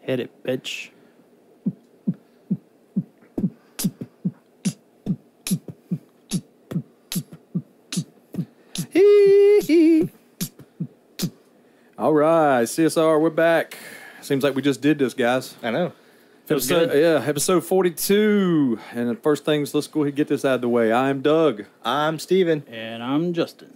Hit it, bitch. All right, CSR, we're back. Seems like we just did this, guys. I know. Episode 42. And the first things, let's go ahead and get this out of the way. I'm Doug. I'm Steven. And I'm Justin.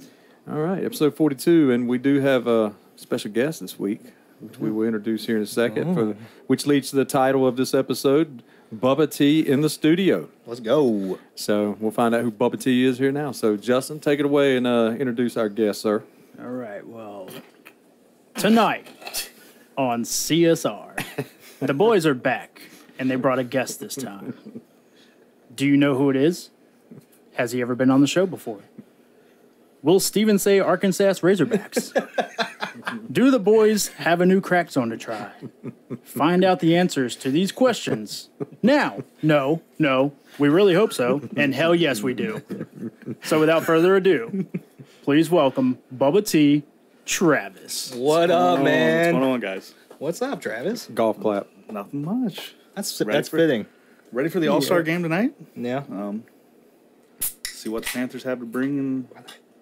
All right, episode 42, and we do have a special guest this week, which we will introduce here in a second, which leads to the title of this episode, Bubba T in the studio. Let's go. So we'll find out who Bubba T is here now. So Justin, take it away and introduce our guest, sir. All right, well, tonight on CSR, the boys are back, and they brought a guest this time. Do you know who it is? Has he ever been on the show before? Will Steven say Arkansas Razorbacks? Do the boys have a new crack zone to try? Find out the answers to these questions now. No, we really hope so, and hell yes we do. So without further ado, please welcome Bubba T, Travis. What up, man? What's going on, guys? What's up, Travis? Golf clap. Nothing much. That's fitting. Ready for the All-Star game tonight? Yeah. See what the Panthers have to bring in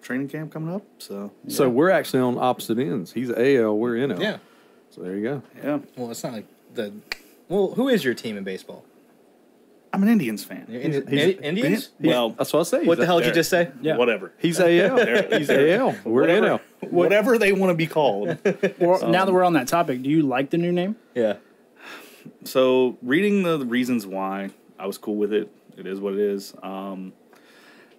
training camp coming up. So we're actually on opposite ends. He's AL, we're NL. Yeah. So there you go. yeah, Well, it's not like the. Well, who is your team in baseball? I'm an Indians fan. Indians? Well, That's what I say. What the hell did you just say? Yeah. whatever. He's AL. He's AL. We're NL. Whatever they want to be called. Well, now that we're on that topic, do you like the new name? Yeah. So reading the reasons why, I was cool with it. It is what it is. I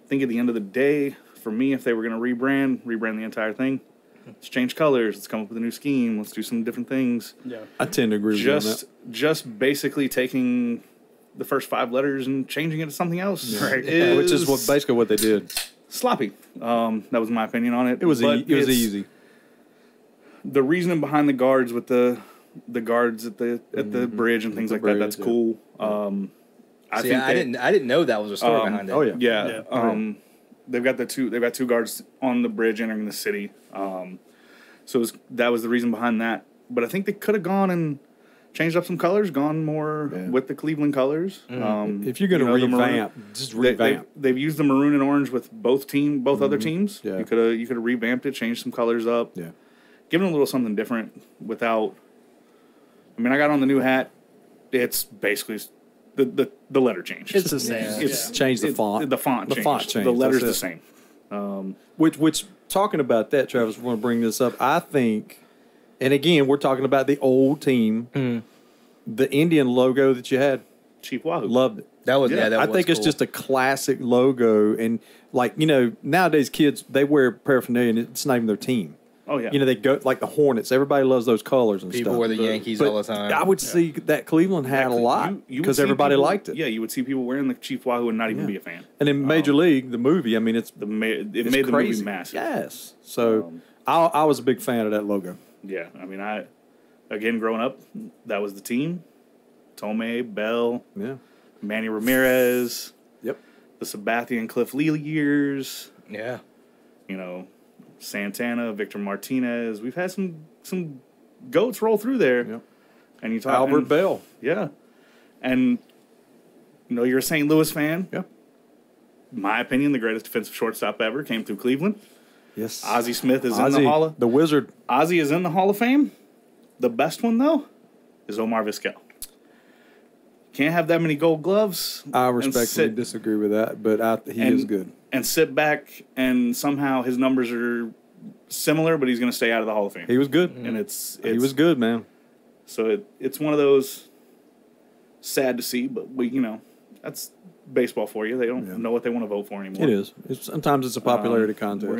think at the end of the day, for me, if they were going to rebrand the entire thing, let's change colors. Let's come up with a new scheme. Let's do some different things. Yeah. I tend to agree with you on that. Just basically taking the first 5 letters and changing it to something else. Right. Which is basically what they did. Sloppy. That was my opinion on it. It was But it's easy. The reasoning behind the guards with the guards at the bridge and things like that. That's cool. I didn't know that was a story behind it. Oh yeah. Yeah. They've got two guards on the bridge entering the city. That was the reason behind that. But I think they could have gone and changed up some colors, gone more with the Cleveland colors. If you're going to revamp, just revamp. They've used the maroon and orange with both other teams. Yeah. You could have revamped it, changed some colors up. Yeah. Given a little something different without. I mean, I got on the new hat. It's basically the letter changed. It's the same. It's changed the font. The font changed. Font changed. The letter's the That's same. Which talking about that, Travis, we want to bring this up. I think, and again, we're talking about the old team. The Indian logo that you had, Chief Wahoo. loved it. That was I think it's just a classic logo, and nowadays kids, they wear paraphernalia and it's not even their team. Oh yeah. They go like the Hornets. Everybody loves those colors and People stuff. wear the Yankees But all the time. I would see that Cleveland had a lot You would because see everybody people- liked it. Yeah, you would see people wearing the Chief Wahoo and not even be a fan. And in Major League, the movie, I mean, it It made the crazy. movie massive. Yes. So I was a big fan of that logo. Yeah, I mean, again, growing up, that was the team. Tomei, Bell, Yeah. Manny Ramirez, Yep. the Sabathia and Cliff Lee years, Yeah. Santana, Victor Martinez. We've had some goats roll through there. Yep. And you talk Albert Bell. Yeah. And you're a St. Louis fan. Yeah. My opinion, the greatest defensive shortstop ever came through Cleveland. Yes. Ozzie Smith is in the Hall of the Wizard. Ozzie is in the Hall of Fame. The best one though is Omar Vizquel. Can't have that many Gold Gloves. I respectfully disagree with that, but he is good. And sit back and somehow his numbers are similar, but he's going to stay out of the Hall of Fame. He was good. And it's he was good, man. So it's one of those sad to see, but that's baseball for you. They don't know what they want to vote for anymore. It is. Sometimes it's a popularity contest. We're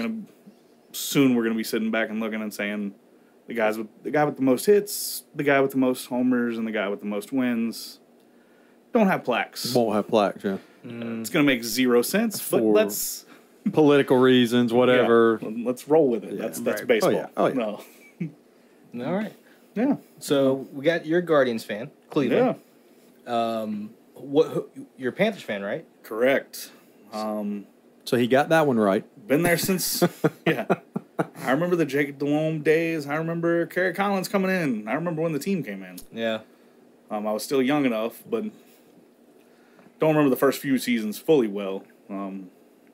gonna be sitting back and looking and saying the guy with the most hits, the guy with the most homers, and the guy with the most wins don't have plaques. Won't have plaques, yeah. It's gonna make zero sense. But For let's political reasons, whatever. let's roll with it. That's baseball. Oh, yeah. No. All right. Yeah. So we got your Guardians fan, Cleveland. Yeah. You're a Panthers fan, right? Correct. So he got that one right. Been there since. Yeah. I remember the Jacob DeLome days. I remember Kerry Collins coming in. I remember when the team came in. Yeah. I was still young enough, but don't remember the first few seasons fully well.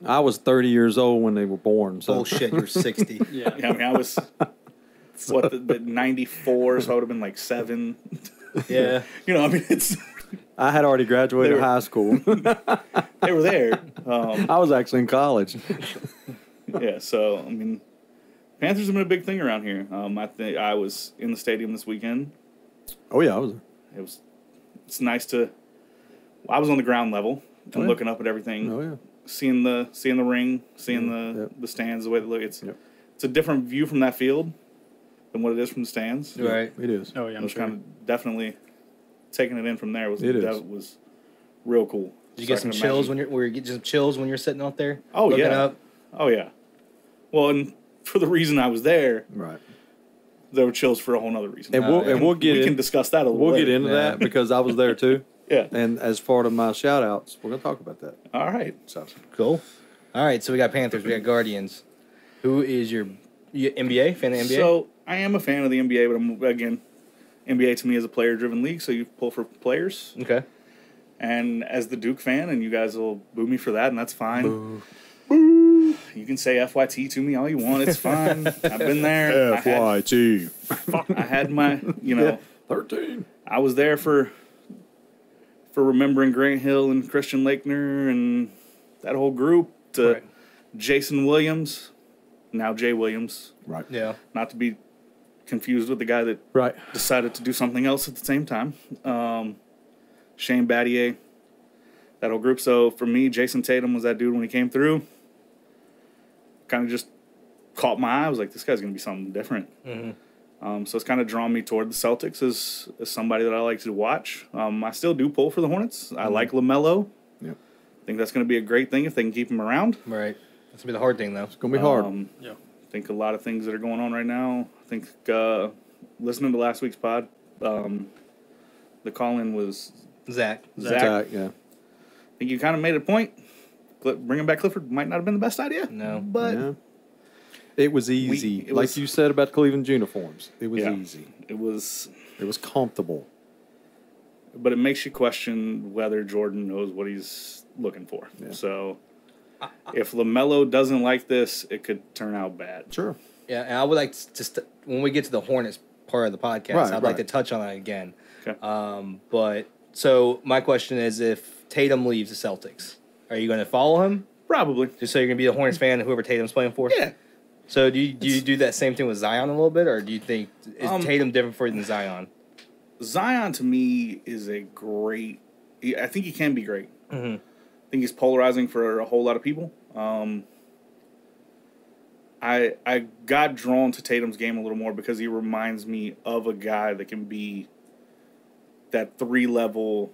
I was 30 years old when they were born. So. Bullshit, you're 60. Yeah. I mean, I was, the 94, so I would have been like 7. Yeah. You know, I mean, I had already graduated high school. they were there. I was actually in college. Yeah, so, I mean, Panthers have been a big thing around here. I think I was in the stadium this weekend. Oh, yeah, I was. It's nice to. I was on the ground level and yeah. looking up at everything, Oh, yeah. seeing the ring, seeing Yep. the stands, the way they look. It's Yep. it's a different view from that field than what it is from the stands. Right. It is. Oh, yeah, I I'm was sure. kind of definitely taking it in from there. It is. That was real cool. Did you So get I some can chills imagine- were you getting some chills when you're sitting out there? Oh looking yeah. Up? Oh yeah. Well, and for the reason I was there, Right. there were chills for a whole other reason. And we'll get we in. can discuss that a little We'll later. get into Yeah. that because I was there too. Yeah. And as part of my shout outs, we're going to talk about that. All right. So, Cool. All right, so we got Panthers, we got Guardians. Who is your NBA? Fan of NBA? So I am a fan of the NBA, but NBA to me is a player-driven league, so you pull for players. Okay. And as the Duke fan, and you guys will boo me for that, and that's fine. Boo. You can say FYT to me all you want. It's fine. I've been there. FYT. I had my, 13. I was there for remembering Grant Hill and Christian Laettner and that whole group to Right. Jason Williams, now Jay Williams, Right. Yeah. not to be confused with the guy that Right. decided to do something else at the same time. Shane Battier, that whole group. So for me, Jason Tatum was that dude when he came through. Kind of just caught my eye. I was like, this guy's going to be something different. So it's kind of drawn me toward the Celtics as somebody that I like to watch. I still do pull for the Hornets. I like LaMelo. Yep. I think that's going to be a great thing if they can keep him around. Right. That's gonna be the hard thing though. It's going to be hard. Yeah. I think a lot of things that are going on right now. I think listening to last week's pod, the call-in was Zach. Zach. Yeah. I think you kind of made a point. Bringing back Clifford might not have been the best idea. No. But Yeah. It was easy. it like was- you said about Cleveland's uniforms. It was Yeah. easy. it was, It was comfortable. but it makes you question whether Jordan knows what he's looking for. Yeah. So if LaMelo doesn't like this, it could turn out bad. Sure. Yeah, and I would like to when we get to the Hornets part of the podcast, Right, I'd like to right. touch on that again. Okay. But so my question is, if Tatum leaves the Celtics, are you going to follow him? Probably. Just so you're going to be a Hornets fan, whoever Tatum's playing for? Yeah. So do you do that same thing with Zion a little bit, or do you think is Tatum different for you than Zion? Zion to me is a great. I think he can be great. Mhm. I think he's polarizing for a whole lot of people. I got drawn to Tatum's game a little more because he reminds me of a guy that can be that 3-level,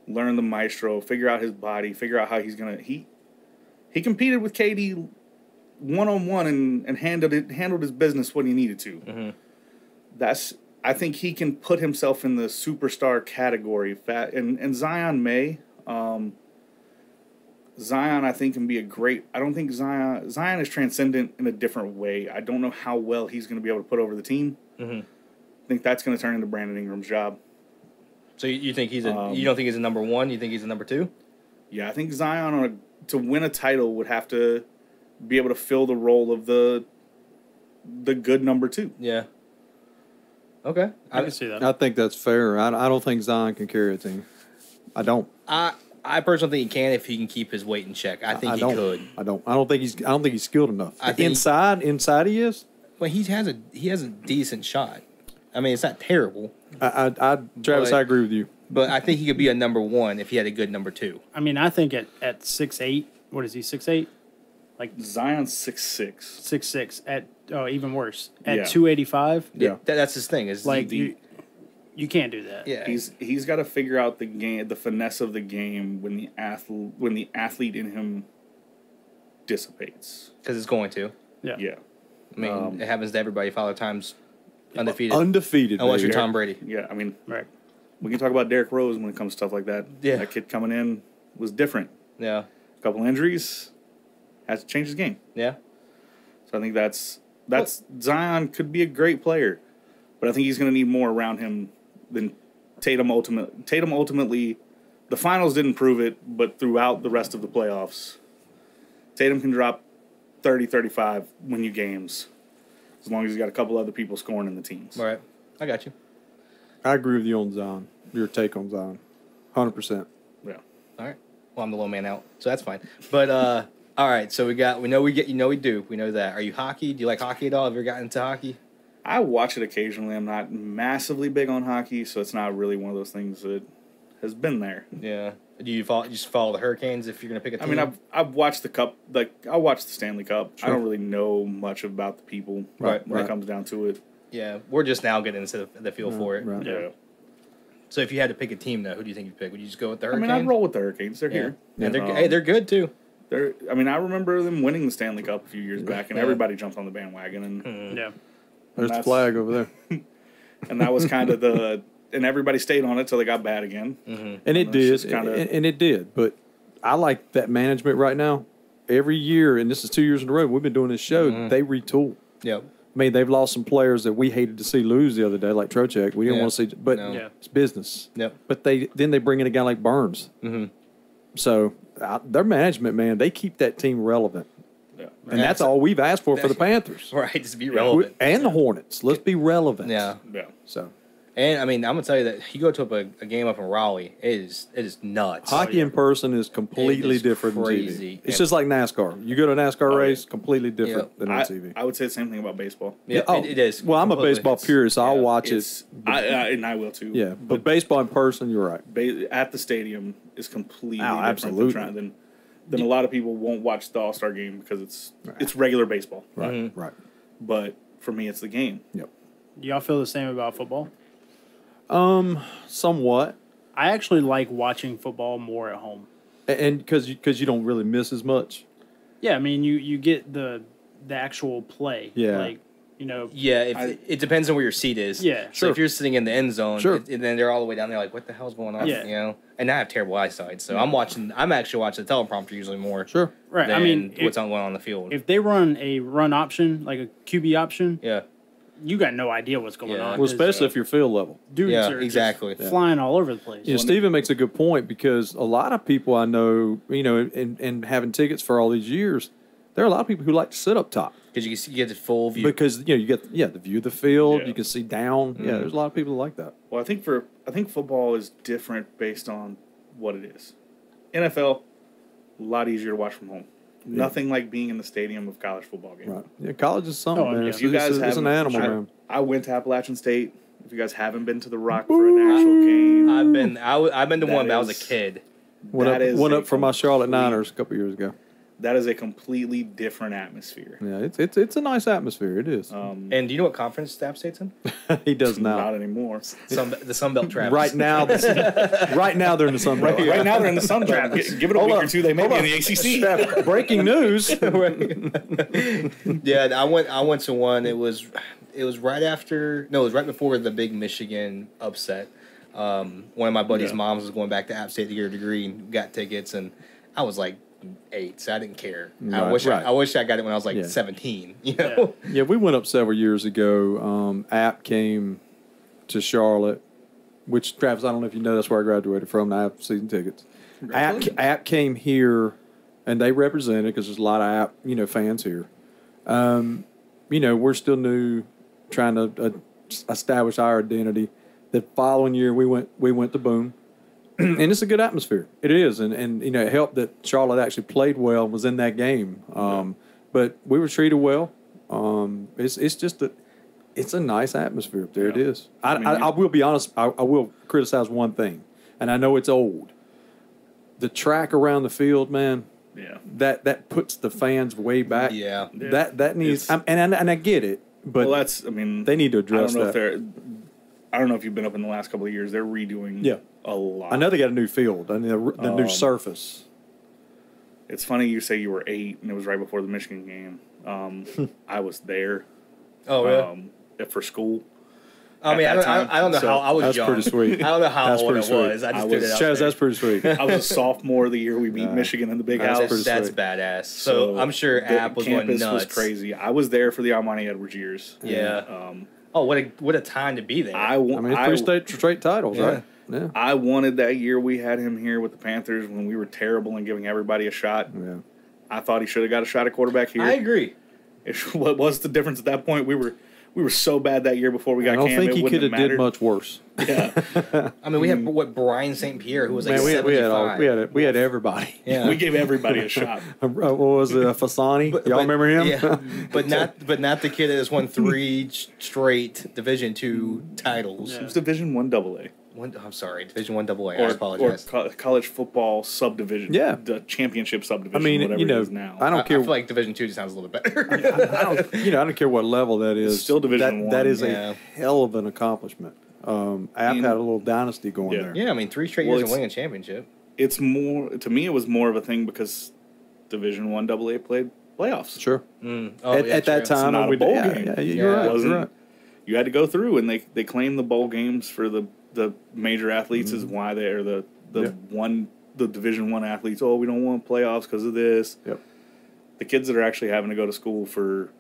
learn the maestro, figure out his body, figure out how he's gonna. He competed with KD one-on-one and handled his business when he needed to. Mhm. I think he can put himself in the superstar category. And Zion may. Zion, I think, can be a great. I don't think Zion is transcendent in a different way. I don't know how well he's going to be able to put over the team. Mhm. I think that's going to turn into Brandon Ingram's job. So you think you don't think he's a number one? You think he's a number two? Yeah, I think Zion to win a title would have to be able to fill the role of the good number 2. Yeah. Okay. I can see that. I think that's fair. I don't think Zion can carry a team. I don't. I personally think he can if he can keep his weight in check. I think he don't. could. I don't think he's skilled enough. I think inside he is. Well, he has a decent shot. I mean, it's not terrible, Travis, But- I agree with you. but I think he could be a number one if he had a good number two. I mean, I think at 6'8", what is he, 6'8"? Zion's 6'6". 6'6", at even worse. At Yeah. 285, Yeah. That's his thing. Is like the- you can't do that. yeah, He's got to figure out the game, the finesse of the game when the athlete in him dissipates. because it's going to. Yeah. Yeah, I mean, it happens to everybody. Father time's undefeated, Undefeated. unless baby. you're Tom Brady. yeah. I mean, Right. we can talk about Derrick Rose when it comes to stuff like that. Yeah. That kid coming in was different. Yeah, A couple injuries, has to change his game. yeah. So I think that's Zion could be a great player, but I think he's going to need more around him than Tatum ultimately, the finals didn't prove it, but throughout the rest of the playoffs, Tatum can drop 30, 35, win you games, as long as he's got a couple other people scoring in the teams. All right. I got you. I agree with you on Zion. Your take on Zion, 100%. Yeah. All right. Well, I'm the low man out, so that's fine. But all right. So we know we do. We know that. Are you hockey? Do you like hockey at all? Have you ever gotten into hockey? I watch it occasionally. I'm not massively big on hockey, so it's not really one of those things that has been there. Yeah. Do you just follow the Hurricanes if you're gonna pick a team? I mean, I've watched the Cup. Like I watched the Stanley Cup. Sure. I don't really know much about the people Right, when right. it comes down to it. Yeah, we're just now getting into the feel for it. Right. Yeah. So if you had to pick a team, though, who do you think you'd pick? Would you just go with the I Hurricanes? mean, I'd roll with the Hurricanes. They're here. And Yeah. they're good too. I mean, I remember them winning the Stanley Cup a few years back, and Yeah. everybody jumped on the bandwagon, and Yeah. There's the that's- flag over there. and that was kind of and everybody stayed on it till they got bad again. And it It's did, just kinda- and it did. But I like that management right now. Every year, and this is 2 years in a row, we've been doing this show, they retool. Yep. I mean, they've lost some players that we hated to see lose the other day, like Trocheck. We didn't Yeah. want to see, but No. Yeah. it's business. Yep. But then they bring in a guy like Burns. Mm-hmm. So their management, man, they keep that team relevant, Yeah. and that's all we've asked for the Panthers Right. Just be relevant. and the Hornets. Let's be relevant. Yeah. Yeah. So And I mean, I'm gonna tell you that you go to a game up in Raleigh, it is nuts. hockey in person is completely It is different than crazy. TV. It's just like NASCAR. You go to a NASCAR yeah. race, completely different than on I, TV. I would say the same thing about baseball. Yeah, Oh, it is. Well, I'm a Completely. baseball purist. So I'll watch it. And I will too. Yeah, but baseball in person, you're right. At the stadium is completely Oh, different absolutely. than a lot of people won't watch the All-Star game because it's regular baseball. Right, right. But for me, it's the game. Yep. Do y'all feel the same about football? Somewhat, I actually like watching football more at home. and because you don't really miss as much. Yeah, I mean you get the actual play. Yeah. Like, you know, Yeah, it depends on where your seat is. Yeah, So sure. if you're sitting in the end zone, Sure. and then they're all the way down there, like, what the hell's going on? Yeah. You know. And I have terrible eyesight, so I'm actually watching the teleprompter usually more. Sure. right. Than I mean, what's going on the field. if they run a run option, like a QB option, Yeah. you got no idea what's going Yeah. on. Well, 'cause especially if you're field level. dudes Yeah, are exactly. just flying all over the place. You know, Steven makes a good point because a lot of people I know, and having tickets for all these years, there are a lot of people who like to sit up top Because you get the full view. because you get the view of the field. Yeah. You can see down. Yeah, there's a lot of people who like that. Well, I think football is different based on what it is. NFL, a lot easier to watch from home. Nothing like being in the stadium of college football game. Right. Yeah, college is something, Oh, man. yeah. It's, If you guys it's an haven't- animal, man. I went to Appalachian State. If you guys haven't been to the Rock for an actual game, I've been to That one, but I was a is- kid. Went that is up a for my Charlotte complete- Niners a couple years ago. that is a completely different atmosphere. Yeah, it's a nice atmosphere. It is. And do you know what conference App State's in? He does Not now. anymore. The Sun Belt Travis. Right now, right now they're in the Sun Belt. Right now they're in the Sun Belt. Give it a week or two, they may be in the ACC. Breaking news. Yeah, I went to one. It was right after. No, it was right before the big Michigan upset. One of my buddy's Yeah. moms was going back to App State to get her degree and got tickets, and I was like 8, so I didn't care. I Right, wish right. I wish I got it when I was like Yeah. 17. You know. Yeah, we went up several years ago. App came to which Travis, I don't know if you know, that's where I graduated from. I have season tickets. App came here, and they represented because there's a lot of App fans here. We're still new, trying to establish our identity. The following year, we went to Boone. And it's a good atmosphere. It is, and it helped that Charlotte actually played well and was in that game. But we were treated well. It's just it's a nice atmosphere up there. Yeah. It is. I mean, I will be honest. I will criticize one thing, and I know it's old. The track around the field, man. Yeah. That puts the fans way back. Yeah. That needs. And I get it, but Well, that's. I mean, they need to I address don't know that. if they're. I don't know if you've been up in the last couple of years. They're redoing. Yeah. A lot. I know they got a new field. I mean, the new surface. It's funny you say you were 8 and it was right before the Michigan game. I was there. Oh really? For school. I mean, at that time. I don't know So, how I was that's young. pretty sweet. I don't know how That's old pretty it sweet. was. I just I did was- it out Chaz, there. that's pretty sweet. I was a sophomore the year we beat Michigan in the Big That's House. pretty That's sweet. badass. So I'm sure the App was going campus nuts. was crazy. I was there for the Armani Edwards years. Yeah. Oh, what a time to be there. I mean, three straight titles, right? Yeah. I wanted that year we had him here with the Panthers when we were terrible and giving everybody a shot. Yeah. I thought he should have got a shot at quarterback here. I agree. What was the difference at that point? We were so bad that year before we got Cam. I don't think he could have did much worse. Yeah. I mean, we had Brian St. Pierre, who was like Man, 75. we had everybody. Yeah. We gave everybody a shot. What was it, Fasani? Y'all remember him? Yeah, but not the kid that has won 3 straight Division II titles. It was Division I AA. I'm sorry, Division I AA. I apologize. Or college football subdivision. Yeah. The championship subdivision. I mean, whatever it is now. I don't care. I feel like Division II just sounds a little bit better. I don't care what level that is. It's still Division I. That is a hell of an accomplishment. App had a little dynasty going there. Yeah, I mean, 3 straight years of winning a championship. It's more to me. It was more of a thing because Division I AA played playoffs. Sure. At that time, not a bowl game. Yeah, you're right. You're right. You had to go through, and they claim the bowl games for the major athletes is why they are the Division I athletes. Oh, we don't want playoffs because of this. Yep. The kids that are actually having to go to school for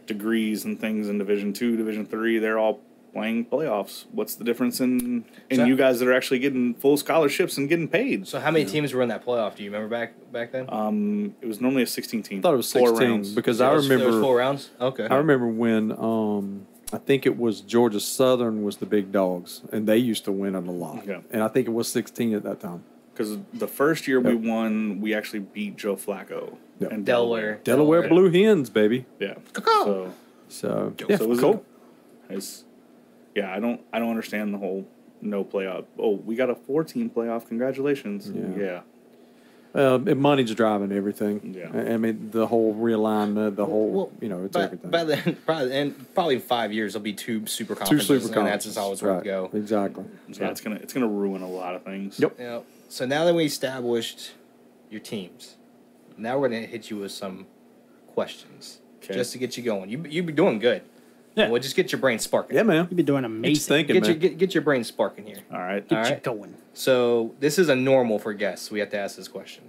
degrees and things in Division II, Division III, they're all playing playoffs. What's the difference in you guys that are actually getting full scholarships and getting paid? So how many teams were in that playoff? Do you remember back then? It was normally a 16 team. I thought it was 16 because I remember It was 4 rounds. Okay. I remember when I think it was Georgia Southern was the big dogs, and they used to win it a lot. Yeah. And I think it was 16 at that time. Because the first year we won, we actually beat Joe Flacco Yep. and Delaware. Delaware Blue Hens, baby. Yeah. Caw-caw. So So it was cool. I don't understand the whole no playoff. Oh, we got a 4-team playoff. Congratulations. Yeah. And money's driving everything. Yeah. I mean, the whole realignment, the whole, it's everything. By then, probably in 5 years, there'll be 2 super 2 conferences. super And that's conferences. just always Right. where to go. Exactly. Yeah, it's gonna ruin a lot of things. Yep. Yeah. So now that we established your teams, now we're gonna hit you with some questions just to get you going. You be doing good. Yeah. We'll just get your brain sparking. Yeah, man. You'd be doing Just amazing. thinking, man. Get your brain sparking here. All right. Get you right. going. So this is a normal for guests. We have to ask this question.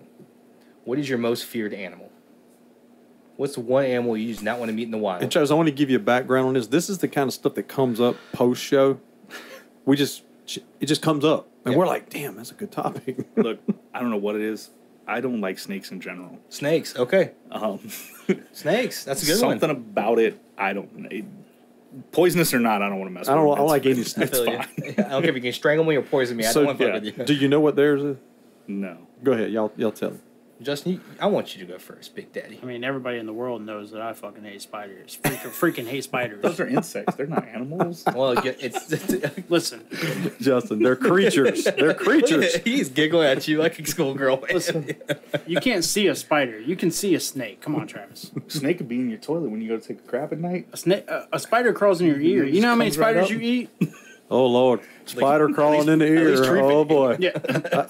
What is your most feared animal? What's the one animal you do not want to meet in the wild? And Charles, I want to give you a background on this. This is the kind of stuff that comes up post show. It just comes up, and we're like, "Damn, that's a good topic." Look, I don't know what it is. I don't like snakes in general. Snakes. Okay. Snakes. That's a good one. Something about it. I don't. Poisonous or not, I don't want to mess with. I don't it. like any It's snakes. I feel you. fine. I don't care if you can strangle me or poison me. I don't want to fuck with you. Do you know what theirs is? No. Go ahead, y'all tell me. Justin, I want you to go first, Big Daddy. I mean, everybody in the world knows that I fucking hate spiders. Freaking hate spiders. Those are insects. They're not animals. Well, it's Listen, Justin, they're creatures. They're creatures. he's giggling at you like a schoolgirl. Man. listen. You can't see a spider. You can see a snake. Come on, Travis. Snake could be in your toilet when you go to take a crap at night. A spider crawls in your ear. You know how many Comes right spiders up. you eat? Oh Lord, spider crawling in the ear. Oh boy. Yeah.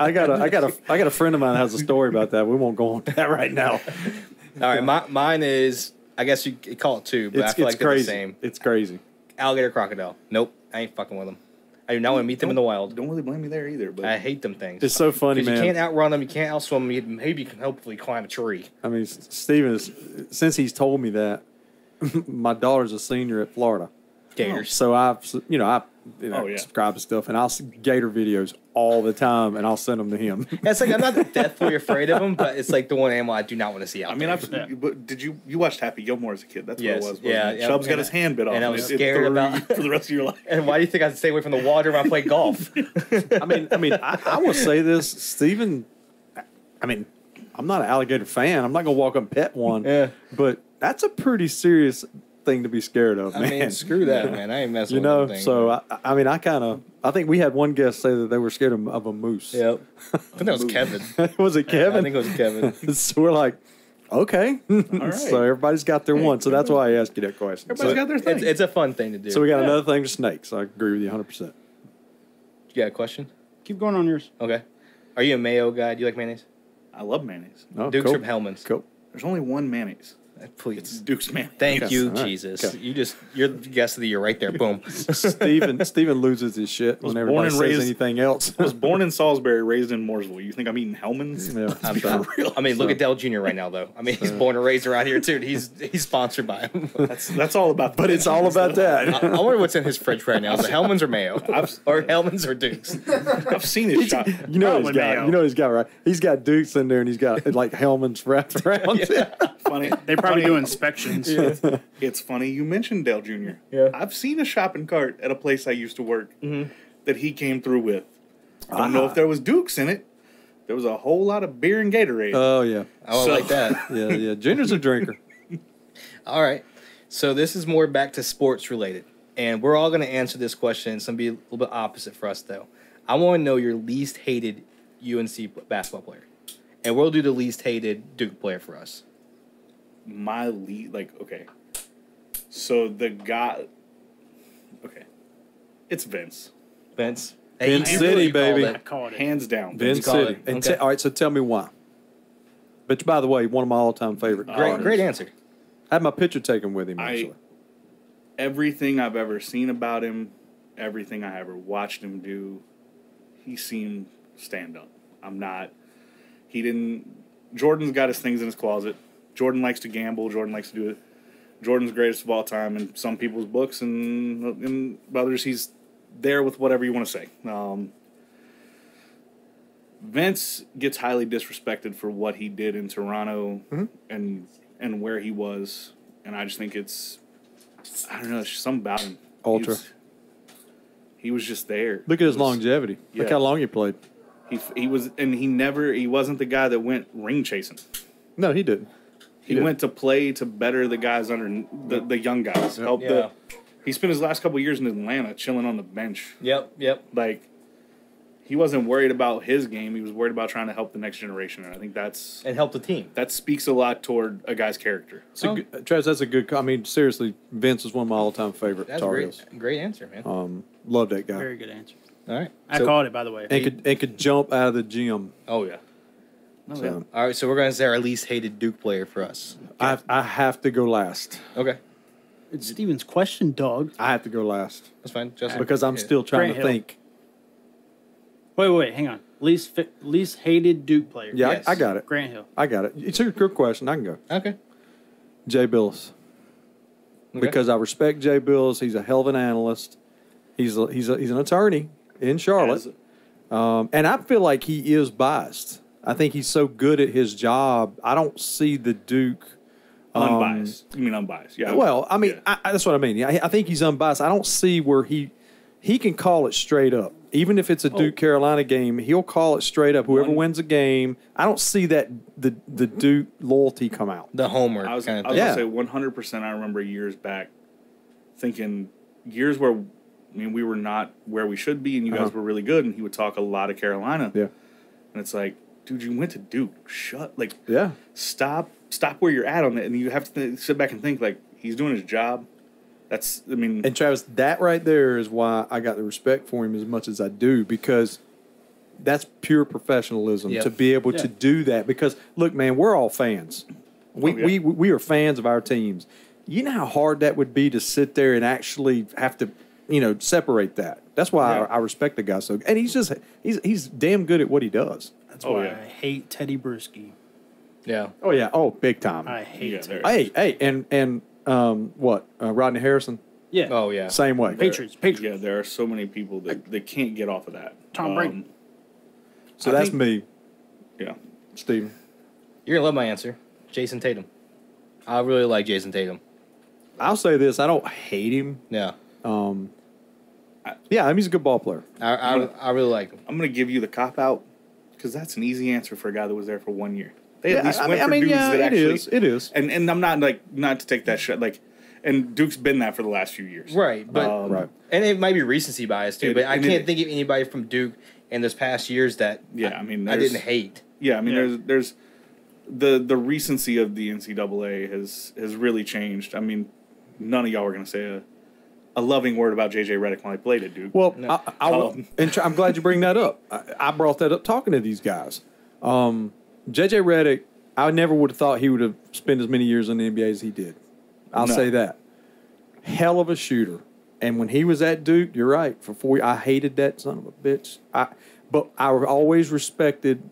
I got a friend of mine that has a story about that. We won't go on that right now. All right, mine is. I guess you could call it 2, but I feel like they're crazy. the same. It's crazy. Alligator, crocodile. Nope, I ain't fucking with them. I do not want to meet them in the wild. Don't really blame me there either. But I hate them things. It's so funny, 'Cause man. you can't outrun them. You can't outswim them. Maybe you can hopefully climb a tree. I mean, Steven, since he's told me that, my daughter's a senior at Florida. Gators. So I Oh, yeah. subscribe to stuff, and I'll see gator videos all the time, and I'll send them to him. It's like I'm not deathly afraid of them, but it's like the one animal I do not want to see out I mean, there. but did you watched Happy Gilmore as a kid? That's Yes. what it was. Yeah, Wasn't it? yeah. Chubb's got And his hand bit off, and I was it scared threw about- you for the rest of your life. And why do you think I stay away from the water when I play golf? I will say this, Steven. I mean, I'm not an alligator fan. I'm not gonna walk up and pet one. Yeah. But that's a pretty serious thing to be scared of, man. I mean, screw that, man. I ain't messing You with know, them things. so I think we had one guest say that they were scared of a moose. Yep. I think that was Kevin. Was it Kevin? I think it was Kevin. So we're like, okay. right. So everybody's got their one. So that's why I asked you that question. Everybody's got their thing. It's a fun thing to do. So we got another thing to snakes. I agree with you 100%. You got a question? Keep going on yours. Okay. Are you a mayo guy? Do you like mayonnaise? I love mayonnaise. Oh, Dukes cool. from Hellman's. Cool. There's only one mayonnaise. Please. Duke's man. Thank Okay. you, All right. Jesus. Okay. You're the guest of the year right there. Boom. Steven loses his shit when born everybody and says raised- anything else. I was born in Salisbury, raised in Mooresville. You think I'm eating Hellman's? Yeah. I'm sorry. I mean, look at Dell Jr. right now, though. I mean, he's born and raised around here, too. He's sponsored by him. That's all about. But it's all about that. I wonder what's in his fridge right now. Is it Hellman's or Mayo? Or Hellman's or Duke's? I've seen his shot. You know Probably he's got. Mayo. You know he's got right. He's got Dukes in there, and he's got like Hellman's wrapped around it. Funny. They probably funny. do inspections. It's funny you mentioned Dale Jr. Yeah. I've seen a shopping cart at a place I used to work that he came through with. Don't know if there was Dukes in it. There was a whole lot of beer and Gatorade. Oh yeah, Oh, So- I like that. yeah. Junior's a drinker. All right. So this is more back to sports related. And we're all going to answer this question. It's going to be a little bit opposite for us, though. I want to know your least hated UNC basketball player. And we'll do the least hated Duke player for us. My lead, okay. So the guy, okay, it's Vince, Vince. Vince you City, called baby. I it. called it. hands down. Vince call City. it? And Okay. all right, so tell me why. But by the way, one of my all-time favorite. Great answer. I had my picture taken with him. Actually, Everything I've ever seen about him, everything I ever watched him do, he seemed stand up. He didn't. Jordan's got his things in his closet. Jordan likes to gamble. Jordan likes to do it. Jordan's greatest of all time in some people's books, and in others, he's there with whatever you want to say. Vince gets highly disrespected for what he did in Toronto and where he was, and I just think I don't know, it's just something about him. Ultra. He was just there. look at his He was- longevity. Look yeah. how long he played. He was, and he wasn't the guy that went ring chasing. No, he didn't. He did. went to play to better the guys under the young guys. Help Yeah. He spent his last couple of years in Atlanta chilling on the bench. Yep. Like, he wasn't worried about his game. He was worried about trying to help the next generation. And I think And help the team. that speaks a lot toward a guy's character. Travis, that's a good. I mean, seriously, Vince is one of my all-time favorite That's Tar great. Heels. Great answer, man. Love that guy. Very good answer. All right. I So- called it, by the way. And could jump out of the gym. Oh, yeah. So, All right. So we're going to say our least hated Duke player for us. I have to go last. Okay. It's Steven's question, dog. I have to go last That's fine. Justin. because I'm Yeah. still trying Grant to Hill. think. Wait, hang on. Least hated Duke player. Yeah, Yes. I got it. Grant Hill. I got it. It's a good question. I can go. Okay. Jay Billis. Okay. Because I respect Jay Billis. He's a hell of an analyst. He's an attorney in Charlotte. And I feel like he is biased. I think he's so good at his job. I don't see the Duke. Unbiased. You mean unbiased? Yeah. Well, I mean, yeah. that's what I mean. I think he's unbiased. I don't see where he can call it straight up. Even if it's a Duke Carolina game, he'll call it straight up. Whoever wins a game, I don't see that the Duke loyalty come out. The homework I was kind of going thing. to say 100%. I remember years back thinking years where, we were not where we should be, and you guys were really good, and he would talk a lot of Carolina. Yeah, And it's like, dude, you went to Duke. yeah. Stop where you're at on it, and you have to sit back and think like he's doing his job. And Travis, that right there is why I got the respect for him as much as I do, because that's pure professionalism Yep. to be able to do that. Because look, man, we're all fans. We are fans of our teams. You know how hard that would be to sit there and actually have to, separate that. That's why I respect the guy so. And he's damn good at what he does. That's why I hate Teddy Bruschi. Yeah. Oh yeah. Oh, big time. I hate Yeah, Teddy. Hey, and what? Rodney Harrison, Yeah. Oh, yeah. same way. Patriots. Yeah, there are so many people that can't get off of that. Tom Brady. So I that's think- me, Yeah. Steven. You're going to love my answer. Jason Tatum. I really like Jason Tatum. I'll say this: I don't hate him. Yeah. Yeah, I mean, he's a good ball player. I really like him. I'm going to give you the cop out because that's an easy answer for a guy that was there for 1 year. They at least went for dudes that actually. It is. And I'm not to take that shit and Duke's been that for the last few years. Right. But Right. And it might be recency bias, too, but I can't think of anybody from Duke in this past years that I didn't hate. Yeah, I mean, there's the recency of the NCAA has really changed. I mean, none of y'all are going to say a loving word about JJ Redick when I played at Duke. Well, No. I'm glad you bring that up. I brought that up talking to these guys. JJ Redick, I never would have thought he would have spent as many years in the NBA as he did. I'll No. say that. Hell of a shooter. And when he was at Duke, you're right. For 4 years, I hated that son of a bitch. But I always respected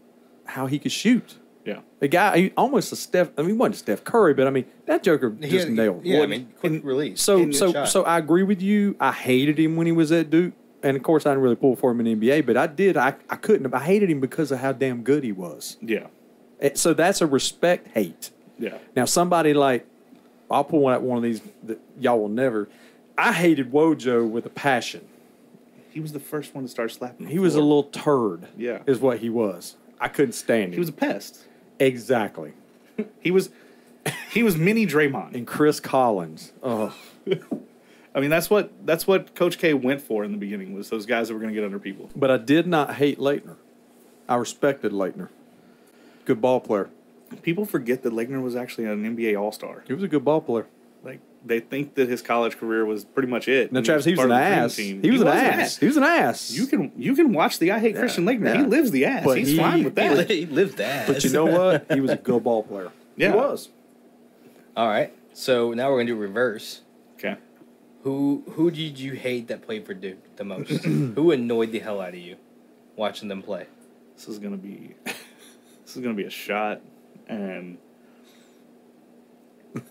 how he could shoot. Yeah. The guy, he almost a Steph. I mean, he wasn't Steph Curry, but I mean that Joker just nailed. Yeah, I Well, mean, couldn't release. so Shot. so I agree with you. I hated him when he was at Duke, and of course I didn't really pull for him in the NBA. But I did. I couldn't. I hated him because of how damn good he was. Yeah. So that's a respect hate. Yeah. Now somebody like, I'll pull out one of these that y'all will never. I hated Wojo with a passion. He was the first one to start slapping. He was a little turd. Yeah. Is what he was. I couldn't stand him. He was a pest. Exactly. He was mini Draymond. And Chris Collins. Oh. I mean, that's what Coach K went for in the beginning, was those guys that were going to get under people. But I did not hate Leitner. I respected Leitner. Good ball player. People forget that Legner was actually an NBA All-Star. He was a good ball player. Like, they think that his college career was pretty much it. Now, And Travis, he was part an of the dream ass. team. He was an ass. He was an ass. You can watch the I Hate Christian Legner. yeah. He lives the ass. But He's he- fine with that. He lived that. But you know what? He was a good ball player. Yeah. He was. All right. So now we're gonna do reverse. Okay. Who did you hate that played for Duke the most? Who annoyed the hell out of you watching them play? This is gonna be a shot, and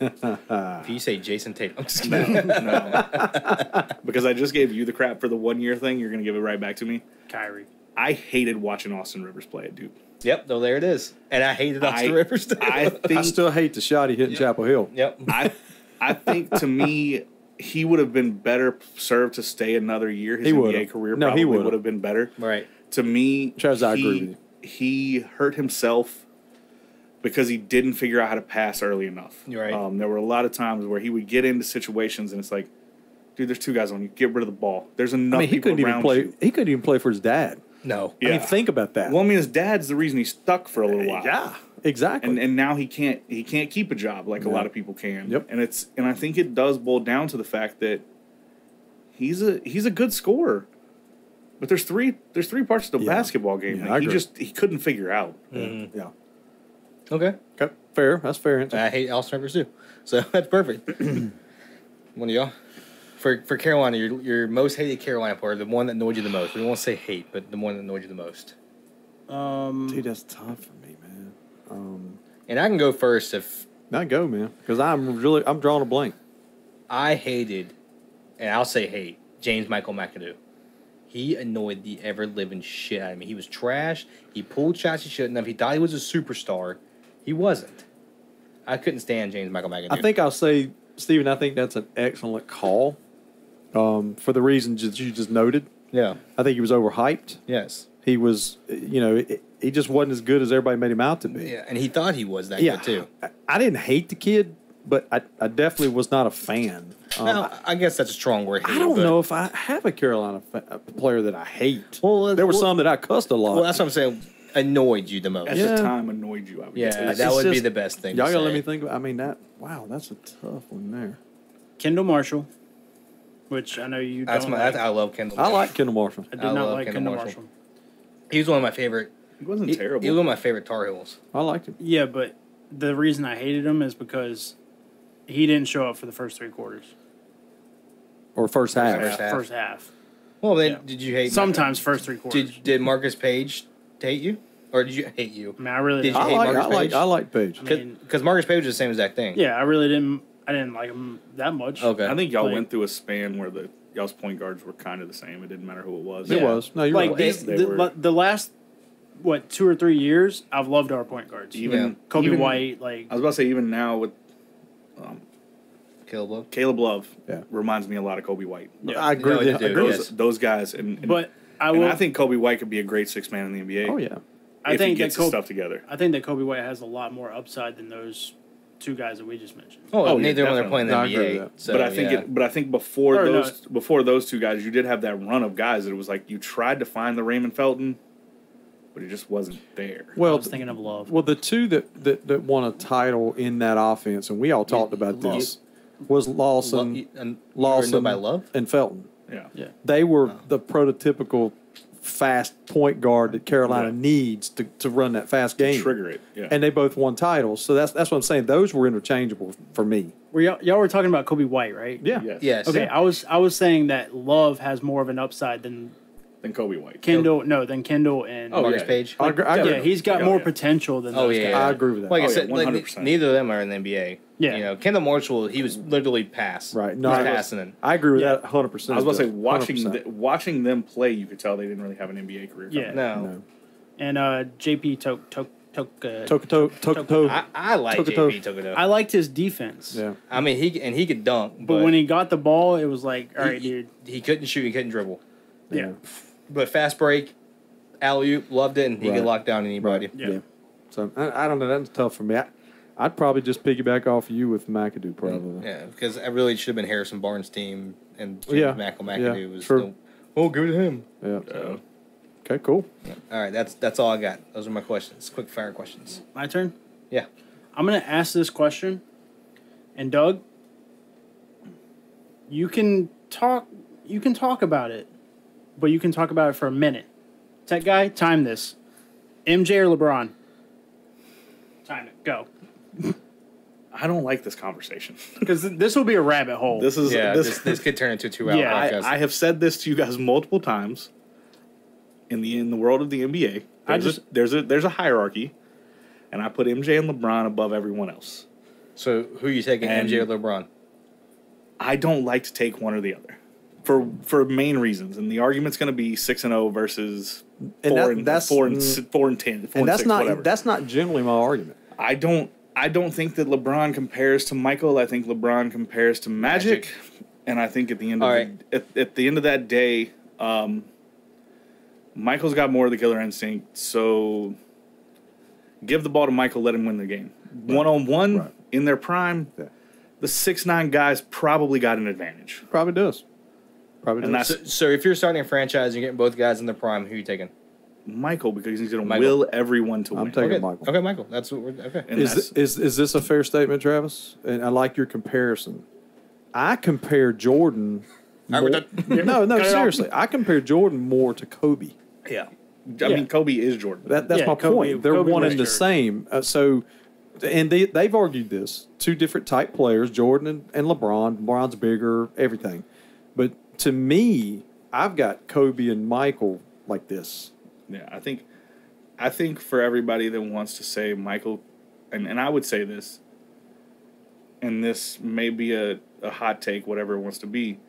If you say Jason Tatum, I'm just kidding. no, because I just gave you the crap for the 1 year thing. You're gonna give it right back to me. Kyrie. I hated watching Austin Rivers play at Duke. Yep, though there it is. And I hated Austin Rivers too. I think I still hate the shot he hit in Chapel Hill. Yep. I think to me, he would have been better served to stay another year. His He NBA would've. career No, he probably would've. would have been better. Right. To me, Travis, I agree with you. He hurt himself because he didn't figure out how to pass early enough. You're right. There were a lot of times where he would get into situations and it's like, dude, there's two guys on you. Get rid of the ball. There's enough I mean, he people couldn't even around play. you. He couldn't even play for his dad. No. Yeah. I mean, think about that. Well, I mean, his dad's the reason he's stuck for a little while. Yeah, exactly. And now he can't keep a job like a lot of people can. Yep. And I think it does boil down to the fact that he's a good scorer. But there's three parts to the Yeah. basketball game Yeah, that I agree. he couldn't figure out. Yeah. Okay. Okay. Fair. That's fair answer. I hate Austin Rivers too. So that's perfect. One of y'all. For Carolina, your most hated Carolina player, the one that annoyed you the most. We won't say hate, but the one that annoyed you the most. Dude, that's tough for me, man. And I can go first if Now go, man, because I'm drawing a blank. I hated, and I'll say hate, James Michael McAdoo. He annoyed the ever-living shit out of me. He was trash. He pulled shots he shouldn't have. He thought he was a superstar. He wasn't. I couldn't stand James Michael McAdoo. I think I'll say, Steven, I think that's an excellent call. For the reasons that you just noted. Yeah. I think he was overhyped. Yes. He was, he just wasn't as good as everybody made him out to be. Yeah, and he thought he was that Yeah. good too. I didn't hate the kid, but I definitely was not a fan. Now, I guess that's a strong word. I don't know if I have a Carolina player that I hate. Well, there were some that I cussed a lot. Well, that's what I'm saying. Annoyed you the most. At Yeah. the time, annoyed you. I would Yeah, say. that would be just- the best thing. Y'all to gotta say. let me think. I mean, that's a tough one there. Kendall Marshall, which I know you That's don't my. like. That's, I love Kendall. I like Kendall Marshall. I did I not love like Kendall Kendall Marshall. Marshall. He was one of my favorite. He wasn't terrible. He was one of my favorite Tar Heels. I liked him. Yeah, but the reason I hated him is because he didn't show up for the first three quarters. Or first half. First half. First half. Well, then Yeah. did you hate? Sometimes first three quarters. Did Marcus Page hate you, or did you hate you? I mean, I really Did didn't. you hate Marcus Page? I like Page. I mean, Because Marcus Page was the same exact thing. yeah, I really didn't. I didn't like him that much. Okay. I think y'all Like- went through a span where y'all's point guards were kind of the same. It didn't matter who it was. It Yeah. was. No, you're Like right. these, They were- the last 2 or 3 years, I've loved our point guards. Even Yeah. Kobe even- White, like I was about to say even now with Caleb Love. Caleb Love, Yeah. reminds me a lot of Kobe White. yeah. I agree No, with you you. do, I agree with yes. Those guys, and But I and will. I think Kobe White could be a great six man in the NBA. you. Oh, yeah. I if he think gets that his Kobe. stuff together. I think that Kobe White has a lot more upside than those two guys that we just mentioned. Oh, Oh, yeah, neither one are playing the definitely. No, I agree NBA. with that. So, but I think yeah. but I think before Or those two guys, you did have that run of guys that it was like you tried to find the Raymond Felton, but it just wasn't there. I Well, was thinking of Love. well, the two that won a title in that offense, and we all talked about Love. this, was Lawson, and Lawson by Love. and Felton. Yeah. Yeah. They were the prototypical fast point guard that Carolina needs to run that fast game. Trigger it. Yeah. And they both won titles. So that's what I'm saying. Those were interchangeable for me. Y'all were talking about Kobe White, right? Yeah. Yes. Yes. Okay, I was saying that Love has more of an upside than Then Kobe White. Kendall. No, than Kendall and. Oh, Marcus yeah. Page. I agree. Yeah, he's got Yeah, more yeah. potential than Oh, those yeah. guys. I agree with that. Like I Oh, yeah, said, like, 100%. neither of them are in the NBA. Yeah. You know, Kendall Marshall, he was literally pass. Right. No, No, he's I- passing in. I agree with Yeah. that 100%. I was about to say, Jeff. 100%. watching them play, you could tell they didn't really have an NBA career. Yeah. No. And JP Tokoto. Tokoto. I like Tokoto. JP Tokoto. I liked his defense. Yeah. I mean, he could dunk, But when he got the ball, it was like, all right, he, dude. he couldn't shoot, he couldn't dribble. Yeah. But fast break, alley oop, loved it, and he Right. could lock down anybody. Yeah. So I don't know. That's tough for me. I'd probably just piggyback off you with McAdoo, probably. Yeah, because I really should have been Harrison Barnes' team, and Yeah. McAdoo Yeah, was true. oh, give it to him. Yeah. Okay, cool. All right, that's all I got. Those are my questions. Quick fire questions. My turn? Yeah. I'm going to ask this question. And Doug, you can talk about it, but you can talk about it for a minute. Tech guy, time this. MJ or LeBron? Time it. Go. I don't like this conversation. Because this will be a rabbit hole. This is Yeah, this. this could turn into a 2-hour Yeah, podcast. I have said this to you guys multiple times. In the world of the NBA, there's a hierarchy, and I put MJ and LeBron above everyone else. So who are you taking, And- MJ or LeBron? I don't like to take one or the other for main reasons, and the argument's going to be 6-0 versus And 4 that- and that's- 4 and 4 and 10, 4 And that's 6, not whatever. that's not generally my argument. I don't think that LeBron compares to Michael. I think LeBron compares to Magic. And I think at the end of All right. at the end of that day, Michael's got more of the killer instinct. So give the ball to Michael, let him win the game. 1-on-1 Right. in their prime, Yeah. the 6'9" guys probably got an advantage. Probably does. Probably And does. that's- So if you're starting a franchise and you're getting both guys in their prime, who are you taking? Michael, because he's going to Michael. will everyone to I'm win. taking Okay, Michael. Okay, Michael. That's what we're okay. And that's- Is this a fair statement, Travis? And I like your comparison. I compare Jordan. All right, we're No, Cut it off. seriously. I compare Jordan more to Kobe. yeah. I mean, Kobe is Jordan. That's Yeah, my Kobe- point. They're Kobe one was and the Jordan. same. And they've argued this. Two different type players, Jordan and LeBron. LeBron's bigger, everything. But to me, I've got Kobe and Michael like this. Yeah, I think for everybody that wants to say Michael, and I would say this, and this may be a hot take, whatever it wants to be,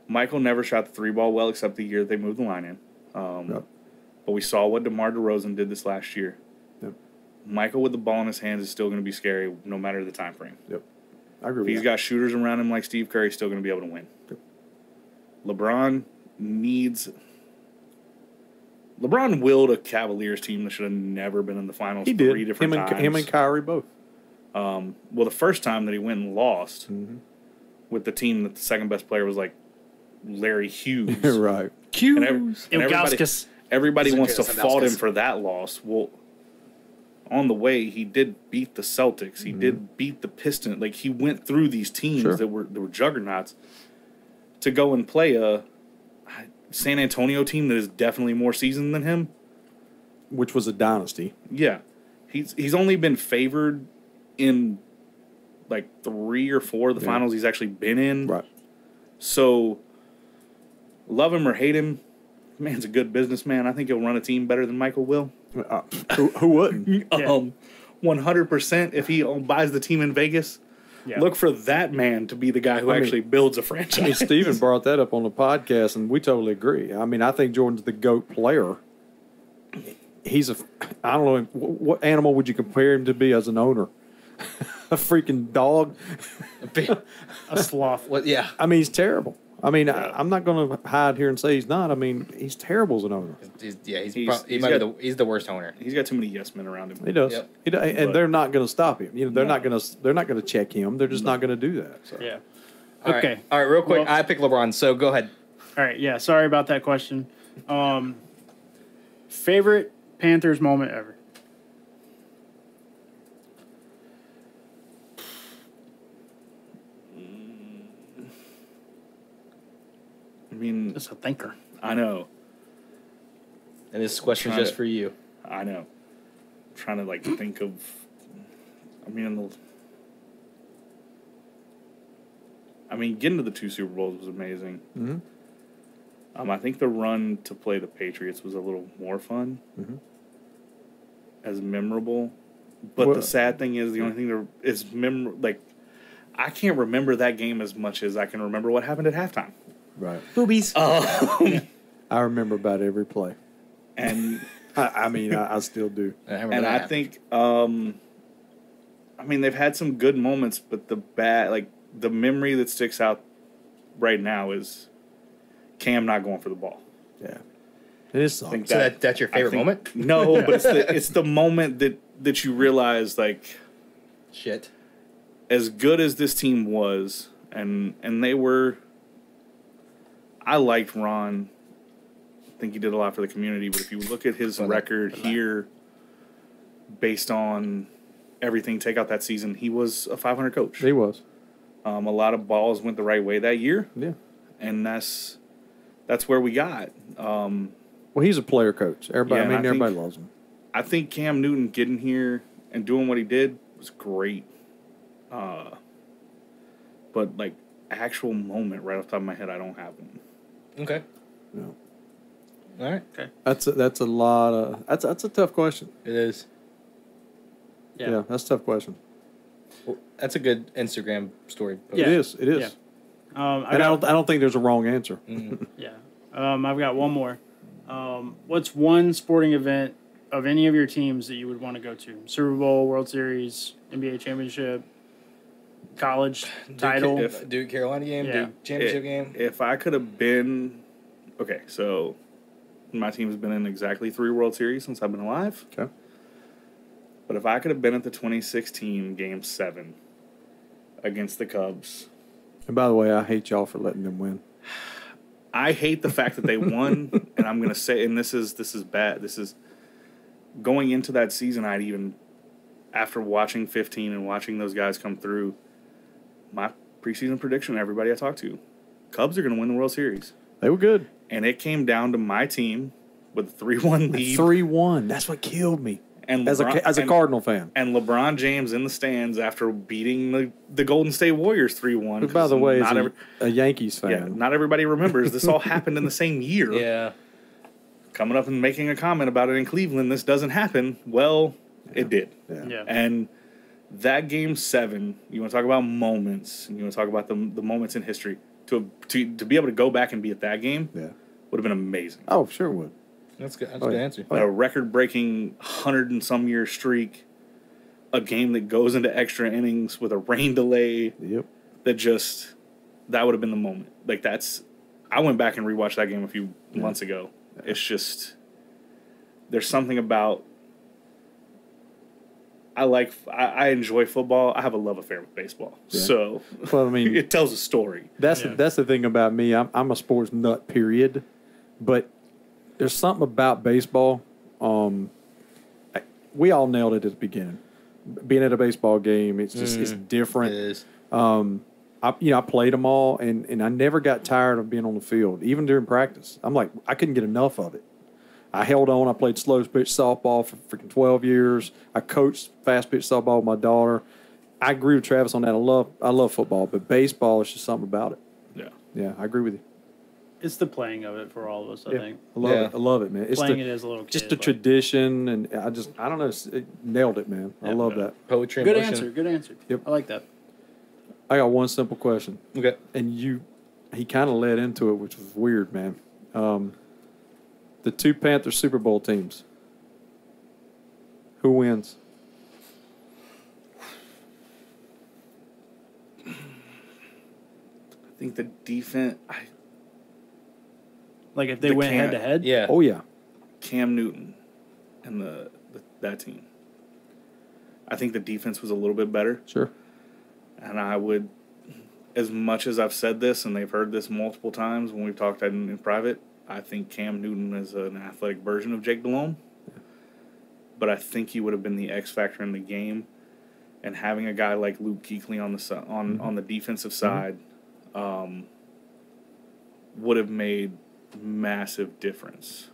Michael never shot the 3-ball well except the year they moved the line in. Yep. But we saw what DeMar DeRozan did this last year. Yep. Michael with the ball in his hands is still going to be scary no matter the time frame. Yep. I agree If with he's that. got shooters around him like Steve Curry, he's still going to be able to win. LeBron willed a Cavaliers team that should have never been in the finals He did. 3 different times. Him and Kyrie both. Well, the first time that he went and lost with the team that the second best player was like Larry Hughes. Right. And, and Ilgauskas. everybody wants to Ilgauskas. fault him for that loss. Well, on the way, he did beat the Celtics. He did beat the Pistons. Like, he went through these teams Sure. that were juggernauts to go and play a San Antonio team that is definitely more seasoned than him. Which was a dynasty. Yeah. He's only been favored in like 3 or 4 of the finals he's actually been in. Right. So, love him or hate him, man's a good businessman. I think he'll run a team better than Michael will. Who wouldn't? 100% if he buys the team in Vegas. Yeah. Look for that man to be the guy who actually builds a franchise. I mean, Steven brought that up on the podcast, and we totally agree. I mean, I think Jordan's the GOAT player. He's I don't know, what animal would you compare him to be as an owner? A freaking dog? A sloth. What? Yeah. I mean, he's terrible. I mean, I'm not going to hide here and say he's not. I mean, he's terrible as an owner. He's He's might be got- he's the worst owner. He's got too many yes men around him. He does. Yep. He does. And they're not going to stop him. You know, they're not going to check him. They're just not going to do that. So. Yeah. All right. Okay. All right, real quick. Well- I picked LeBron, so go ahead. All right. Yeah. Sorry about that question. Favorite Panthers moment ever? I mean, Just a thinker. I know. And this question is just for you. I know. I'm trying to like think of. Getting to the 2 Super Bowls was amazing. Mm-hmm. I think the run to play the Patriots was a little more fun, as memorable. But the sad thing is, the only thing that is I can't remember that game as much as I can remember what happened at halftime. Right. Boobies. I remember about every play. And I still do. I think, they've had some good moments, but the memory that sticks out right now is Cam not going for the ball. Yeah. It is something. So that's your favorite moment? No, but it's the moment that you realize, like, shit. As good as this team was, and they were, I liked Ron. I think he did a lot for the community, but if you look at his record here, based on everything, take out that season, he was a 500 coach. He was. A lot of balls went the right way that year. Yeah. And that's where we got. Well, he's a player coach. Everybody, everybody loves him. I think Cam Newton getting here and doing what he did was great. But like actual moment right off the top of my head, I don't have one. Okay. No. All right. Okay. That's a lot of that's a tough question. It is. Yeah, that's a tough question. Well, that's a good Instagram story post. Yeah. It is. Yeah. I don't think there's a wrong answer. Yeah. I've got one more. What's one sporting event of any of your teams that you would want to go to? Super Bowl, World Series, NBA championship, college title? Duke Carolina game, Yeah. Duke championship game. If I could have been... Okay, so my team has been in exactly 3 World Series since I've been alive. Okay. But if I could have been at the 2016 Game 7 against the Cubs... And by the way, I hate y'all for letting them win. I hate the fact that they won, and I'm going to say, and this is bad. This is going into that season. I'd even, after watching 15 and watching those guys come through, my preseason prediction, everybody I talked to, Cubs are going to win the World Series. They were good. And it came down to my team with a 3-1 lead. 3-1. That's what killed me. And as a Cardinal fan. And LeBron James in the stands after beating the Golden State Warriors 3-1. Who, by the way, is a Yankees fan. Yeah, not everybody remembers. This all happened in the same year. Yeah. Coming up and making a comment about it in Cleveland, this doesn't happen. Well, it did. Yeah. And that Game 7, you want to talk about moments, and you want to talk about the moments in history, to be able to go back and be at that game would have been amazing. Oh, sure it would. That's good. That's a good answer. A record-breaking 100-and-some-year streak, a game that goes into extra innings with a rain delay. Yep. That would have been the moment. Like, I went back and rewatched that game a few months ago. Yeah. It's just, there's something about, I enjoy football. I have a love affair with baseball. Yeah. So, well, I mean, it tells a story. That's the thing about me. I'm a sports nut, period. But there's something about baseball. We all nailed it at the beginning. Being at a baseball game, it's just it's different. It is. I played them all, and I never got tired of being on the field, even during practice. I'm like, I couldn't get enough of it. I held on. I played slow pitch softball for freaking 12 years. I coached fast pitch softball with my daughter. I agree with Travis on that. I love football, but baseball is just something about it. Yeah, I agree with you. It's the playing of it for all of us, I think. I love it. I love it, man. It's playing it as a little kid. Just the tradition, and I don't know. It nailed it, man. I love that. Poetry. Good answer. Good answer. Yep. I like that. I got one simple question. Okay. And he kind of led into it, which was weird, man. The 2 Panthers Super Bowl teams. Who wins? I think the defense. Like if they went head to head? Yeah. Oh, yeah. Cam Newton and that team. I think the defense was a little bit better. Sure. And I would, as much as I've said this, and they've heard this multiple times when we've talked in private, I think Cam Newton is an athletic version of Jake Delhomme. Yeah. But I think he would have been the X factor in the game. And having a guy like Luke Kuechly on the defensive side would have made massive difference.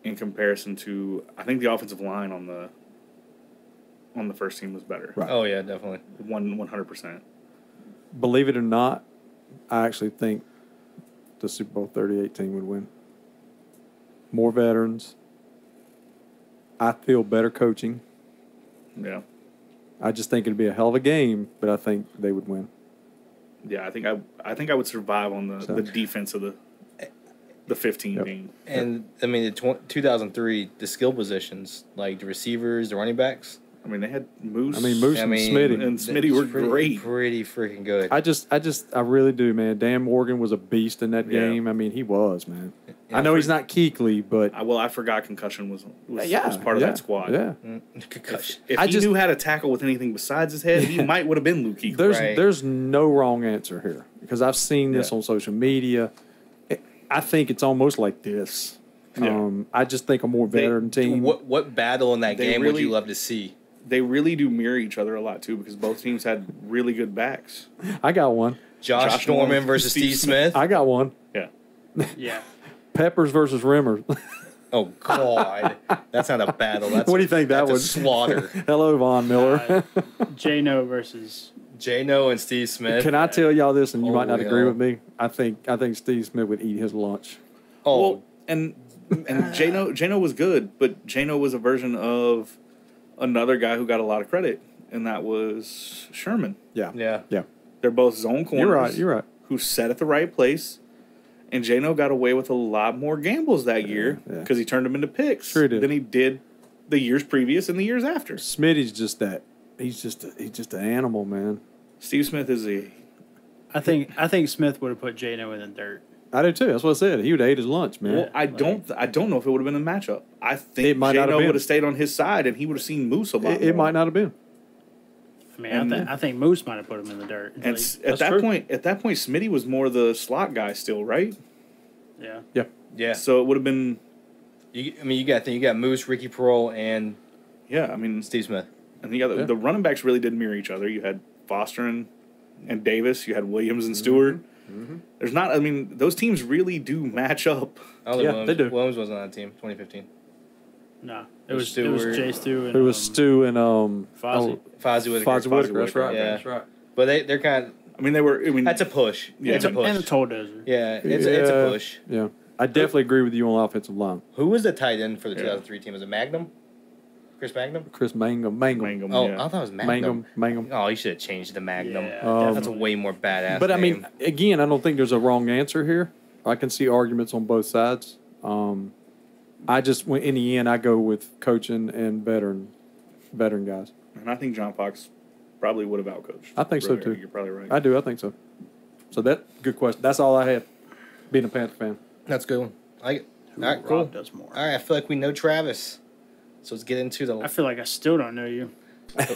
in comparison to, I think the offensive line on the first team was better. Right. Oh yeah, definitely. 100%. Believe it or not, I actually think the Super Bowl 38 team would win. More veterans. I feel better coaching. Yeah. I just think it'd be a hell of a game, but I think they would win. Yeah, I think I would survive on the defense of the 15 team. And I mean, the 2003, the skill positions like the receivers, the running backs. I mean, they had Moose. Moose and Smitty. And Smitty were great. Pretty freaking good. I really do, man. Dan Morgan was a beast in that game. I mean, he was, man. I know he's not Keekly, but I forgot concussion was part of that squad. Yeah. Concussion. If he knew how to tackle with anything besides his head, he might would have been Luke Kuechly. There's no wrong answer here because I've seen this on social media. I think it's almost like this. Yeah. I just think a more veteran team. What battle in that game would you love to see? They really do mirror each other a lot too because both teams had really good backs. I got one. Josh Norman versus Steve Smith. I got one. Yeah. Yeah. Peppers versus Rimmer. Oh God, that's not a battle. That's What do you think that that's a was? slaughter. Hello, Von Miller. J-No versus... J-No and Steve Smith. Can I tell y'all this, and you might not Holy agree hell. with me? I think Steve Smith would eat his lunch. Oh, Well, and Jano was good, but Jano was a version of another guy who got a lot of credit, and that was Sherman. Yeah. yeah. They're both zone corners. You're right. Who set at the right place, and Jano got away with a lot more gambles that year because he turned them into picks Sure did. than he did the years previous and the years after. Smitty's just that. He's just an animal, man. Steve Smith is I think Smith would have put J-No in the dirt. I do too. That's what I said. He would have ate his lunch, man. Well, I don't know if it would have been a matchup. I think It might not have Jano been. would have stayed on his side, and he would have seen Moose a lot. It more. might not have been. I mean, I think Moose might have put him in the dirt. And Like, at that point, Smitty was more the slot guy still, right? yeah. Yeah. Yeah. So it would have been, You got Moose, Ricky Pearl, and yeah. I mean, Steve Smith. and you got the running backs really did mirror each other. You had Foster and Davis. You had Williams and Stewart. Mm-hmm. There's not. I mean, those teams really do match up. I don't think Yeah, Williams, they do. Williams wasn't on that team, 2015. No, it was Stewart. Jay Stu and It was Stu and Fozzie. Fozzie Whitaker. Fozzie Whitaker. That's right. Yeah. That's right. But they're kind of I mean, they were. I mean, that's a push. Yeah. It's a push. and the Toll Dozer. Yeah, it's a push. Yeah. I definitely agree with you on offensive line. Who was the tight end for the 2003 team? Was it Magnum? Chris Magnum? Chris Mangum. Mangum. Oh, Yeah. I thought it was Magnum. Mangum. Oh, you should have changed the Magnum. Yeah, That's a way more badass. But I name. mean, again, I don't think there's a wrong answer here. I can see arguments on both sides. I just, in the end, I go with coaching and veteran guys. And I think John Fox probably would have outcoached. I think so, Brother. too. You're probably right. I do. I think so. So good question. That's all I had. Being a Panther fan. that's a good one. I like it. Who All right, cool. robbed us more? All right, I feel like we know Travis. So let's get into I the. feel like I still don't know you.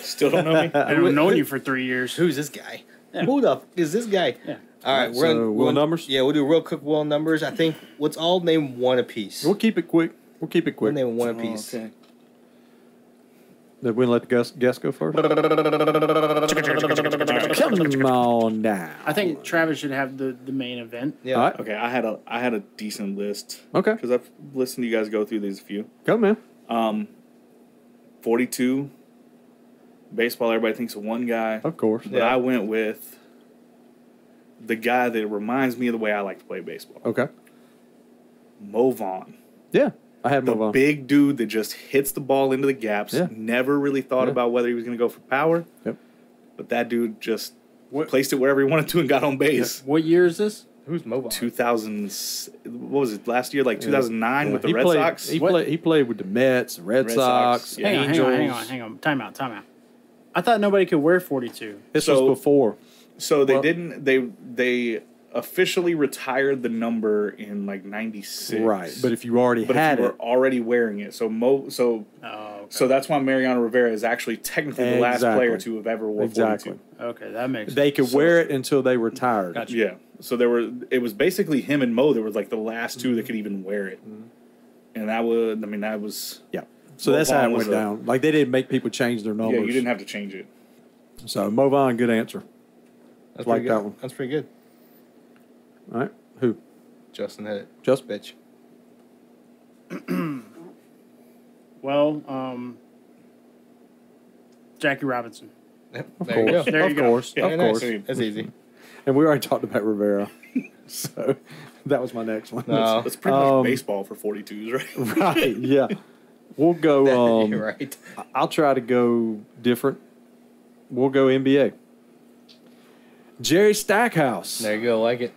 Still don't know me. I've known you for 3 years. Who's this guy? Yeah. Who the f- is this guy? Yeah. All right, So, will numbers? Yeah, we'll do real quick will numbers. I think let's all name one apiece. We'll keep it quick. We'll name one apiece. Okay. Then we'll let the guest go first. Come on now. I think Travis should have the main event. Yeah. All right. Okay, I had a decent list. Okay. Because I've listened to you guys go through these a few. Go, man. 42. Baseball, everybody thinks of one guy. Of course. But I went with the guy that reminds me of the way I like to play baseball. Okay. Mo Vaughn. Yeah. I had The move on. big dude that just hits the ball into the gaps. Yeah. Never really thought Yeah. about whether he was going to go for power. Yep. But that dude just placed it wherever he wanted to and got on base. What year is this? Who's Mobile? 2000, what was it, last year? Like 2009 with the He Red played- Sox? He played with the Mets, the Red Red Sox, Sox, yeah. Angels. Hang on. Time out. I thought nobody could wear 42. This So- was before. So they Well- didn't, they officially retired the number in like 96. Right. But if you already But had if you it, were already wearing it. So Oh, okay. So that's why Mariano Rivera is actually technically the last Exactly. player to have ever worn Exactly. 42. Okay, that makes they sense. could wear it until they retired. Gotcha. Yeah. So it was basically him and Mo that were like the last two that could even wear it. And that was Yeah. So Mo that's how Vaughn it was went down. Like they didn't make people change their numbers. yeah, you didn't have to change it. So Mo Vaughn, good answer. That's like pretty good. that one. That's pretty good. All right. Who? Justin hit it. Just Bitch. Well, Jackie Robinson. Yep, Of there you go. course. There you Of go. course. Very Of nice. course. That's easy. And we already talked about Rivera. So that was my next one. No. That's pretty much baseball for 42s, right? Right, yeah. We'll go. You're right. I'll try to go different. We'll go NBA. Jerry Stackhouse, There you go. Like it.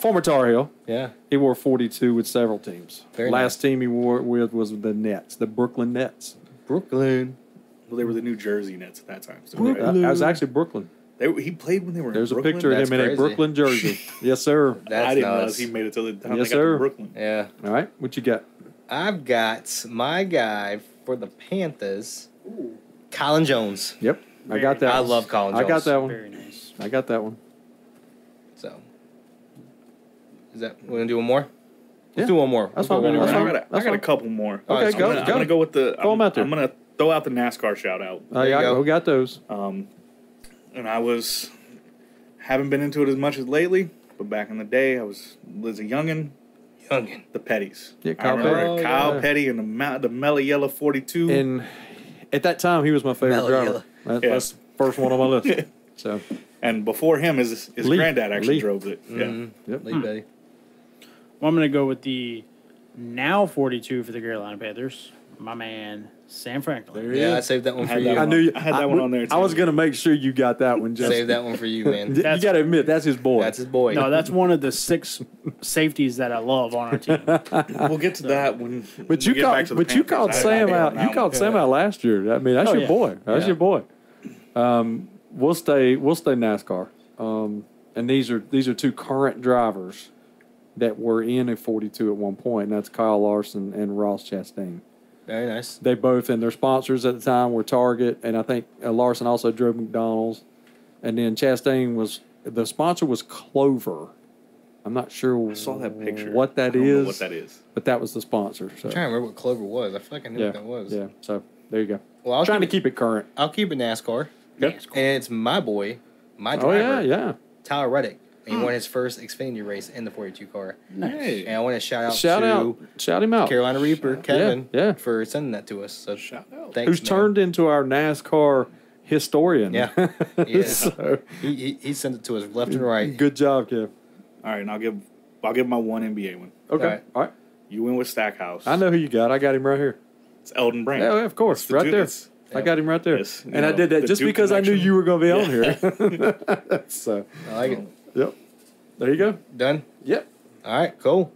former Tar Heel. Yeah. He wore 42 with several teams. Very Last nice. team he wore it with was the Nets, the Brooklyn Nets. Brooklyn. Well, they were the New Jersey Nets at that time. So That was actually Brooklyn. he played when they were There's in a Brooklyn. picture of That's him in a crazy. Brooklyn jersey. Yes, sir. That's I didn't nuts. realize he made it till the time Yes, they got sir. to Brooklyn. Yeah. All right, what you got? I've got my guy for the Panthers, Colin Jones. Yep, I got that. I one. love Colin I got Jones. that one. Very nice. I got that one. So, is that we're gonna do one more? Yeah. Let's do one more. That's We'll fine. go one That's more. fine. I got a couple more. Okay, right, go. I'm gonna go with the. Throw 'em out there. I'm gonna throw out the NASCAR shout out. There you go. We got those. And I haven't been into it as much as lately, but back in the day, I was a youngin. Youngin. The Petties. Yeah, I Kyle remember Petty. Kyle Yeah. Petty and the Mellow Yellow 42. And at that time, he was my favorite Mellow driver. yellow. Yeah. That's the first one on my list. So, And before him, his Lee. granddad actually Lee. drove it. Yeah. yep. Lee Betty. Well, I'm going to go with the now 42 for the Carolina Panthers. My man, Sam Franklin. There he Yeah, I is. saved that one for had you. that I one. knew you. I had that one on there, I was too. going to make sure you got that one, Justin. Save that one for you, man. You got to admit, that's his boy. That's his boy. No, that's one of the 6 safeties that I love on our team. We'll get to that when. But you called Sam out. You called Sam out last year. I mean, that's Oh, your yeah. boy. That's Yeah. your boy. We'll stay NASCAR. And these are two current drivers that were in a 42 at one point, and that's Kyle Larson and Ross Chastain. Very nice. They both, and their sponsors at the time were Target, and I think Larson also drove McDonald's. And then Chastain the sponsor was Clover. I'm not sure I saw that picture. what that I don't know is, what that is. but that was the sponsor. So. I'm trying to remember what Clover was. I feel like I knew Yeah, what that was. yeah. So there you go. Well, I'll Trying to keep keep it current. I'll keep it NASCAR. Yep. And it's my boy, my Oh driver, yeah. Tyler Reddick. And he won his first Xfinity race in the 42 car. Hey. And I want to shout out Shout him out. Carolina Reaper, Kevin, yeah. for sending that to us. So Shout out. thanks, Who's man. turned into our NASCAR historian. Yeah. Yeah. So, He sent it to us left and right. good job, Kev. All right, and I'll give my one NBA one. Okay. All right. You win with Stackhouse. I know who you got. I got him right here. It's Eldon Brand. Yeah, of course. It's the Right Duke- there. it's- I got him right there. Yes, you And I know, did that the just Duke because I knew connection. you were going to be on here. So, I like it. yep. There you go. Done? Yep. All right, cool.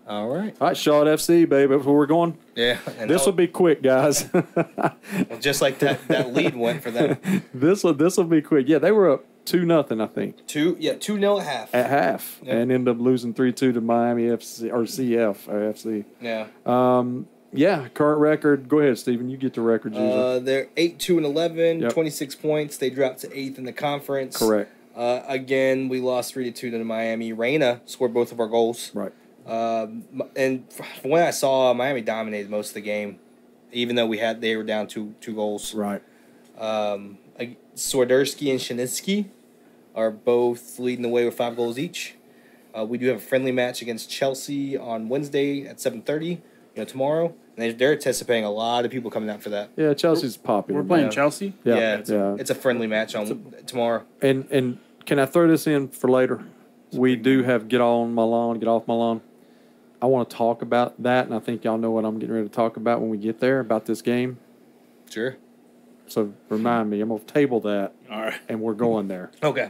All right. All right, Charlotte FC, baby. That's where we're going. Yeah. And This will be quick, guys. just like that lead went for them. This will be quick. Yeah, they were up 2-0, I think, 2-0 at half. at half, Yeah. and ended up losing 3-2 to Miami FC or CF or FC. Yeah. Yeah, current record. Go ahead, Steven. You get the records usually. They're 8-2-11, Yep. 26 points. They dropped to 8th in the conference. Correct. Again, we lost 3-2 to Miami. Reyna scored both of our goals. Right. And from what I saw, Miami dominated most of the game, even though they were down two goals. Right. Swiderski and Shinitsky are both leading the way with 5 goals each. We do have a friendly match against Chelsea on Wednesday at 7:30. Tomorrow. And they're anticipating a lot of people coming out for that. Yeah, Chelsea's popular. We're playing Yeah. Chelsea. Yeah. It's a friendly match on tomorrow. And can I throw this in for later? We do have get off my lawn. I want to talk about that, and I think y'all know what I'm getting ready to talk about when we get there about this game. Sure. So remind me, I'm gonna table that, All right. and we're going there. Okay.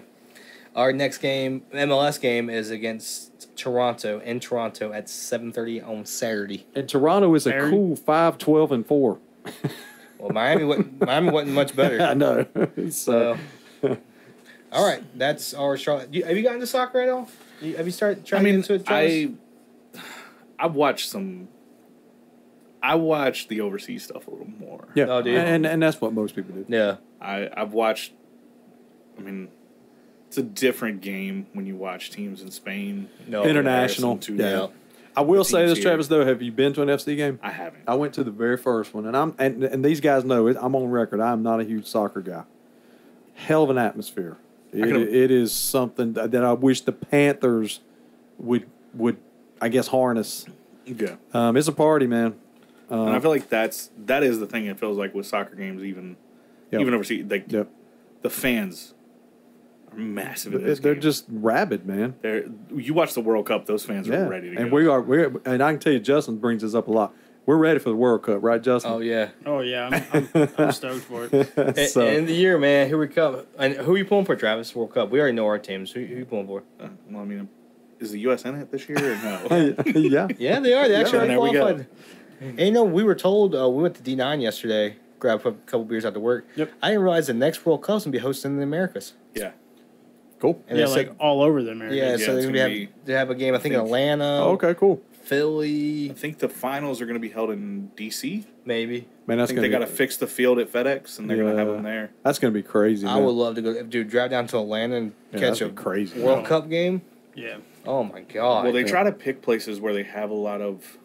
Our next game, MLS game, is against Toronto in Toronto at 7:30 on Saturday. And Toronto is a Very- cool 5-12-4. Well, Miami wasn't much better. I know. So So, all right, that's our Charlotte. Have you gotten into soccer at all? Have you started trying to get into it, Travis? I've watched some. I watch the overseas stuff a little more. yeah, Oh, dude. and that's what most people do. Yeah. I've watched. I mean, it's a different game when you watch teams in Spain. No. International. comparison to Yeah. I will say teams this, here. Travis. Though, have you been to an FC game? I haven't. I went to the very first one, and these guys know it. I'm on record. I'm not a huge soccer guy. Hell of an atmosphere. It is something that I wish the Panthers would I guess harness. Yeah. It's a party, man. And I feel like that is the thing. It feels like with soccer games, even overseas, like the fans are massive. They're just rabid, man. You watch the World Cup; those fans are ready to go. And I can tell you, Justin brings this up a lot. We're ready for the World Cup, right, Justin? Oh yeah. I'm stoked for it. So, end of the year, man. Here we come. And who are you pulling for, Travis? World Cup. We already know our teams. Who are you pulling for? Well, I mean, is the U.S. in it this year or no? Yeah, they are. They actually there we go. qualified. And we were told we went to D9 yesterday. Grabbed a couple beers after work. Yep. I didn't realize the next World Cup's gonna be hosted in the Americas. Yeah. Cool. And Yeah, they like said, all over the Americas. yeah. So they're gonna have a game. I think in Atlanta. Oh, okay, cool. Philly. I think the finals are going to be held in D.C. Maybe. Man, I think they got to fix the field at FedEx, and they're going to have them there. That's going to be crazy. I would love to go. Dude, drive down to Atlanta and catch a crazy World Cup game. Yeah. Oh my god. Well, they try to pick places where they have a lot of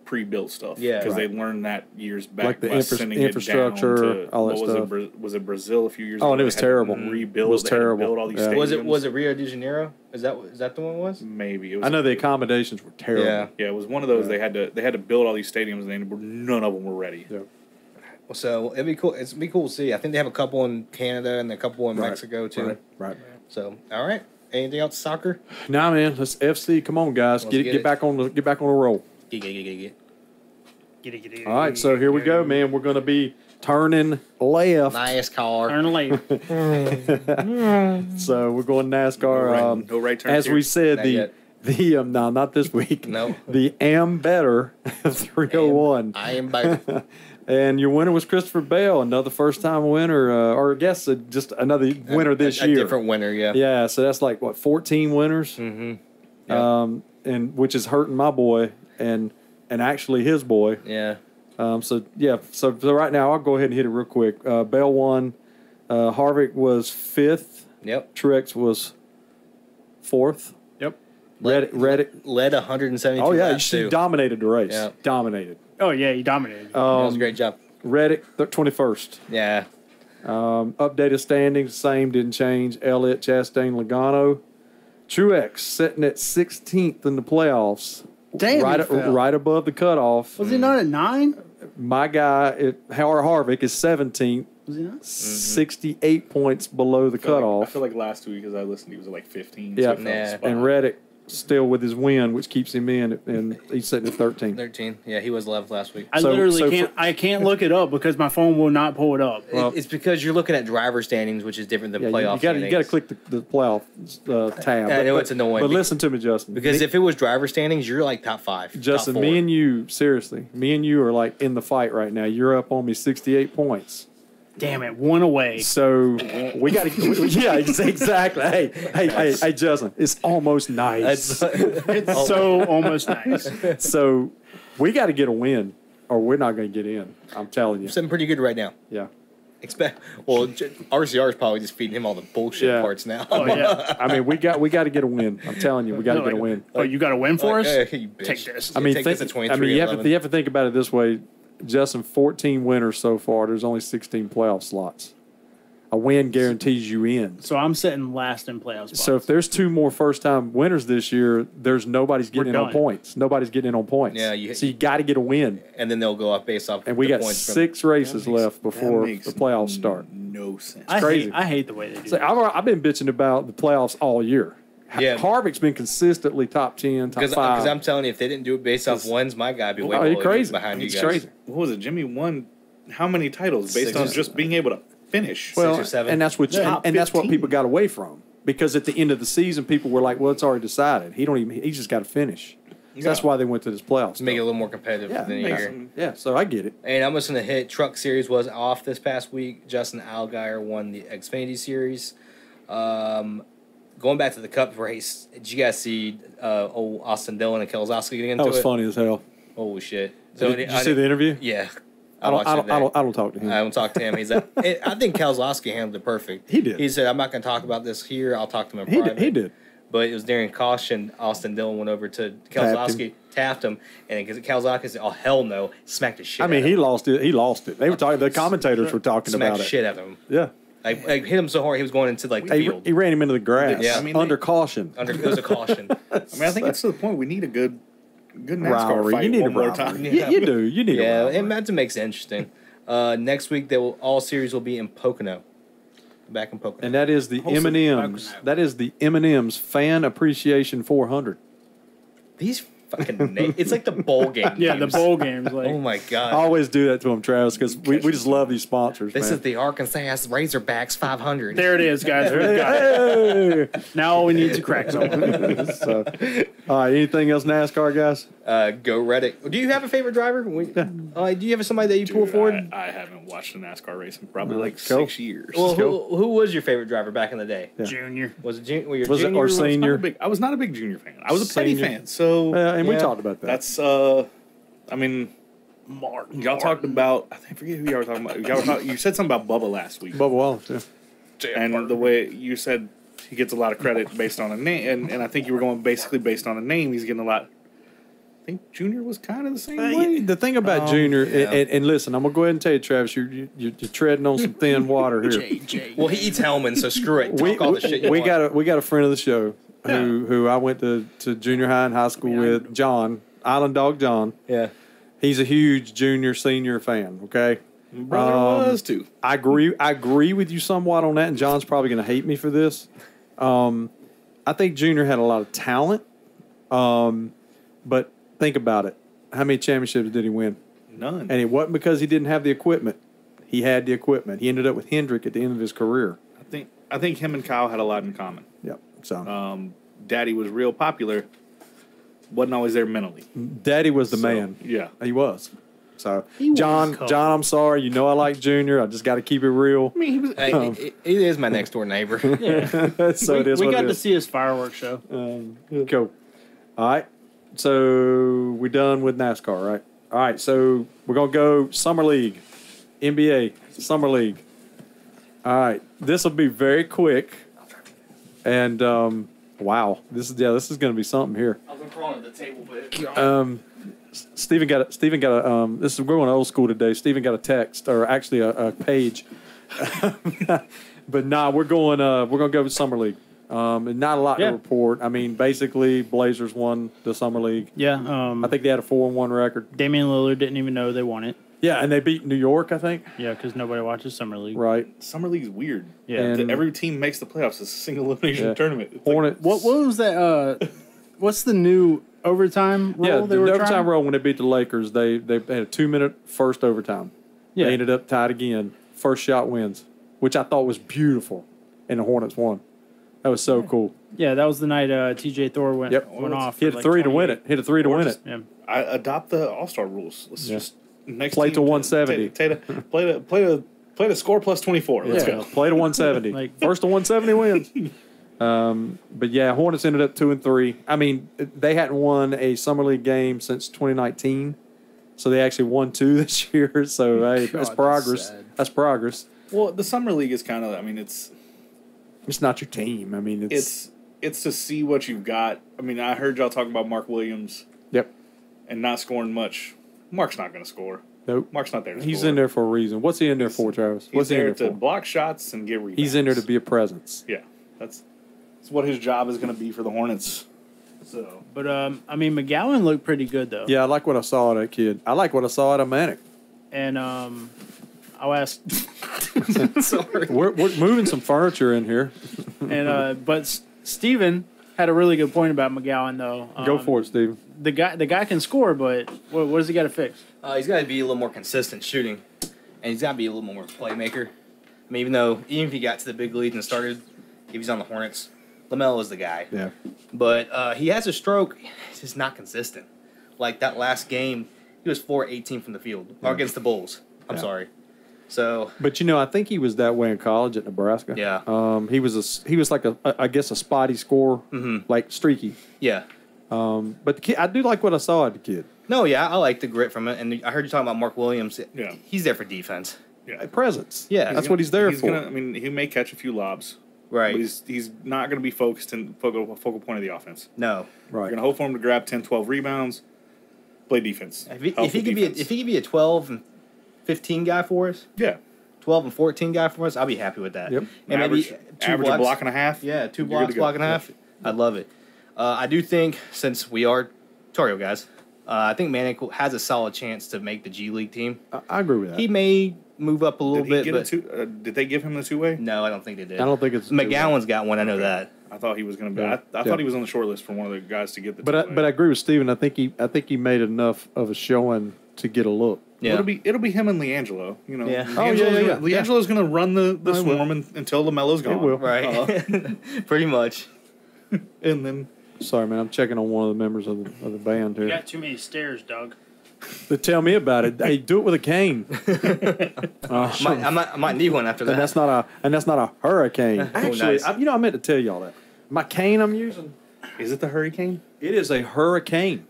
pre-built stuff. Yeah. Because they learned that years back. Like the by sending it infrastructure, down to, all that what stuff. Was it Brazil a few years ago? Oh, and it was They had to terrible. Rebuild. It was They had to terrible. Build all these Yeah. stadiums. Was it Rio de Janeiro? Is that the one it was? Maybe. It was, I know the accommodations were terrible. Yeah. Yeah, it was one of those. They had to build all these stadiums, and none of them were ready. Yeah. So it'd be cool. It'd be cool to see. I think they have a couple in Canada and a couple in Mexico too. Right. So all right. Anything else? Soccer? Nah, man. Let's FC. Come on, guys. Let's get Get it. back on the roll. Get. Get All right, so here we go, man. We're going to be turning left. Nice car. Turn left. So we're going NASCAR. No right turns as here. we said, Not yet. no, not this week. No. The Am Better 301. I am back. And your winner was Christopher Bell, another first-time winner, or I guess just another winner this a year. different winner, yeah. Yeah, so that's like, 14 winners? Mm-hmm. Yeah. And which is hurting my boy and actually his boy. Yeah. So right now I'll go ahead and hit it real quick. Bell won. Harvick was 5th. Yep. Truex was 4th. Yep. Reddick led 172 Oh yeah, laps she too. dominated the race. Yeah. Dominated. Oh yeah, he dominated. That was a great job. Reddick 21st. Yeah. Updated standings, same, didn't change. Elliott, Chastain, Logano. Truex sitting at 16th in the playoffs. Damn, right, he fell. right above the cutoff. Was he not at 9? My guy, Howard Harvick, is 17th, Was he not? 68 points below the I cutoff. feel like last week, as I listened, he was at like 15. Yeah, So he fell a spot. and Reddick still with his win, which keeps him in, and he's sitting at 13. 13. Yeah, he was 11th last week. I So- literally so can't. I can't look it up because my phone will not pull it up. It's because you're looking at driver standings, which is different than Yeah, playoff you standings. got to click the playoff tab. I know it's annoying. But listen to me, Justin. Because if it was driver standings, you're like top 5. Justin, top 4. me and you are like in the fight right now. You're up on me 68 points. Damn it, one away. So we got to. Yeah, exactly. Hey, Justin, it's almost nice. It's so almost nice. So we got to get a win, or we're not going to get in. I'm telling you. Sitting pretty good right now. Yeah. RCR is probably just feeding him all the bullshit parts now. Oh yeah. I mean, we got to get a win. I'm telling you, we got to get a win. Oh, you got to win for us? You bitch. Take this. I mean, take this at 23, you 11. have to think about it this way, Justin. 14 winners so far. There's only 16 playoff slots. A win guarantees you in. So I'm sitting last in playoff spots. So if there's 2 more first-time winners this year, nobody's getting in on done. points. Nobody's getting in on points. Yeah, so you got to get a win. And then they'll go up based off And we the got points from 6 races left That before makes the playoffs start. No sense. crazy. I hate the way they do So it. I've been bitching about the playoffs all year. Yeah. Harvick's been consistently top 10, top 5. Because I'm telling you, if they didn't do it based off wins, my guy would be way Oh, you're below crazy. behind you It's guys. crazy. What was it? Jimmy won how many titles based 6 on or just being able to finish? Well, 6 or 7. and that's what Top and that's what 15. people got away from, because at the end of the season, people were like, "Well, it's already decided. He just got to finish." So that's why they went to this playoffs. to make it a little more competitive than a makes year. sense. Yeah, so I get it. And I'm just going to hit Truck Series was off this past week. Justin Allgaier won the Xfinity Series. Going back to the Cup race, did you guys see old Austin Dillon and Keselowski getting into That was it? funny as hell. Holy shit! Did you see the interview? Yeah. I don't talk to him. I don't talk to him. He's like, I think Keselowski handled it perfect. He did. He said, "I'm not going to talk about this here. I'll talk to him in He private." did. He did. But it was during caution. Austin Dillon went over to Keselowski, tapped him, and because Keselowski said, "Oh hell no," smacked his shit. I mean, out of he him. lost it. He lost it. They were talking. The commentators were talking Smacked about the it. shit out of him. Yeah. Like hit him so hard he was going into like the field. He ran him into the grass. Yeah. I mean, under caution. It was a caution. I mean, I think it's to the point we need a good good NASCAR rivalry. fight You need one a more rivalry. time. You do. You need a Yeah, rivalry. and that makes it interesting. Next week, all series will be in Pocono. Back in Pocono. And that is the Hopefully, M&M's. Pocono. That is the M&M's Fan Appreciation 400. These fucking it's like the bowl game. Yeah, the names. bowl games. Like, Oh my I god. always do that to them, Travis, because we just love these sponsors, This man. is the Arkansas Razorbacks 500. there it is, guys. We've got it. Hey! Now all we need is a crack someone. So, all right, anything else NASCAR, guys? Go Reddick. Do you have a favorite driver? Do you have somebody that you pull Dude, forward? I haven't watched a NASCAR race in probably like Cool. 6 years. Well, who was your favorite driver back in the day? Junior. Was it were you Was it junior our or was- senior? I was not a big Junior fan. I was a Petty Senior. fan. So And we Yeah. talked about that. that's I mean, Martin. y'all talked about. I forget who y'all were talking about. You said something about Bubba last week, Bubba Wallace, yeah. and the way you said he gets a lot of credit based on a name, and I think you were going basically based on a name. He's getting a lot. I think Junior was kind of the same way. The thing about Junior, yeah. and listen, I'm going to go ahead and tell you, Travis, you're treading on some thin water here. JJ. Well, he eats Hellman, so screw it. Talk all the shit you want. we got a friend of the show who I went to junior high and high school with, John, Island Dog John. Yeah. He's a huge junior senior fan. Okay, Brother was too. I agree with you somewhat on that, and John's probably going to hate me for this. I think Junior had a lot of talent, but think about it. How many championships did he win? None. And it wasn't because he didn't have the equipment. He had the equipment. He ended up with Hendrick at the end of his career. I think him and Kyle had a lot in common. Yep. So Daddy was real popular, wasn't always there mentally. Daddy was the So, man. yeah. He was. So was John, cold. I'm sorry. You know I like Junior. I just got to keep it real. I mean, he was. Hey, he is my next door neighbor. Yeah. So it is we what got it to is. see his fireworks show. Cool. All right. So we're done with NASCAR, right? All right. So we're gonna go Summer League, NBA Summer League. All right. This will be very quick. And wow, this is going to be something here. I was crawling at the table, but Steven got a this is we're going old school today. Steven got a text or actually a page. But nah, we're gonna go with Summer League. And not a lot Yeah. to report. I mean, basically Blazers won the Summer League. Yeah. I think they had a 4-1 record. Damian Lillard didn't even know they won it. Yeah, and they beat New York, I think. Yeah, because nobody watches Summer League. Right. Summer League's weird. Yeah. And- Every team makes the playoffs. It's a single elimination Yeah. tournament. It's like- Hornets. What was that? What's the new overtime rule? Yeah, they the were overtime trying? roll when they beat the Lakers, they had a 2-minute first overtime. Yeah. They ended up tied again. First shot wins, which I thought was beautiful, and the Hornets won. That was so cool. Yeah, that was the night TJ Thor went off. Hit for a three to win 28. it. Hit a three to Or win just- it. Yeah. I adopt the All Star rules. Let's Yeah. just next Play team, to 170. Play the score plus 24. Let's Yeah, go. play to 170. Like- First to 170 wins. But yeah, Hornets ended up 2-3. I mean, they hadn't won a summer league game since 2019, so they actually won 2 this year. So hey, that's God, progress. sad. That's progress. Well, the summer league is kind of. I mean, it's not your team. I mean, it's to see what you've got. I mean, I heard y'all talking about Mark Williams yep. and not scoring much. Mark's not going to score. Nope. Mark's not there. To He's score. in there for a reason. What's he in there for, Travis? He's What's he in there there to for? block shots and get rebounds. He's in there to be a presence. Yeah, that's what his job is going to be for the Hornets. So But I mean, McGowan looked pretty good though. Yeah, I like what I saw of that kid. I like what I saw out of Manic. And I'll ask. sorry. We're moving some furniture in here. And but Steven had a really good point about McGowan though. Go for it, Steve. The guy can score, but what does he got to fix? He's got to be a little more consistent shooting, and he's got to be a little more playmaker. I mean, even if he got to the big lead and started, if he's on the Hornets, LaMelo is the guy. Yeah. But he has a stroke. It's just not consistent. Like that last game, he was 4-18 from the field against the Bulls. I'm Yeah. sorry. So But I think he was that way in college at Nebraska. Yeah. He was like I guess a spotty scorer, like streaky. yeah. But the kid, I do like what I saw of the kid. No, yeah, I like the grit from it, and I heard you talking about Mark Williams. Yeah. He's there for defense. yeah, Presence. Yeah. That's what he's there for. I mean, he may catch a few lobs, Right. but he's not going to be focused in focal point of the offense. No. You're Right. going to hope for him to grab 10, 12 rebounds, play defense. If he Healthy could defense. be a 12 and 15 guy for us, yeah, 12 and 14 guy for us, I'll be happy with that. Yep. And average, maybe two average blocks. a block and a half. Yeah, 2 you're good blocks, to go. block and a half. I'd love it. I do think since we are Torio guys, I think Manick has a solid chance to make the G League team. I agree with that. He may move up a little bit, but did they give him the two-way? no, I don't think they did. I don't think it's McGowan's got one. I know that. I thought he was going to be. Yeah. I thought he was on the short list for one of the guys to get the. But I agree with Steven. I think he made enough of a showing to get a look. Yeah. It'll be him and LiAngelo. You know, Yeah. LiAngelo's going to run the swarm until LaMelo's gone. It will. Right. Pretty much. And then Sorry, man. I'm checking on one of the members of the band You here. got too many stairs, Doug. But tell me about it. Hey, do it with a cane. I might need one after that. And that's not a hurricane. Actually, nice. I meant to tell y'all that. My cane I'm using, is it the hurricane? it is a hurricane.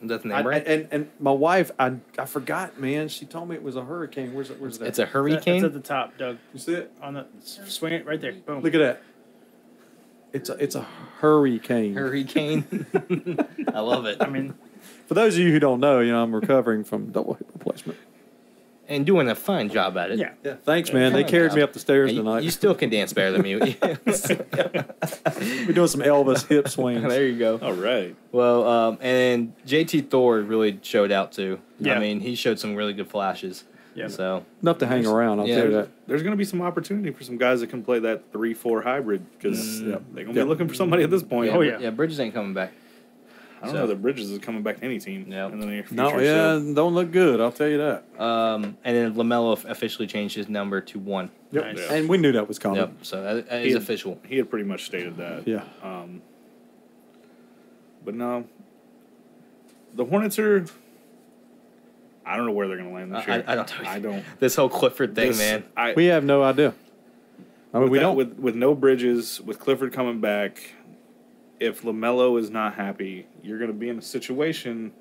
That's the name, right? And my wife, I forgot, man. She told me it was a hurricane. Where's that? It's a It's hurricane. at the top, Doug. You see it? On the swing it right there. Boom. Look at that. It's a hurricane. Hurricane. I love it. I mean, For those of you who don't know, I'm recovering from double hip replacement. And doing a fine job at it. yeah. Yeah, thanks, man. They carried me up the stairs And tonight. you still can dance better than me. We're doing some Elvis hip swings. There you go. All right. Well, and JT Thor really showed out too. Yeah. I mean, he showed some really good flashes. Yeah. So Enough to hang around, I'll Yeah. tell you that. There's going to be some opportunity for some guys that can play that 3-4 hybrid because Yep. they're going to be looking for somebody at this point. Oh, yeah. yeah, Bridges ain't coming back. I don't know that Bridges is coming back to any team Yep. in the near future. No, yeah, don't look good, I'll tell you that. And then LaMelo officially changed his number to 1. Yep. Nice. Yeah. And we knew that was coming. Yep. So that He is had- official. He had pretty much stated that. Yeah. But no, the Hornets are. I don't know where they're going to land this year. I don't know. I don't. This whole Clifford thing, man. We have no idea. I mean, we don't. With no Bridges, with Clifford coming back. If LaMelo is not happy, you're going to be in a situation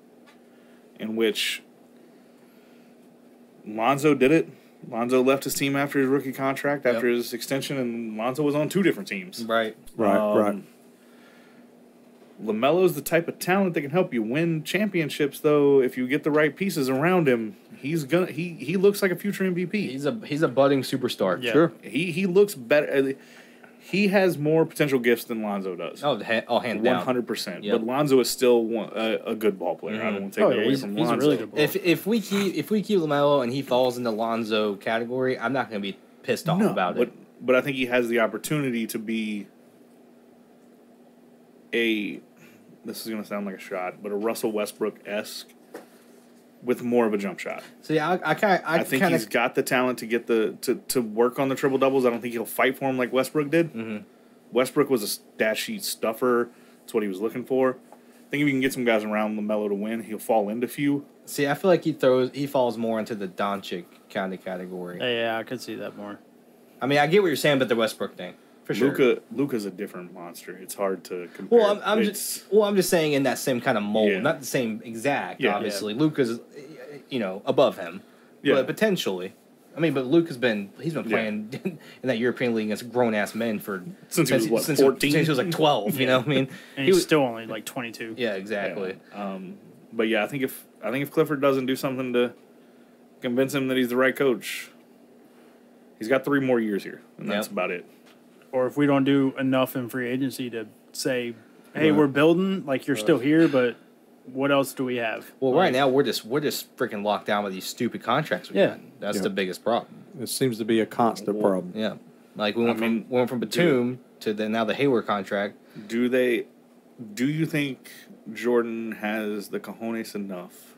in which Lonzo did it. Lonzo left his team after his rookie contract, after his extension, and Lonzo was on 2 different teams. Right. Right. LaMelo's the type of talent that can help you win championships, though. If you get the right pieces around him, he looks like a future MVP. He's a budding superstar. Yeah. Sure. He looks better. He has more potential gifts than Lonzo does. Oh, hands down. 100%. Yep. But Lonzo is still a good ball player. I don't want to take Oh, that yeah, away he's from a Lonzo. really good player. If we keep LaMelo and he falls in the Lonzo category, I'm not going to be pissed off about it. But I think he has the opportunity to be this is going to sound like a shot, but a Russell Westbrook-esque with more of a jump shot. See, I think he's got the talent to get to work on the triple doubles. I don't think he'll fight for him like Westbrook did. Mm-hmm. Westbrook was a stat sheet stuffer. That's what he was looking for. I think if you can get some guys around LaMelo to win, he'll fall into few. See, I feel like he falls more into the Doncic kind of category. Yeah, I could see that more. I mean, I get what you're saying about the Westbrook thing, for sure. Luka's a different monster. It's hard to compare. Well, I'm just saying in that same kind of mold, Yeah. not the same exact. Yeah. Obviously, Luka's, above him, Yeah. but potentially. I mean, but Luke he's been playing in that European league against grown ass men Since he was, what, since 14? he was like 12. You know what I mean? And He he's was still only like 22. yeah, exactly. But yeah, I think if Clifford doesn't do something to convince him that he's the right coach, he's got 3 more years here, and that's Yep. about it. Or if we don't do enough in free agency to say, hey, we're building, like you're still here, but what else do we have? Well, right now we're just freaking locked down with these stupid contracts. Yeah. That's Yeah. the biggest problem. It seems to be a constant problem. Yeah, like we went mean, from Batum to now the Hayward contract. Do you think Jordan has the cojones enough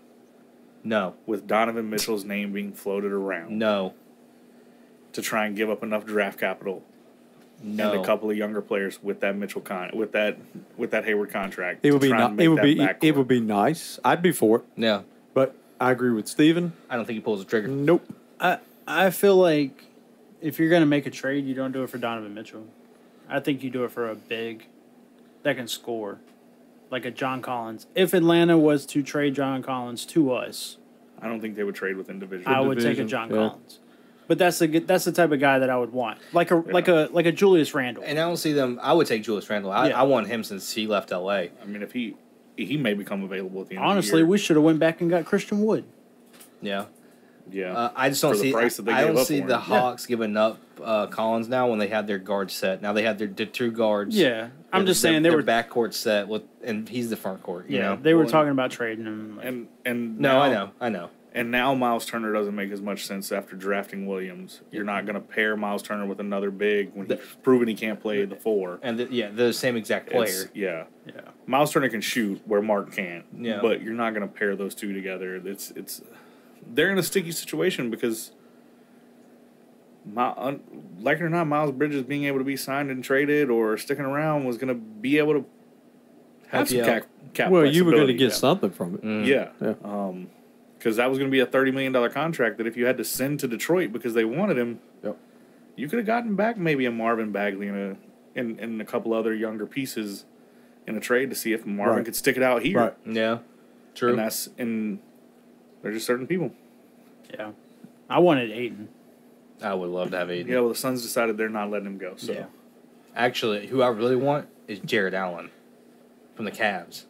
No, with Donovan Mitchell's name being floated around no, to try and give up enough draft capital no. and a couple of younger players with that with that Hayward contract? It would to be try and make it would that be backcourt? it would be nice. I'd be for it, Yeah, but I agree with Steven. I don't think he pulls the trigger. Nope. I feel like if you're going to make a trade, you don't do it for Donovan Mitchell. I think you do it for a big that can score, like a John Collins. If Atlanta was to trade John Collins to us, I don't think they would trade within division. I would take a division, John yeah. Collins. But that's the type of guy that I would want, like a Julius Randle. And I don't see them. I would take Julius Randle. I Yeah. I want him since he left L.A. I mean, if he may become available at the end Honestly, of the year. we should have went back and got Christian Wood. Yeah, Yeah. I just don't For the see. price that they I gave don't up see for the him. Hawks giving up Collins now when they had their guard set. Now they have their two guards. Yeah, I'm just saying their they were. backcourt set with, and he's the front court. You know? They were talking about trading him. Like, And No, now, I know. And now Miles Turner doesn't make as much sense after drafting Williams. You're not going to pair Miles Turner with another big when he's proven he can't play the 4. And they're the same exact player. Yeah. yeah, Miles Turner can shoot where Mark can't. Yeah. But you're not going to pair those two together. They're in a sticky situation because, like it or not, Miles Bridges being able to be signed and traded or sticking around was going to be able to have some cap Well, you were going to flexibility. get something from it. Yeah. Yeah. Because that was going to be a $30 million contract that if you had to send to Detroit because they wanted him, Yep. you could have gotten back maybe a Marvin Bagley and a couple other younger pieces in a trade to see if Marvin Right. could stick it out here. Right. Yeah, true. And they're just certain people. yeah. I wanted Ayton. I would love to have Aiden. Yeah, well, the Suns decided they're not letting him go. So Yeah. Actually, who I really want is Jared Allen from the Cavs.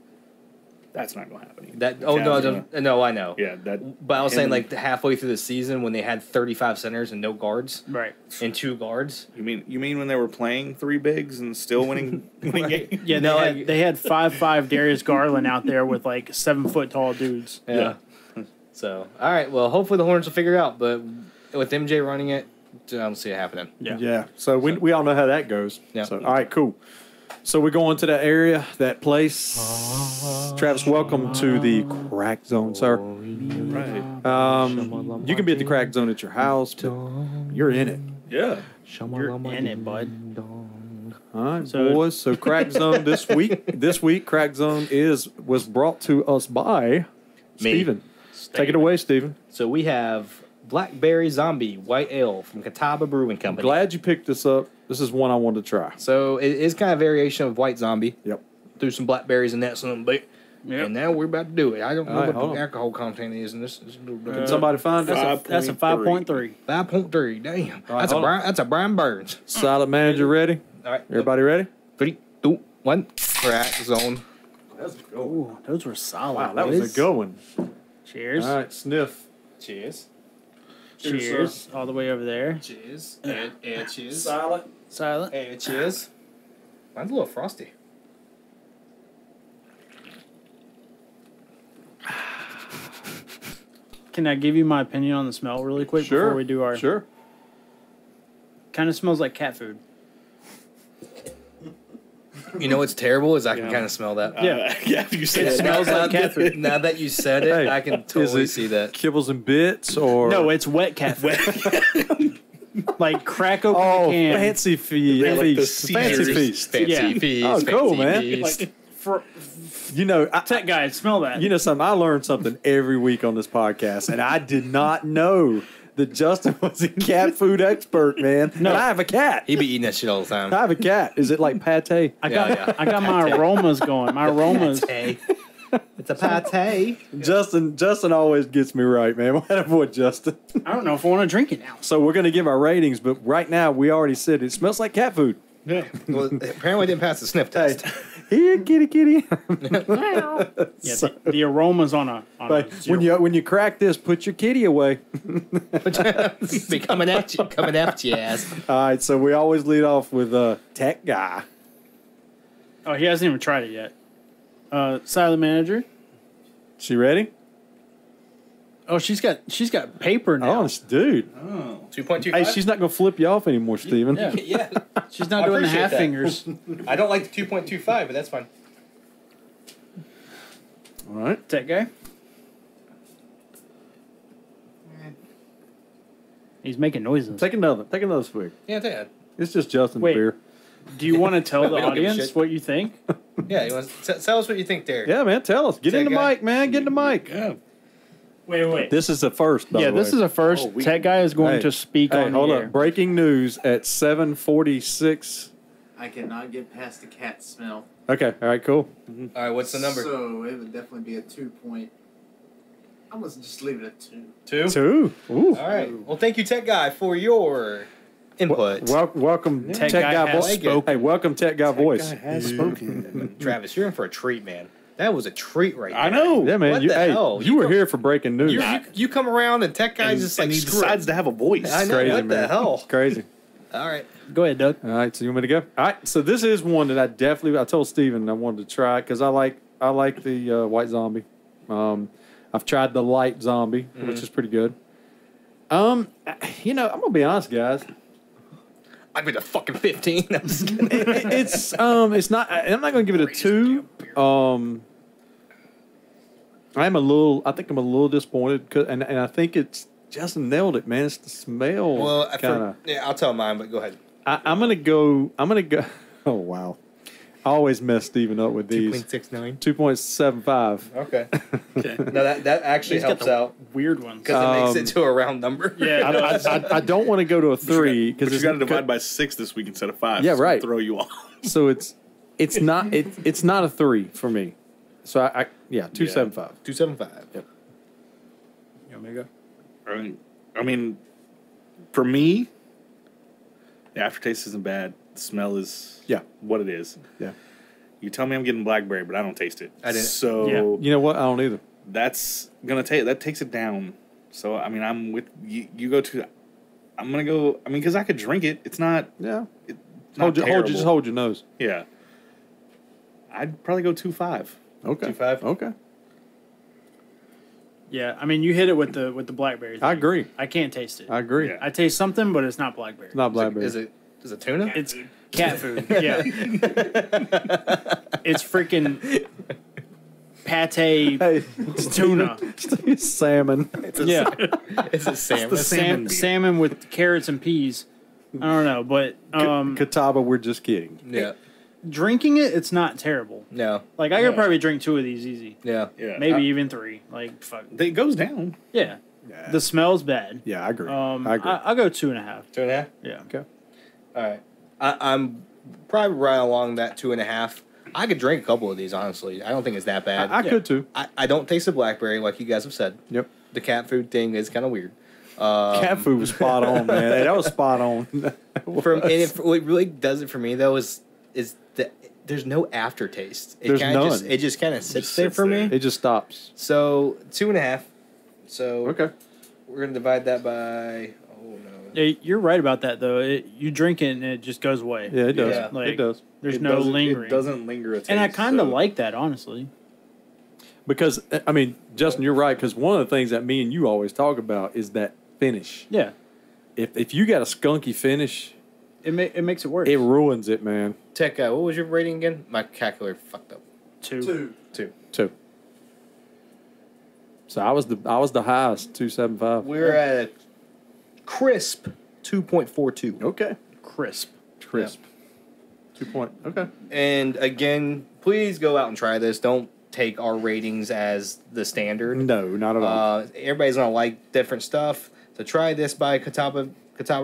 that's not going to happen. Either. That The oh Cavs no, gonna- no, I know. Yeah, that. But I was him saying and- like halfway through the season when they had 35 centers and no guards Right. and 2 guards. You mean when they were playing 3 bigs and still winning games? Yeah, No, they had 5'5" Darius Garland out there with like 7-foot tall dudes. Yeah. So all right, well hopefully the Hornets will figure it out. But with MJ running it, I don't see it happening. Yeah. Yeah. So we all know how that goes. Yeah. So all right, cool. So we're going to that area, that place. Travis, welcome to the crack zone, sir. Right. You can be at the crack zone at your house, but you're in it. Yeah. You're in it, bud. All right, So- boys. So crack zone this week. This week, crack zone was brought to us by Steven. Take it away, Steven. So we have Blackberry Zombie White Ale from Catawba Brewing Company. Glad you picked this up. This is one I wanted to try. So it is kind of a variation of White Zombie. Yep. Threw some blackberries in that some bit. Yep. And now we're about to do it. I don't know All right, what hold the on. alcohol content is in this. Can somebody find it? That's a 5.3. 5.3. Damn. right, That's hold on. a Brian Burns. Silent manager ready? All right. Everybody ready? 3, 2, 1. Crack zone. Ooh, those were solid. Wow, that was a good one. Cheers. All right, sniff. Cheers. Cheers. All the way over there. Cheers. And cheers. Silent. Silent. And cheers. Mine's a little frosty. Can I give you my opinion on the smell really quick before we do our? Sure. Kind of smells like cat food. You know what's terrible is I can kind of smell that. Yeah. Yeah. You said It that. smells like cat food. Now that you said it, Hey, I can is totally it see that. Kibbles and bits or No, it's wet cat food. Like crack open oh, the can. fancy They're like the feast. Fancy Caesars. feast. Fancy Yeah. feast. Oh, cool, fancy man. feast. Like, for, You know, tech guy, smell that. you know something. I learned something every week on this podcast, and I did not know that Justin was a cat food expert, man. No, I have a cat. He be eating that shit all the time. I have a cat. Is it like pate? I got Yeah. I got my aromas going. My aromas. Pate. It's a pate. Justin always gets me right, man. What a boy, Justin. I don't know if I want to drink it now. So we're gonna give our ratings, but right now we already said it smells like cat food. Yeah. Well, apparently didn't pass the sniff Hey, test. here, kitty. Yeah, the aromas on a But zero. when you crack this, put your kitty away. Be coming at you, ass. All right, so we always lead off with tech guy. Oh, he hasn't even tried it yet. Silent manager. She ready? Oh, she's got paper now. Oh, dude. 2.25. Hey, she's not gonna flip you off anymore, Steven. Yeah. Yeah. She's not I doing the appreciate half that. fingers. I don't like the 2.25, but that's fine. All right. Tech guy. He's making noises. Take another swig. Yeah, Dad. It's just Justin's Wait. beer. Do you want to tell the We don't give a audience shit. what you think? Yeah, you want to tell us what you think, Derek. Yeah, man. Tell us. Get in Tech the guy. mic, man. Get in the mic. Yeah. Wait. This is the first. By Yeah, the this way. is a first. Oh, we- Tech guy is going Hey, to speak Hey, on hold the up. air. Breaking news at 7:46. I cannot get past the cat smell. Okay. All right. Cool. All right, what's the number? So it would definitely be a 2 point. I'm gonna just leave it at 2. 2? 2. Ooh. All right. Well, thank you, Tech Guy, for your input. Welcome, Tech Tech Guy Guy has voice. spoken. Hey, welcome, Tech Guy voice. Guy has spoken. Travis, you're in for a treat, man. That was a treat right there. I know. Yeah, man. What You, the hey, hell? you You were come- here for breaking news. You come around and tech guy's just like and he screw it. decides to have a voice. I know. Crazy, What the man. hell? It's crazy. All right. Go ahead, Doug. All right, so you want me to go? All right, so this is one that I told Steven I wanted to try because I like the white zombie. I've tried the light zombie, which is pretty good. I'm gonna be honest, guys. I'd be the fucking 15. I'm just kidding. It's not. I'm not gonna give it a 2. I think I'm a little disappointed, and I think it's just nailed it, man. It's the smell. Well, kind of. yeah, I'll tell mine, but go ahead. I'm gonna go. Oh wow, I always mess Steven up with these. 2.69. 2.75. Okay. Okay. No, that actually He's got helps the out weird ones. because it makes it to a round number. Yeah, it does. I don't want to go to a 3 But because you got to divide by 6 this week instead of 5. Yeah, so right. Throw you off. So it's not a 3 for me. So I 2.75. 275. Yep. You want me to go? Right. I mean, for me, the aftertaste isn't bad. The smell is Yeah. what it is. Yeah. You tell me I'm getting blackberry, but I don't taste it. I didn't. So Yeah. You know what? I don't either. that's gonna take that takes it down. So I mean, I'm with you. You go to. I'm gonna go. I mean, because I could drink it. It's not. Yeah. It's not terrible. Hold your nose. Yeah. I'd probably go 2.5. Okay. 2.5? Okay. Yeah, I mean, you hit it with the blackberry thing. I agree. I can't taste it. I agree. Yeah. I taste something, but it's not blackberry. It's not blackberry. Is it tuna? It's cat food. Yeah. It's freaking pate Hey, tuna. salmon. Yeah. It's a salmon. salmon beer. Salmon with carrots and peas. I don't know, but Catawba, we're just kidding. Yeah. drinking it, it's not terrible. No. Like I could probably drink 2 of these easy. Yeah. Yeah. Maybe even 3. Like fuck. It goes down. Yeah. The smell's bad. Yeah, I agree. I agree. I'll go 2.5. 2.5. Yeah. Okay. All right. I'm probably right along that 2.5. I could drink a couple of these, honestly. I don't think it's that bad. I could too. I don't taste the blackberry, like you guys have said. Yep. The cat food thing is kind of weird. Cat food was spot on, man. Hey, that was spot on. What really does it for me though is that there's no aftertaste. There's none. It just kind of sits there sits for there. me. It just stops. So 2.5. So Okay. we're gonna divide that by. Oh no. Yeah, you're right about that though. You drink it and it just goes away. Yeah, it does. Yeah. Like, It does. There's It no doesn't- lingering. It doesn't linger a taste. And I kind of so- like that, honestly. Because, I mean, Justin, you're right. Because one of the things that me and you always talk about is that finish. Yeah. If you got a skunky finish, It makes it worse. it ruins it, man. Tech guy, what was your rating again? My calculator fucked up. 2. 2. Too. So I was the highest, 275. We're at a crisp 2.42. Okay. Crisp. Crisp. 2 point. Okay. And again, please go out and try this. Don't take our ratings as the standard. No, not at all. Everybody's gonna like different stuff. So try this by Catawba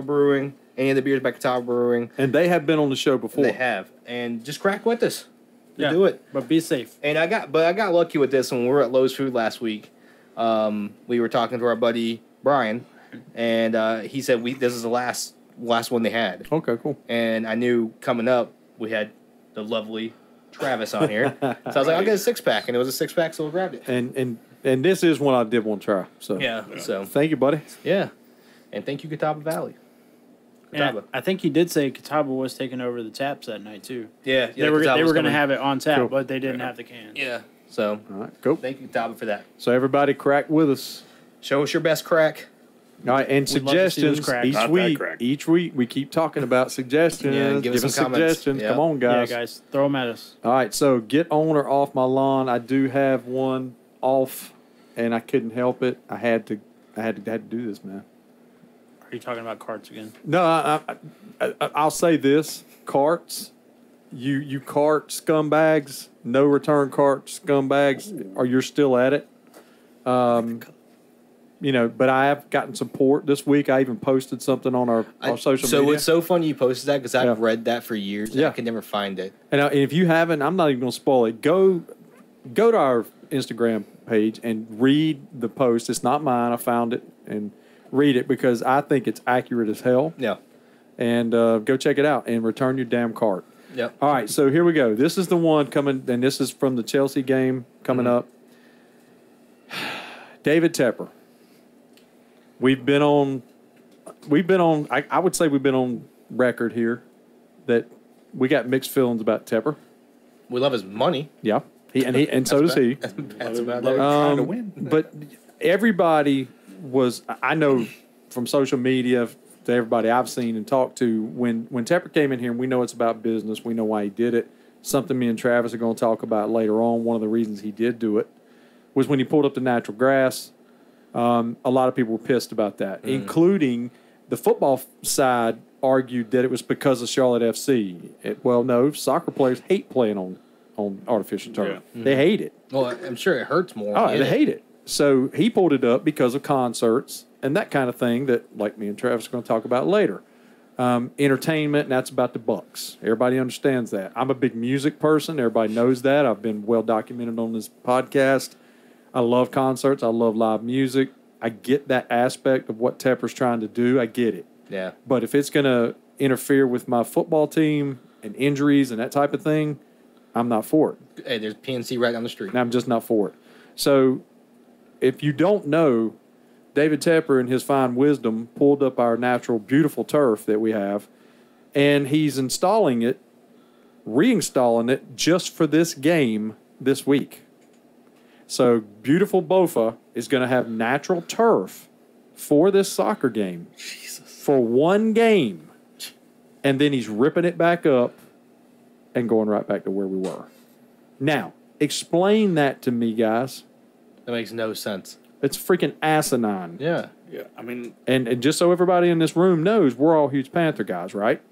Brewing. Any of the beers by Catawba Brewing. And they have been on the show before. They have, and just crack with us. Yeah. Do it. But be safe. And I got lucky with this when we were at Lowe's Food last week. We were talking to our buddy Brian, and he said this is the last one they had. Okay, cool. And I knew coming up we had the lovely Travis on here, so I was like, I'll get a 6-pack, and it was a 6-pack, so we grabbed it. And this is one I did want to try. So Yeah. So thank you, buddy. yeah, and thank you Catawba Valley. And Catawba. I think he did say Catawba was taking over the taps that night too. Yeah, They were Catawba's going to coming. have it on tap, Cool. but they didn't have the cans. Yeah. So All right, cool. thank you Catawba for that. So everybody crack with us. Show us your best crack. All right, and We'd love to see those suggestions cracks. each Not that week. crack. Each week we keep talking about suggestions. Yeah, give us some comments. suggestions. Yeah. Come on, guys. Yeah, guys, throw them at us. All right, so get on or off my lawn. I do have one off, and I couldn't help it. I had to do this, man. Are you talking about carts again? No, I'll say this: carts, you cart scumbags, no return cart scumbags, or you're still at it. But I have gotten support this week. I even posted something on our social So media. it's so funny you posted that because I've Yeah. read that for years. And Yeah. I could never find it. And if you haven't, I'm not even going to spoil it. Go to our Instagram page and read the post. It's not mine. I found it and read it because I think it's accurate as hell. Yeah. And go check it out and return your damn cart. Yep. All right, so here we go. This is the one coming, and this is from the Chelsea game coming up. David Tepper. We've been on. I would say we've been on record here that we got mixed feelings about Tepper. We love his money. Yeah, and so does he. That's about Love it. trying to win. But everybody was. I know from social media to everybody I've seen and talked to when Tepper came in here, and we know it's about business. We know why he did it. Something me and Travis are going to talk about later on. One of the reasons he did do it was when he pulled up the natural grass. A lot of people were pissed about that, including the football side argued that it was because of Charlotte FC. Well, no, soccer players hate playing on artificial turf. Yeah. They hate it. Well, I'm sure it hurts more. Oh, in they it. hate it. So he pulled it up because of concerts and that kind of thing that, like me and Travis are going to talk about later. Entertainment, and that's about the bucks. Everybody understands that. I'm a big music person. Everybody knows that. I've been well documented on this podcast. I love concerts. I love live music. I get that aspect of what Tepper's trying to do. I get it. Yeah. But if it's going to interfere with my football team and injuries and that type of thing, I'm not for it. Hey, there's PNC right down the street. And I'm just not for it. So if you don't know, David Tepper in his fine wisdom pulled up our natural, beautiful turf that we have, and he's reinstalling it just for this game this week. So beautiful Bofa is going to have natural turf for this soccer game. For one game. And then he's ripping it back up and going right back to where we were. Now, explain that to me, guys. That makes no sense. It's freaking asinine. Yeah. Yeah, I mean, And just so everybody in this room knows, we're all huge Panther guys, right?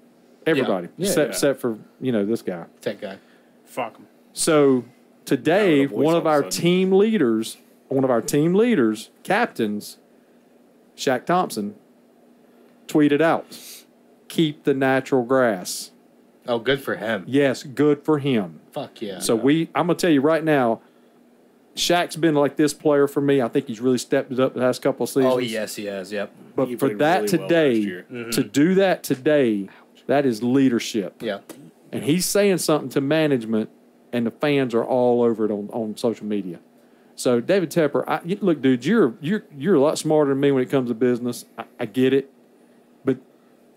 Everybody. Yeah. Except for, this guy. Tech guy. Fuck him. So today, Yeah, the voice one of all our of a sudden. team leaders, captains, Shaq Thompson, tweeted out, "Keep the natural grass." Oh, good for him. Yes, good for him. Fuck yeah. So I'm gonna tell you right now, Shaq's been like this player for me. I think he's really stepped it up the last couple of seasons. Oh, yes, he has. Yep. But He for played that really well today, last year. to do that today, that is leadership. Yeah. And he's saying something to management, and the fans are all over it on social media. So David Tepper, look, dude, you're a lot smarter than me when it comes to business. I get it, but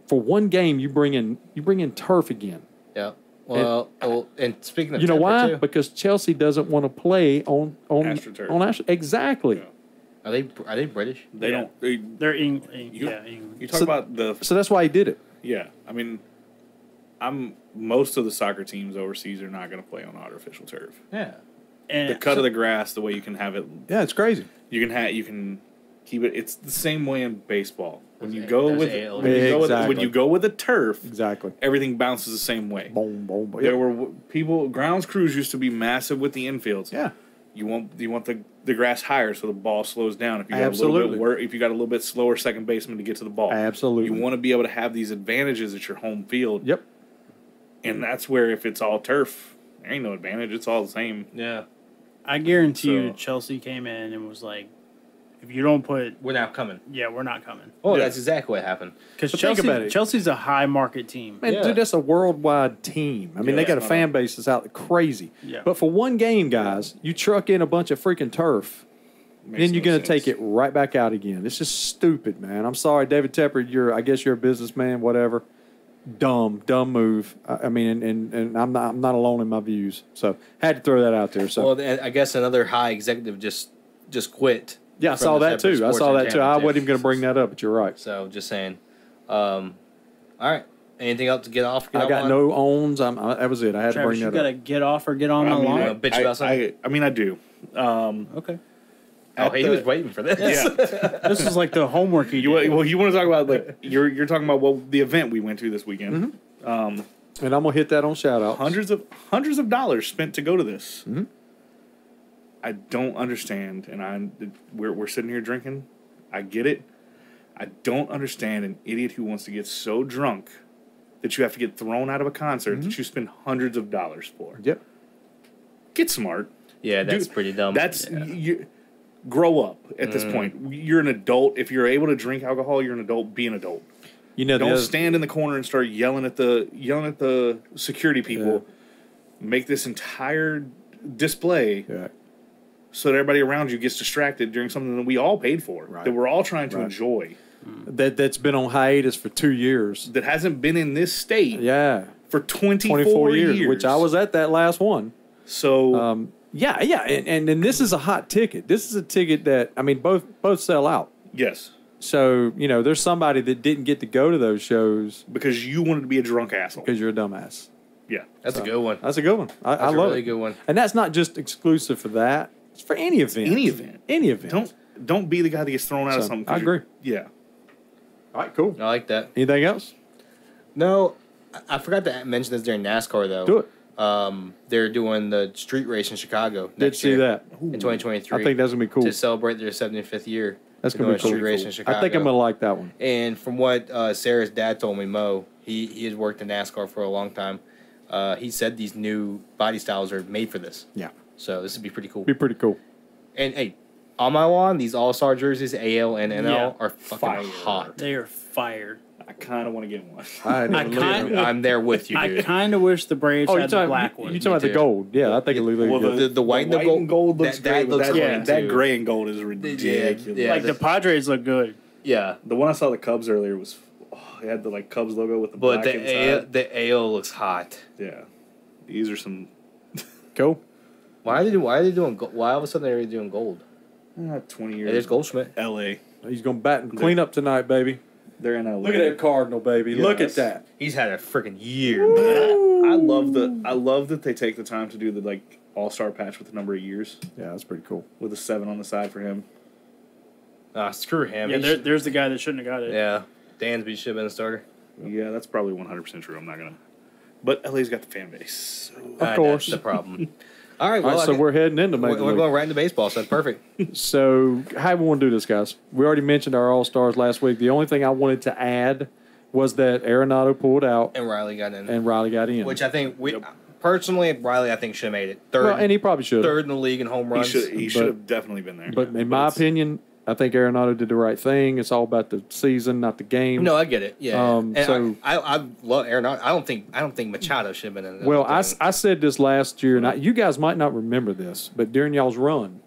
for one game, you bring in turf again. Yeah. Well, and speaking of You know Tepper, why? too, Because Chelsea doesn't want to play on AstroTurf. on Astro. Exactly. are Yeah. they British? they Yeah. don't. They're England. Yeah, England. You talk So- about the So that's why he did it. yeah. I mean, most of the soccer teams overseas are not going to play on artificial turf. Yeah. And The cut of the grass, the way you can have it, Yeah, it's crazy. you can keep it. It's the same way in baseball. When you There's go there's with AL. when you go with the turf, Exactly. everything bounces the same way. Boom, boom, boom. There were grounds crews used to be massive with the infields. Yeah. You want the grass higher so the ball slows down. If you got Absolutely. if you got a little bit slower second baseman to get to the ball, Absolutely. you want to be able to have these advantages at your home field. Yep. And that's where if it's all turf, there ain't no advantage. It's all the same. Yeah. I guarantee you, So- Chelsea came in and was like, if you don't put, We're not coming. yeah, we're not coming. Oh, Yeah. that's exactly what happened. Because But think about it. Chelsea's a high market team. Man, Yeah. dude, that's a worldwide team. I mean, Yeah, they got a it's not fan base that's out crazy. Yeah. But for one game, guys, you truck in a bunch of freaking turf, Makes then you're no going to sense. take it right back out again. It's just stupid, man. I'm sorry, David Tepper. I guess you're a businessman, whatever. Dumb move. I mean, and I'm not alone in my views. So had to throw that out there. So Well, and I guess another high executive just quit. yeah, I from saw the that Tepper too. I Sports saw that too. Entertainment I too. wasn't even going to bring that up, but you're right. So just saying. All right. Anything else to get off? I got on? no owns. That was it. I had to Travis, bring you that got to up. get off or get on the I mean, line. wanna bitch about something? I mean, I do. Okay. Oh, At he the- was waiting for this. Yeah. This is like the homework you did. Well, you want to talk about like you're talking about the event we went to this weekend. And I'm gonna hit that on shout out. Hundreds of dollars spent to go to this. Mhm. I don't understand, and we're sitting here drinking. I get it. I don't understand an idiot who wants to get so drunk that you have to get thrown out of a concert that you spend hundreds of dollars for. Yep. Get smart. Yeah, that's Dude, pretty dumb. That's you. Grow up at this point. You're an adult. If you're able to drink alcohol, you're an adult. Be an adult. You know, Don't stand in the corner and start yelling at the security people. Make this entire display so that everybody around you gets distracted during something that we all paid for, that we're all trying to enjoy. That's been on hiatus for 2 years. That hasn't been in this state for 24 years, which I was at that last one. So and this is a hot ticket. This is a ticket that, I mean, both sell out. Yes. So, you know, there's somebody that didn't get to go to those shows because you wanted to be a drunk asshole. Because you're a dumbass. Yeah. That's a good one. That's a good one. I love it. That's a really good one. And that's not just exclusive for that. It's for any event. Any event. Don't be the guy that gets thrown out of something. I agree. Yeah. All right, cool. I like that. Anything else? No, I forgot to mention this during NASCAR, though. Do it. They're doing the street race in Chicago Did see that. In 2023. I think that's going to be cool. To celebrate their 75th year. That's going to be cool. Street race in Chicago. I think I'm going to like that one. And from what Sarah's dad told me, Mo, he has worked in NASCAR for a long time. He said these new body styles are made for this. Yeah. So this would be pretty cool. Be pretty cool. And hey, on my lawn, these All-Star jerseys, AL and NL, are fucking hot. They are fire. I kind of want to get one. I'm there with you, dude. I kind of wish the Braves had the black one. You're talking about the gold. Yeah, I think it looks really good. The white and the gold looks great. That gray and gold is ridiculous. Yeah, like the Padres look good. Yeah. The one I saw the Cubs earlier was, it had the like Cubs logo with the black inside. The AL looks hot. Yeah. These are some... Cool. Why are they doing gold? Why all of a sudden are they doing gold? 20 years. Hey, there's Goldschmidt. L.A. He's going to bat and clean up tonight, baby. They're in L.A. Look at that Cardinal, baby. Yes. Look at that. He's had a freaking year. I love that they take the time to do the like all-star patch with the number of years. Yeah, that's pretty cool. With a 7 on the side for him. Screw him. Yeah, there's the guy that shouldn't have got it. Yeah. Dansby should have been a starter. Yeah, that's probably 100% true. I'm not going to... But LA's got the fan base. So. Of course. That's the problem. All right, so we're heading into Major League. We're going right into baseball, so that's perfect. So how do we want to do this, guys? We already mentioned our All-Stars last week. The only thing I wanted to add was that Arenado pulled out. And Riley got in. Which I think, personally, Riley, I think, should have made it. Third, well, and he probably should. Third in the league in home runs. He should have definitely been there. But in my opinion, I think Arenado did the right thing. It's all about the season, not the game. No, I get it. Yeah. So I love Arenado. I don't think Machado should have been in. Well, I said this last year, and you guys might not remember this, but during y'all's run,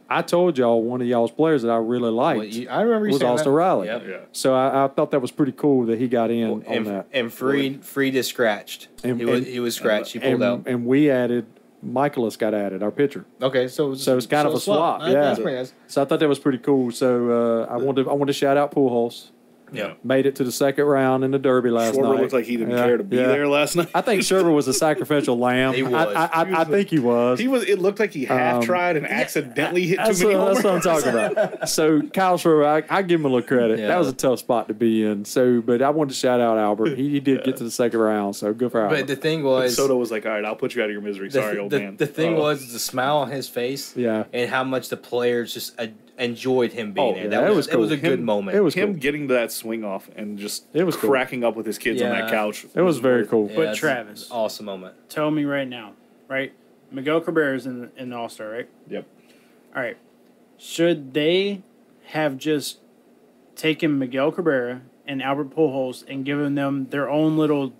I told y'all one of y'all's players that I really liked I remember you was saying Austin that. Riley. Yep. Yeah. So I thought that was pretty cool that he got in on that. And Freed is scratched. He was scratched. He pulled out. And we added. Michaelis got added, our pitcher. Okay, so it's kind of a swap. Yeah. That's pretty nice. So I thought that was pretty cool. So I wanted to shout out Pujols. Yeah. Made it to the second round in the Derby last night. Schwarber looked like he didn't care to be there last night. I think Schwarber was a sacrificial lamb. He was. I think he was. It looked like he half tried and accidentally hit too many That's homers. what I'm talking about. So Kyle Schwarber, I give him a little credit. Yeah. That was a tough spot to be in. So, but I wanted to shout out Albert. He did get to the second round. So good for Albert. But the thing was, Soto was like, "All right, I'll put you out of your misery. Sorry, old man." The thing was the smile on his face. Yeah. And how much the players just enjoyed him being there. Yeah, That was cool. a good moment. It was him cool. getting to that swing off and just It was cool. cracking up with his kids on that couch. It was very cool. Yeah, But it's Travis, an awesome moment. tell me right now, right? Miguel Cabrera's in the All-Star, right? Yep. All right. Should they have just taken Miguel Cabrera and Albert Pujols and given them their own little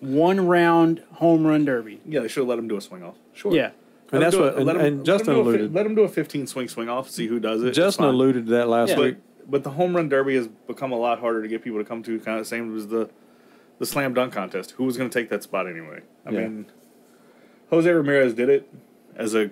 one-round home run derby? Yeah, they should have let him do a swing off. Sure. Yeah. And that's what. And Justin alluded. Let him do a 15 swing off. See who does it. Justin alluded to that last week. But the home run derby has become a lot harder to get people to come to. Kind of the same as the slam dunk contest. Who was going to take that spot anyway? I mean, Jose Ramirez did it as a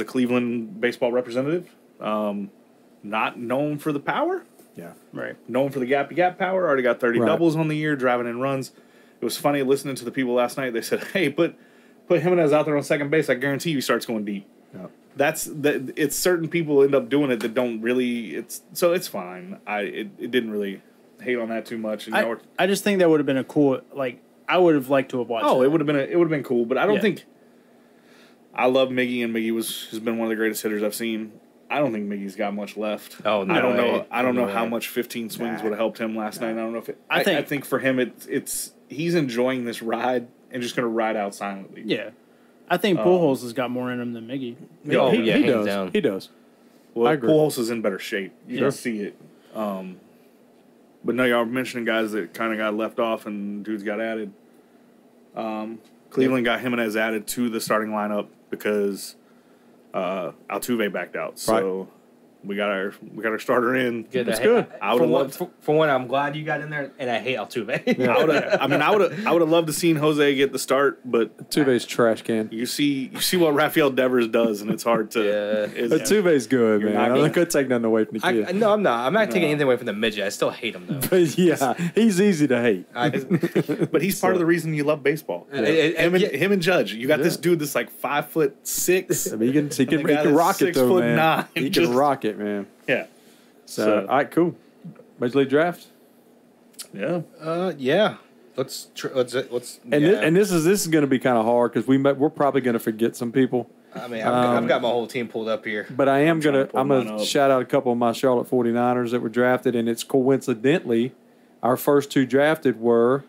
Cleveland baseball representative. Not known for the power. Yeah. Right. Known for the gappy power. Already got 30 doubles on the year, driving in runs. It was funny listening to the people last night. They said, "Hey, put Jimenez out there on second base. I guarantee you he starts going deep." Yeah. It's certain people end up doing it that don't really. It's fine. It didn't really hate on that too much. And I just think that would have been a cool. Like I would have liked to have watched. Oh, that. it would have been cool. But I don't think. I love Miggy, and Miggy has been one of the greatest hitters I've seen. I don't think Miggy's got much left. Oh no! I don't know how much 15 swings would have helped him last night. I don't know if I think for him it's he's enjoying this ride and just going to ride out silently. Yeah. I think Pujols has got more in him than Miggy. He hands does. down. He does. Well, I agree. Pujols is in better shape. You can see it. But no, y'all were mentioning guys that kind of got left off and dudes got added. Cleveland got Jimenez added to the starting lineup because Altuve backed out. So we got our starter in. That's good. I would have loved. For one, I'm glad you got in there, and I hate Altuve. Yeah. I would have loved to seen Jose get the start, but Altuve's trash can. you see what Rafael Devers does, and it's hard to. Altuve's good, man. not I'm gonna- not going to take nothing away from the kid. No, I'm not. I'm not taking anything away from the midget. I still hate him though. But yeah, he's easy to hate. But he's part of the reason you love baseball. Him and Judge. You got this dude that's like 5'6". I mean, he the can guy that's rock it though, man. 6'9". He Just- can rock it, man. Yeah. So, all right, cool. Major League Draft. Yeah. Yeah. Let's. And this is going to be kind of hard because we're probably going to forget some people. I mean, I've got my whole team pulled up here. But I am trying to pull mine going up. to shout out a couple of my Charlotte 49ers that were drafted, and it's coincidentally our first two drafted were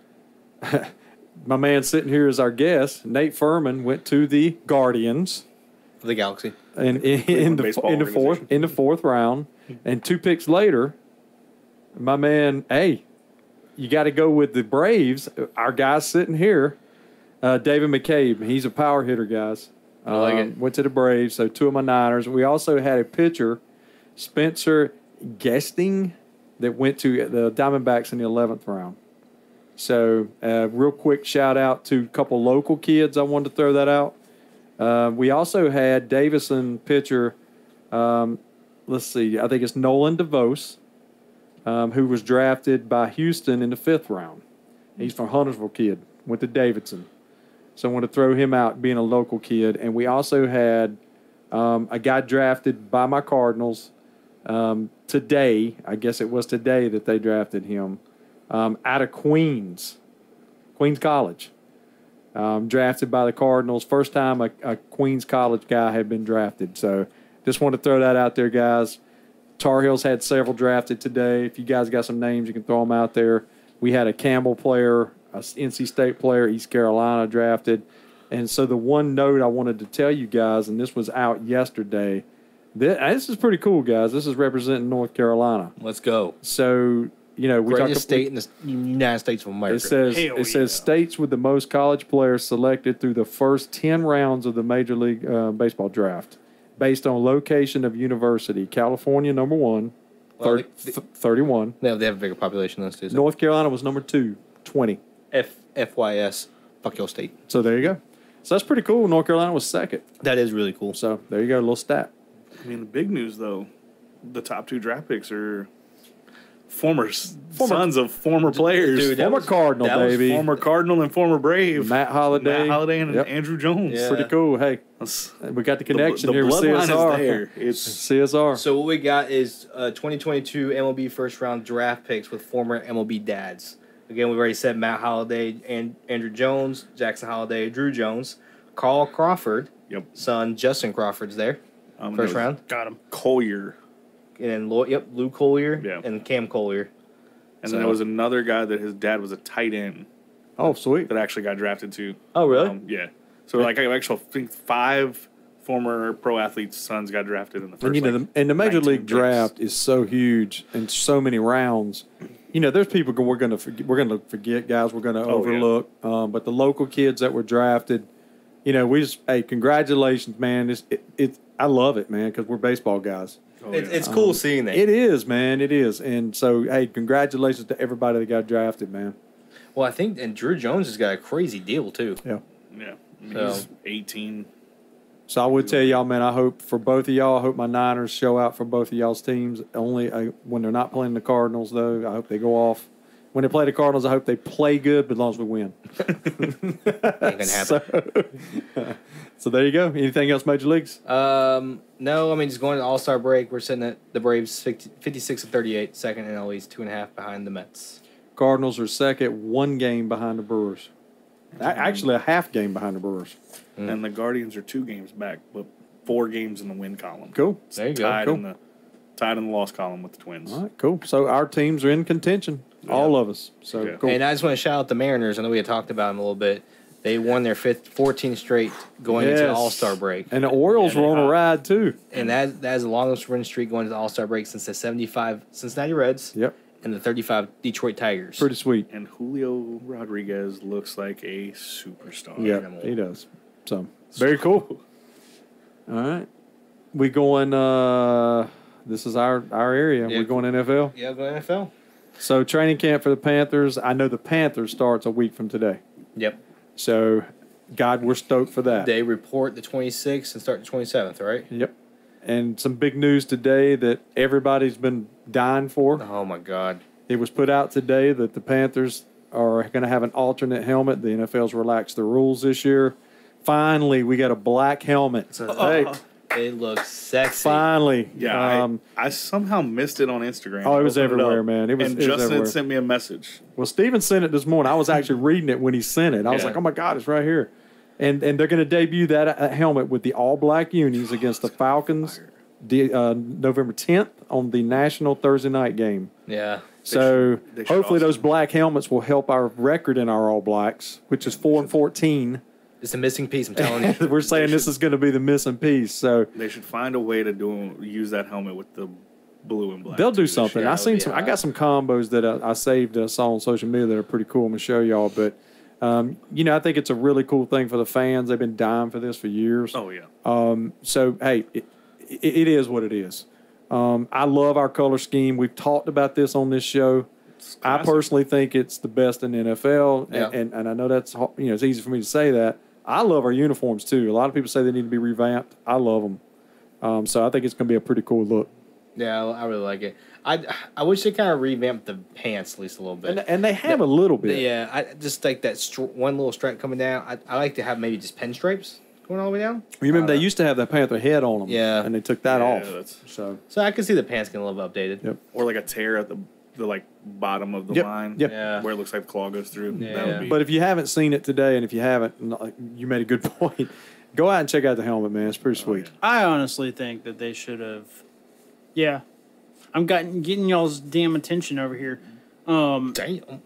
my man sitting here as our guest, Nate Furman, went to the Guardians. The Galaxy. And in baseball the fourth round, and 2 picks later, my man, hey, you got to go with the Braves. Our guy's sitting here, David McCabe. He's a power hitter, guys. I like it. Went to the Braves, so 2 of my Niners. We also had a pitcher, Spencer Gesting, that went to the Diamondbacks in the 11th round. So, real quick shout out to a couple local kids. I wanted to throw that out. We also had Davison pitcher, let's see, I think it's Nolan DeVos, who was drafted by Houston in the 5th round. He's from Huntersville kid, went to Davidson. So I want to throw him out being a local kid. And we also had a guy drafted by my Cardinals today. I guess it was today that they drafted him out of Queens College. Drafted by the Cardinals. First time a Queens College guy had been drafted. So just want to throw that out there, guys. Tar Heels had several drafted today. If you guys got some names, you can throw them out there. We had a Campbell player, a NC State player, East Carolina drafted. And so the one note I wanted to tell you guys, and this was out yesterday, this is pretty cool, guys. This is representing North Carolina. Let's go. So, you know, we Greatest state in the United States of America. It says states with the most college players selected through the first 10 rounds of the Major League Baseball draft, based on location of university. California, number 1, 31. They have a bigger population than us, too. So. North Carolina was number 2, 20. FYS. Fuck your state. So there you go. So that's pretty cool. North Carolina was 2nd. That is really cool. So there you go, a little stat. I mean, the big news though, the top 2 draft picks are former sons of former players. Dude, that Former was- Cardinal, that was baby. Former Cardinal and former Brave. Matt Holliday. and Yep. Andrew Jones. Yeah. Pretty cool. Hey, That's- we got the connection the here with bloodline CSR. is there. It's CSR. So what we got is 2022 MLB first round draft picks with former MLB dads. Again, we've already said Matt Holliday and Andrew Jones, Jackson Holliday, Drew Jones, Carl Crawford, Yep. son Justin Crawford's there, first there was round, Got him. Collier. and then Lou Collier, Yeah. and Cam Collier. And then there was another guy that his dad was a tight end Oh, sweet. that actually got drafted too. Oh, really? Yeah. So like I actually think 5 former pro athletes' sons got drafted in the first. And you know, like, the Major 19 League picks. draft is so huge and so many rounds. You know, there's people we're going to forget, guys. We're going to overlook. But the local kids that were drafted, you know, hey, congratulations, man. I love it, man, because we're baseball guys. Oh, It's cool seeing that. It is, man. It is. And so, hey, congratulations to everybody that got drafted, man. Well, I think, and Drew Jones has got a crazy deal too. Yeah. Yeah. I mean, So- he's 18. So I would tell y'all, man, I hope for both of y'all, I hope my Niners show out for both of y'all's teams. Only when they're not playing the Cardinals, though, I hope they go off. When they play the Cardinals, I hope they play good, but as long as we win. Ain't gonna happen. So there you go. Anything else, Major Leagues? No, I mean, just going to All-Star break, we're sitting at the Braves 56-38, second NL East, 2.5 behind the Mets. Cardinals are second, 1 game behind the Brewers. Actually, a half game behind the Brewers. And the Guardians are 2 games back, but 4 games in the win column. Cool. There you go. Tied Cool. in the loss column with the Twins. All right, cool. So our teams are in contention, all of us. So Yeah. cool. And I just want to shout out the Mariners. I know we had talked about them a little bit. They won their 14th straight going into the Yes. All-Star break. And the Orioles were on a ride too. And that is the longest win streak going to the All-Star break since the 75 Cincinnati Reds Yep. and the 35 Detroit Tigers. Pretty sweet. And Julio Rodriguez looks like a superstar. Yeah, Animal. he does. So very cool. All right, we going. This is our area. Yeah. We're going NFL. Yeah, go NFL. So training camp for the Panthers. I know the Panthers starts a week from today. Yep. So, God, we're stoked for that. They report the 26th and start the 27th, right? Yep. And some big news today that everybody's been dying for. Oh, my God. It was put out today that the Panthers are going to have an alternate helmet. The NFL's relaxed the rules this year. Finally, we got a black helmet. Hey, It looks sexy. finally. Yeah, I somehow missed it on Instagram. Oh, it was I opened everywhere, up, man. It was- and it was Justin everywhere. had sent me a message. Well, Steven sent it this morning. I was actually reading it when he sent it. I was Yeah. like, oh, my God, it's right here. And they're going to debut that helmet with the all-black unis against the Falcons November 10th on the national Thursday night game. Yeah. So they should hopefully also- those black helmets will help our record in our All Blacks, which is 4-14. It's a missing piece, I'm telling you. We're saying this is going to be the missing piece. So They should find a way to use that helmet with the blue and black. they'll too do this something. year. I seen be some. I hot. got some combos that I saved. Saw on social media that are pretty cool. I'm gonna show y'all. But I think it's a really cool thing for the fans. They've been dying for this for years. Oh yeah. So hey, it is what it is. I love our color scheme. We've talked about this on this show. I classic. personally think it's the best in the NFL, Yeah. and I know that's it's easy for me to say that. I love our uniforms too. A lot of people say they need to be revamped. I love them. So I think it's going to be a pretty cool look. Yeah, I really like it. I wish they kind of revamped the pants at least a little bit. And they have a little bit. Yeah, I just like that one little stripe coming down. I like to have maybe just pinstripes going all the way down. Remember, they used to have that Panther head on them. Yeah. And they took that Yeah, off. that's- So, So I can see the pants getting a little bit updated. Yep. Or like a tear at the like bottom of the Yep, line. yep. Yeah. Where it looks like the claw goes through. That Yeah. would be. but if you haven't seen it today, and if you haven't, you made a good point. Go out and check out the helmet, man. It's pretty sweet. yeah. I honestly think that they should have. Yeah, I'm getting y'all's damn attention over here. Damn.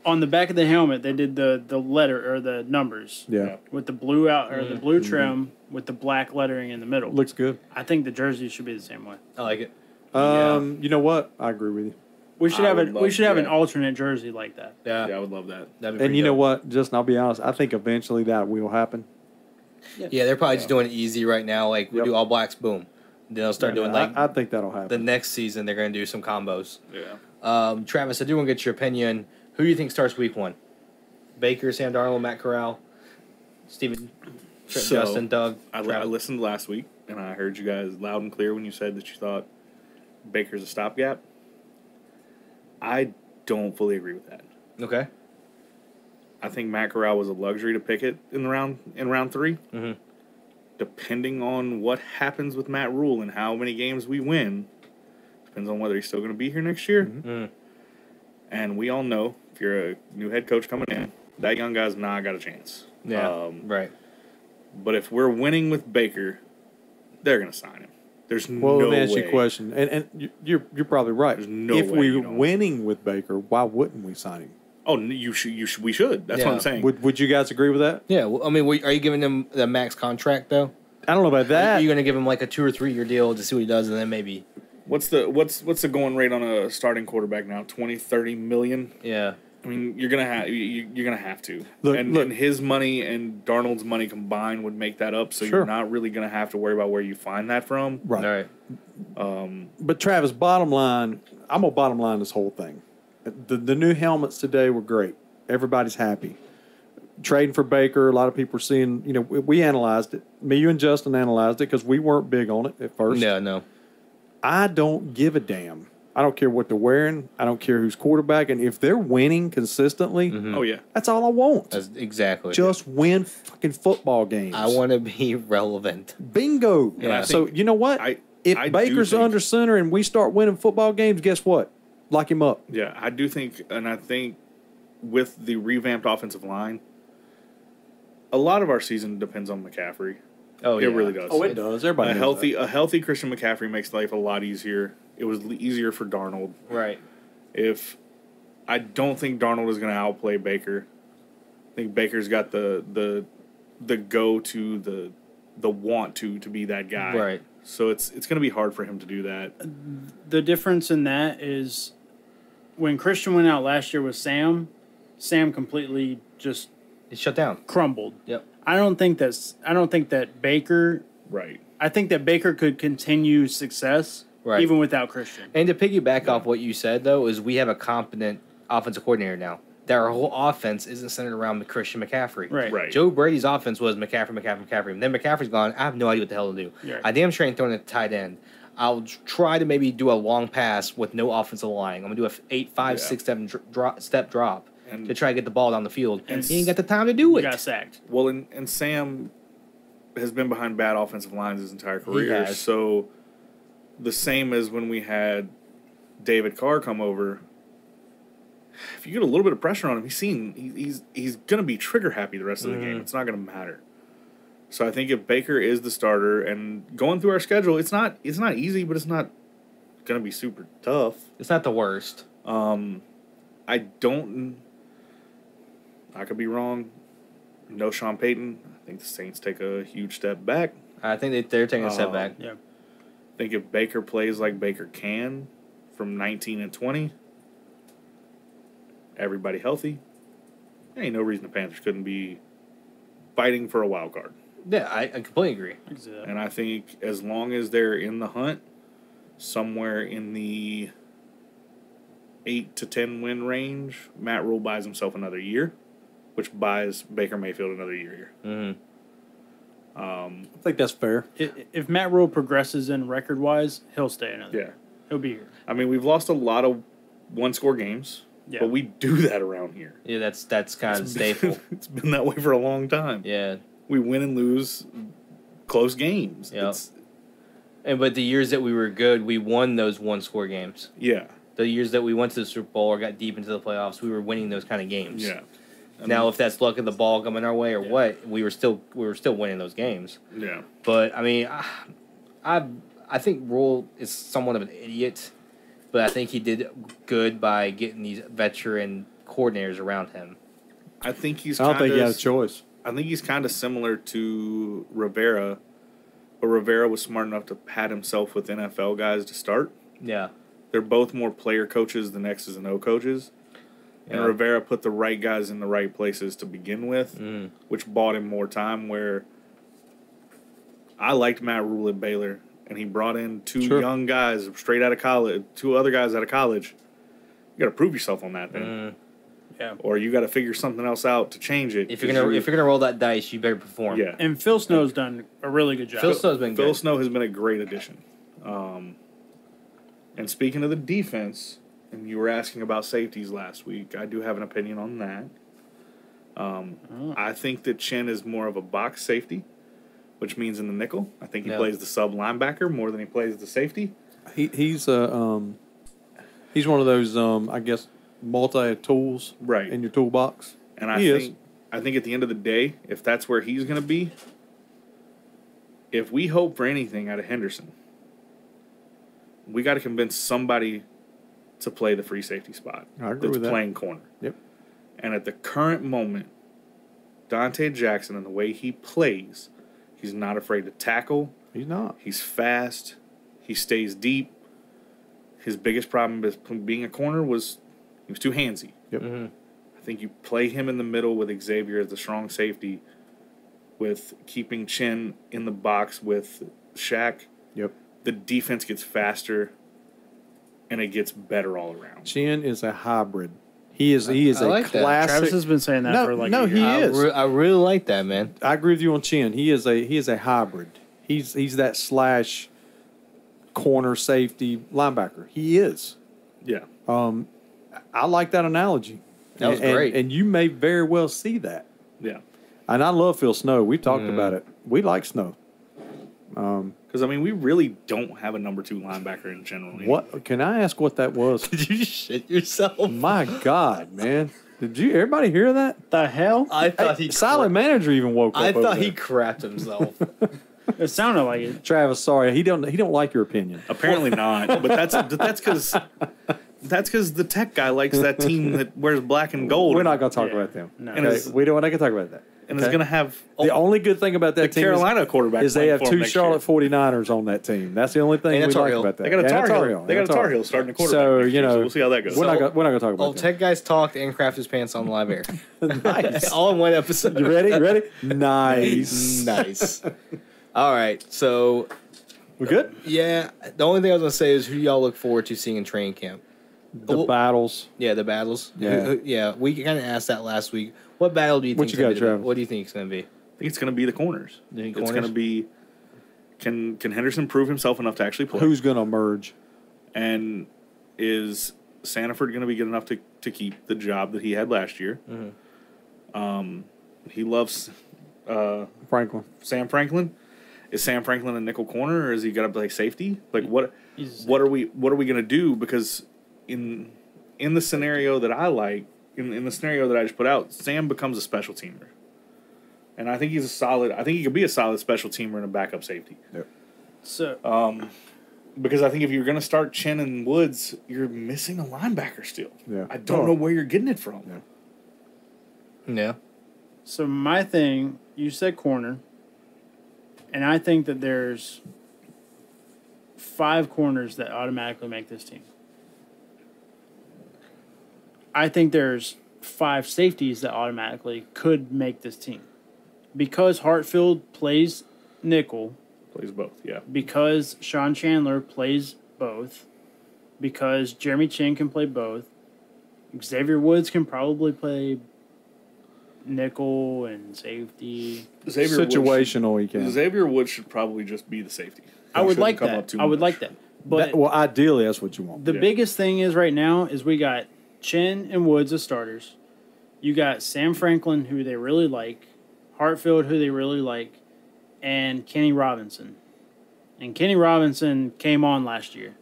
On the back of the helmet, they did the letter or the numbers Yeah. with the blue out or the blue trim with the black lettering in the middle. Looks good. I think the jersey should be the same way. I like it. You know what? I agree with you. We should I have would an love an that. alternate jersey like that. Yeah. Yeah, I would love that. That'd be And pretty you know dope. what? Justin, I'll be honest. I think eventually that will happen. Yeah, they're probably just doing it easy right now. Like we Yep. do all blacks, boom. Then they'll start doing like I think that'll happen. the next season. They're going to do some combos. Yeah. Travis, I do want to get your opinion. Who do you think starts week 1? Baker, Sam Darnold, Matt Corral, Steven, So, Justin, Doug. I Travis. listened last week, and I heard you guys loud and clear when you said that you thought Baker's a stopgap. I don't fully agree with that. Okay. I think Matt Corral was a luxury to pick it in round 3. Mm-hmm. Depending on what happens with Matt Rule and how many games we win, depends on whether he's still going to be here next year. Mm. And we all know if you're a new head coach coming in, that young guy's not got a chance. Yeah. Right. But if we're winning with Baker, they're going to sign him. There's Well, no let me ask way. you a question, and you're probably right. There's no if way we're you don't. winning with Baker, why wouldn't we sign him? Oh, you should. We should. That's what Yeah. I'm saying. Would you guys agree with that? Yeah. Well, I mean, are you giving him the max contract though? I don't know about Are that. you going to give him like a 2 or 3 year deal to see what he does, and then maybe? What's the going rate on a starting quarterback now? 20, 30 million. Yeah. I mean, you're gonna have to. Look- And his money and Darnold's money combined would make that up. So Sure. you're not really gonna have to worry about where you find that from. Right. All right. But Travis, bottom line, I'm gonna bottom line this whole thing. The new helmets today were great. Everybody's happy. Trading for Baker, a lot of people are seeing. We analyzed it. Me, you, and Justin analyzed it because we weren't big on it at first. No. I don't give a damn. I don't care what they're wearing. I don't care who's quarterback. And if they're winning consistently, Oh yeah. that's all I want. That's exactly. Just win fucking football games. I want to be relevant. Bingo. Yeah. So you know what? If I do Baker's think- under center and we start winning football games, guess what? Lock him up. Yeah, I do think, and I think with the revamped offensive line, a lot of our season depends on McCaffrey. Oh It really does. it does. Everybody A knows healthy Christian McCaffrey makes life a lot easier. It was easier for Darnold. Right. If I don't think Darnold is going to outplay Baker. I think Baker's got the go to the want to be that guy. Right. So it's going to be hard for him to do that. The difference in that is when Christian went out last year with Sam completely just It's shut down. crumbled. Yep. I don't think that Baker. Right. I think that Baker could continue success Right. even without Christian. And to piggyback off what you said, though, is we have a competent offensive coordinator now. That our whole offense isn't centered around Christian McCaffrey. Right. Right. Joe Brady's offense was McCaffrey. And then McCaffrey's gone. I have no idea what the hell to do. Yeah. I damn sure ain't throwing it to tight end. I'll try to maybe do a long pass with no offensive line. I'm going to do a 8, 5, 6, 7 step drop And- to try to get the ball down the field. And And he ain't got the time to do He it. got sacked. Well, and Sam has been behind bad offensive lines his entire career. has. So the same as when we had David Carr come over. If you get a little bit of pressure on him, he's going to be trigger happy the rest of the game. It's not going to matter. So I think if Baker is the starter and going through our schedule, it's not easy, but it's not going to be super tough. It's not the worst. I could be wrong. No Sean Payton. I think the Saints take a huge step back. I think they're taking a step back. Yeah. I think if Baker plays like Baker can from 19 and 20, everybody healthy, there ain't no reason the Panthers couldn't be fighting for a wild card. Yeah, I completely agree. I can see that. And I think as long as they're in the hunt, somewhere in the 8 to 10 win range, Matt Rule buys himself another year, which buys Baker Mayfield another year here. Mm-hmm. I think that's fair. If Matt Rule progresses in record wise, he'll stay another. Yeah. year. He'll be here. I mean, we've lost a lot of one-score games, Yeah. but we do that around here. Yeah, that's kind of staple. It's been that way for a long time. Yeah. We win and lose close games. Yep. But the years that we were good, we won those one-score games. Yeah. The years that we went to the Super Bowl or got deep into the playoffs, we were winning those kind of games. Yeah. Now, if that's luck of the ball coming our way or what, we were still winning those games. Yeah. But I mean, I think Rule is somewhat of an idiot, but I think he did good by getting these veteran coordinators around him. I think he's. I don't think he had a choice. I think he's kind of similar to Rivera, but Rivera was smart enough to pad himself with NFL guys to start. Yeah. They're both more player coaches than X's and O coaches. And Yeah. Rivera put the right guys in the right places to begin with, which bought him more time. Where I liked Matt Rule at Baylor, and he brought in two young guys straight out of college, two other guys out of college. You got to prove yourself on that thing, Yeah. or you got to figure something else out to change it. If you're gonna roll that dice, you better perform. yeah. And Phil Snow's done a really good job. Phil Snow's been Phil good. Snow has been a great addition. And speaking of the defense, and you were asking about safeties last week, I do have an opinion on that. I think that Chin is more of a box safety, which means in the nickel. I think he plays the sub linebacker more than he plays the safety. He's one of those I guess multi tools Right. in your toolbox. And I He think at the end of the day, if that's where he's going to be, if we hope for anything out of Henderson, we got to convince somebody to play the free safety spot. I agree that's with that. playing corner. Yep. And at the current moment, Dante Jackson and the way he plays, he's not afraid to tackle. He's not. He's fast. He stays deep. His biggest problem with being a corner was he was too handsy. Yep. I think you play him in the middle with Xavier as the strong safety, with keeping Chin in the box with Shaq. Yep. The defense gets faster, and it gets better all around. Chin is a hybrid. He is I a like that. classic. Travis has been saying that No, for like no, a year. he I, is. I really like that, man. I agree with you on Chin. He is a hybrid. He's that slash corner safety linebacker. He is. Yeah. I like that analogy. That was great. And you may very well see that. Yeah. And I love Phil Snow. We talked about it. We like Snow. Because, I mean, we really don't have a number 2 linebacker in general. What can I ask what that was? Did you shit yourself? My God, man. Did you everybody hear that? The hell? I thought he Silent manager even woke up. I over thought he there. crapped himself. It sounded like it. Travis, sorry, he don't like your opinion. Apparently not. But that's because the tech guy likes that team that wears black and gold. We're not going to talk Yeah. about them. No. And Okay? it's- We're not going to talk about that. and is going to have The only good thing about the that team Carolina quarterback. is they playing have for 'em two next Charlotte year. 49ers on that team. That's the only thing And a we Tar like Heel. about that. They got a Yeah, Tar Heel. They got a Tar Heel starting the quarterback. So, next year, you know, we'll see how that goes. We're not going to talk about Old that. Tech guys talked and craft his pants on live air. Nice. All in one episode. You ready? Ready? Nice. Nice. All right. So, We good? yeah, the only thing I was going to say is who y'all look forward to seeing in training camp? The battles. Yeah, the battles. Yeah. Yeah, we kind of asked that last week. What battle do you What think? you got, Travis? What do you think it's going to be? I think it's going to be the corners. You think It's corners? going to be can Henderson prove himself enough to actually play? Who's going to emerge? And is Sanford going to be good enough to keep the job that he had last year? He loves Franklin. Sam Franklin. Is Sam Franklin a nickel corner, or is he got to play safety? Like what He's- are we going to do? Because in the scenario that I like, in the scenario that I just put out, Sam becomes a special teamer, and I think he's a solid. I think he could be a solid special teamer and a backup safety. So Because I think if you're going to start Chen and Woods, you're missing a linebacker still. Yeah. I don't know where you're getting it from. Yeah. Yeah. So my thing, you said corner, and I think that there's 5 corners that automatically make this team. I think there's 5 safeties that automatically could make this team. Because Hartfield plays nickel, Plays both, yeah. because Sean Chandler plays both, because Jeremy Chin can play both, Xavier Woods can probably play nickel and safety. Situational, he can. Xavier Woods should probably just be the safety. I would Shouldn't like come that. up too I would much. like that. But Well, ideally, that's what you want. the Yeah. biggest thing is right now is we got Chin and Woods as starters. You got Sam Franklin, who they really like, Hartfield, who they really like, and Kenny Robinson. And Kenny Robinson came on last year.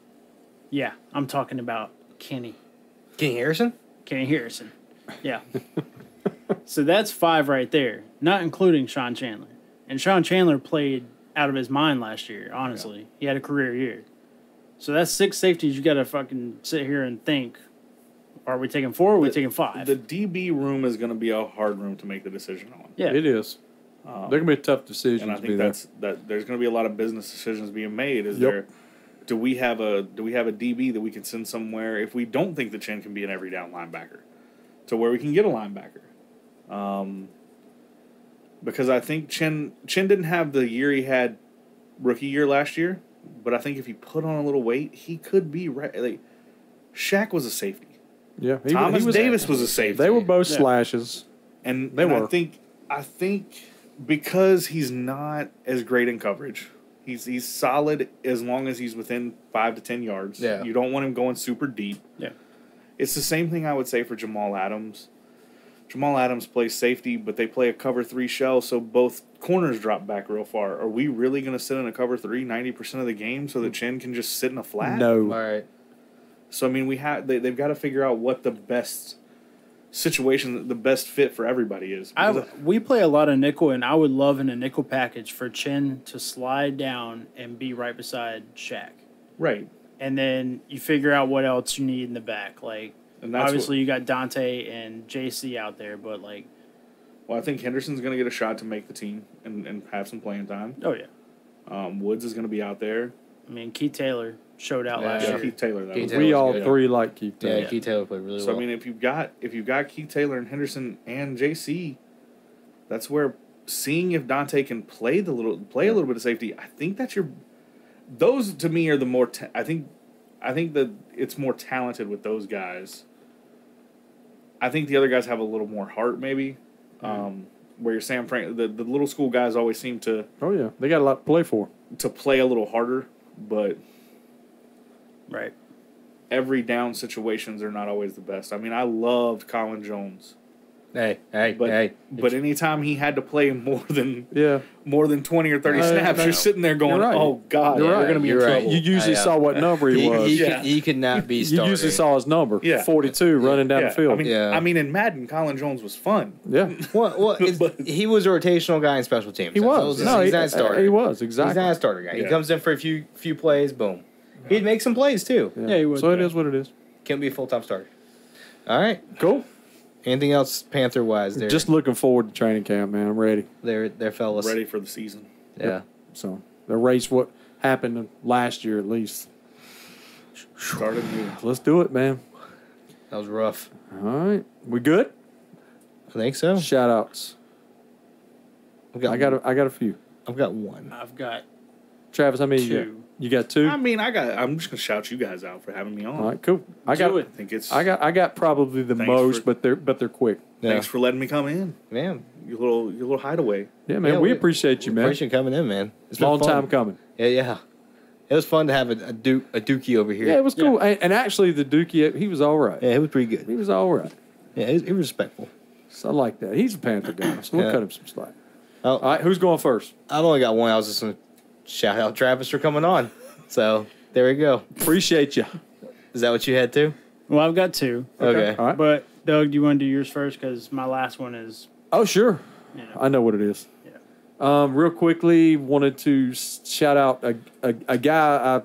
Yeah, I'm talking about Kenny. Kenny Harrison? Kenny Harrison. Yeah. So that's 5 right there, not including Sean Chandler. And Sean Chandler played out of his mind last year, honestly. He had a career year. So that's 6 safeties you got to fucking sit here and think, are we taking 4 or are we taking 5? The DB room is going to be a hard room to make the decision on. yeah. It is. They're going to be a tough decision And I to be think there. there's going to be a lot of business decisions being made. Is Yep. there? Do we have a DB that we can send somewhere if we don't think that Chen can be an every down linebacker, to where we can get a linebacker? Because I think Chen didn't have the year he had rookie year last year, but I think if he put on a little weight, he could be right. Like Shaq was a safety. Yeah, Thomas Davis was a safety. They were both Yeah. slashes. And They and were. I think because he's not as great in coverage, he's solid as long as he's within 5 to 10 yards. Yeah. You don't want him going super deep. Yeah. It's the same thing I would say for Jamal Adams. Jamal Adams plays safety, but they play a cover 3 shell, so both corners drop back real far. Are we really going to sit in a cover 3 90% of the game so that Chen can just sit in a flat? No. All right. So I mean, they've got to figure out what the best situation, the best fit for everybody is. We play a lot of nickel, and I would love in a nickel package for Chin to slide down and be right beside Shaq. Right. And then you figure out what else you need in the back. Like, And that's obviously, you got Dante and JC out there, but, like, Well, I think Henderson's going to get a shot to make the team and have some playing time. oh, yeah. Woods is going to be out there. I mean, Keith Taylor showed out Yeah. last Yeah, year. Keith Taylor. That Keith was Taylor. We was all good. 3 like Keith Yeah, Taylor. Keith Taylor played really So well. I mean, if you've got Keith Taylor and Henderson and JC, that's where seeing if Dante can play a little bit of safety. I think that's those to me are the more. I think that it's more talented with those guys. I think the other guys have a little more heart, maybe. Where your Sam Frank, the little school guys always seem to Oh, yeah. They got a lot to play for. play a little harder, but Right. every down situations are not always the best. I mean, I loved Colin Jones, hey. but anytime he had to play more than Yeah. 20 or 30 snaps, no. you're sitting there going, You're right. "Oh God, You're we're right. going to be You're in right. trouble." You usually saw what number he was. He could not be You starting. usually saw his number, Yeah. 42, running down Yeah. the field. I mean, in Madden, Colin Jones was fun. yeah, Well, he was a rotational guy in special teams. he was. He's No, not a starter. he was, He's exactly. not a starter guy. He Yeah. comes in for a few plays, boom. He'd make some plays too. Yeah, he would. So it is what it is. Can't be a full-time starter. All right. Cool. Anything else Panther wise? There, Just looking forward to training camp, man. I'm ready. there, fellas. Ready for the season. Yeah. So erase what happened last year at least. Started new. Let's do it, man. That was rough. All right, we good? I think so. Shout outs. I got a few. I've got one. I've got Travis, how many you got? two. You got two? I mean, I'm just gonna shout you guys out for having me on. All right, cool. I Do think it's. got probably the Thanks most, for- but they're quick. Yeah. Thanks for letting me come in. Man, Your little hideaway. Yeah, man. Yeah, we we- appreciate you, man. appreciate you coming in, man. It's been Long fun. time coming. Yeah. It was fun to have a Dookie over here. Yeah, it was cool. And actually, the Dookie, he was all right. Yeah, it was pretty good. He was all right. Yeah, he was respectful. So I like that. He's a Panther guy, so we'll Yeah. cut him some slack. Oh, All right, who's going first? I've only got one. I was just going to shout out Travis for coming on. So there we go. Appreciate you. Is that what you had too? Well, I've got two. Okay. All right. But Doug, do you want to do yours first? Because my last one is, Oh, sure. you know, I know what it is. yeah. Real quickly, wanted to shout out a guy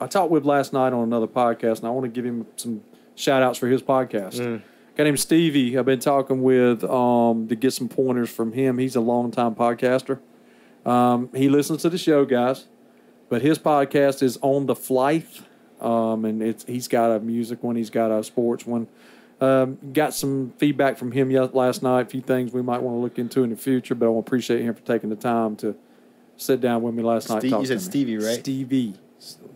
I talked with last night on another podcast, and I want to give him some shout outs for his podcast. Guy named Stevie. I've been talking with to get some pointers from him. He's a longtime podcaster. He listens to the show, guys, but his podcast is On the Flight, and he's got a music one, he's got a sports one. Got some feedback from him last night, a few things we might want to look into in the future, but I want to appreciate him for taking the time to sit down with me last night. You said Stevie, right? Stevie.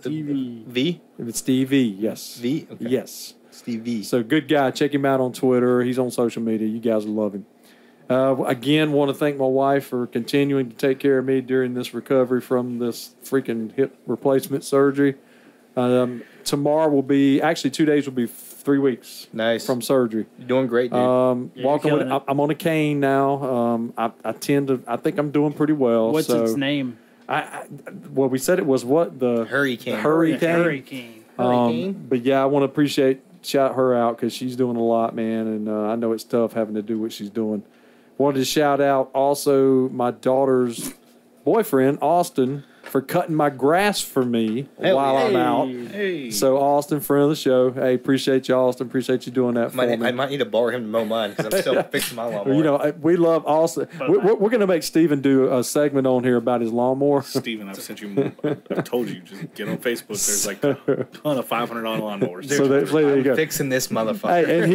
TV. V? It's Stevie, yes. V? Okay. Yes. Stevie. So good guy. Check him out on Twitter. He's on social media. You guys will love him. Again, want to thank my wife for continuing to take care of me during this recovery from this freaking hip replacement surgery. Tomorrow will be, actually 2 days will be 3 weeks Nice. from surgery. You're doing great, dude. Yeah, you're Walking with, killing it. I'm on a cane now. I think I'm doing pretty well. What's so its name? Well, we said it was what? The Hurricane. Hurricane. Hurricane. Hurricane? But yeah, I want to shout her out because she's doing a lot, man, and I know it's tough having to do what she's doing. Wanted to shout out also my daughter's boyfriend, Austin, for cutting my grass for me while I'm out. Hey. So Austin, friend of the show, hey, appreciate you, Austin. Appreciate you doing that for me. I might need to borrow him to mow mine because I'm still fixing my lawnmower. You know, we love Austin. We're going to make Steven do a segment on here about his lawnmower. Steven, I've told you, just get on Facebook. There's like a ton of $500 lawnmowers. So there you go. Fixing this motherfucker. Hey, and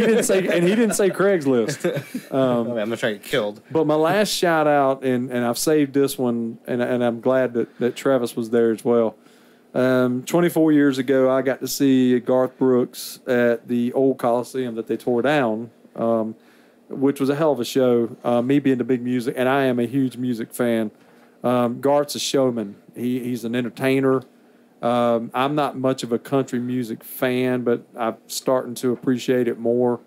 he didn't say Craigslist. I'm gonna try to get killed. But my last shout out, and I've saved this one, and I'm glad that Travis was there as well. 24 years ago, I got to see Garth Brooks at the old Coliseum that they tore down, which was a hell of a show. Me being the big music, and I am a huge music fan. Garth's a showman. He's an entertainer. I'm not much of a country music fan, but I'm starting to appreciate it more.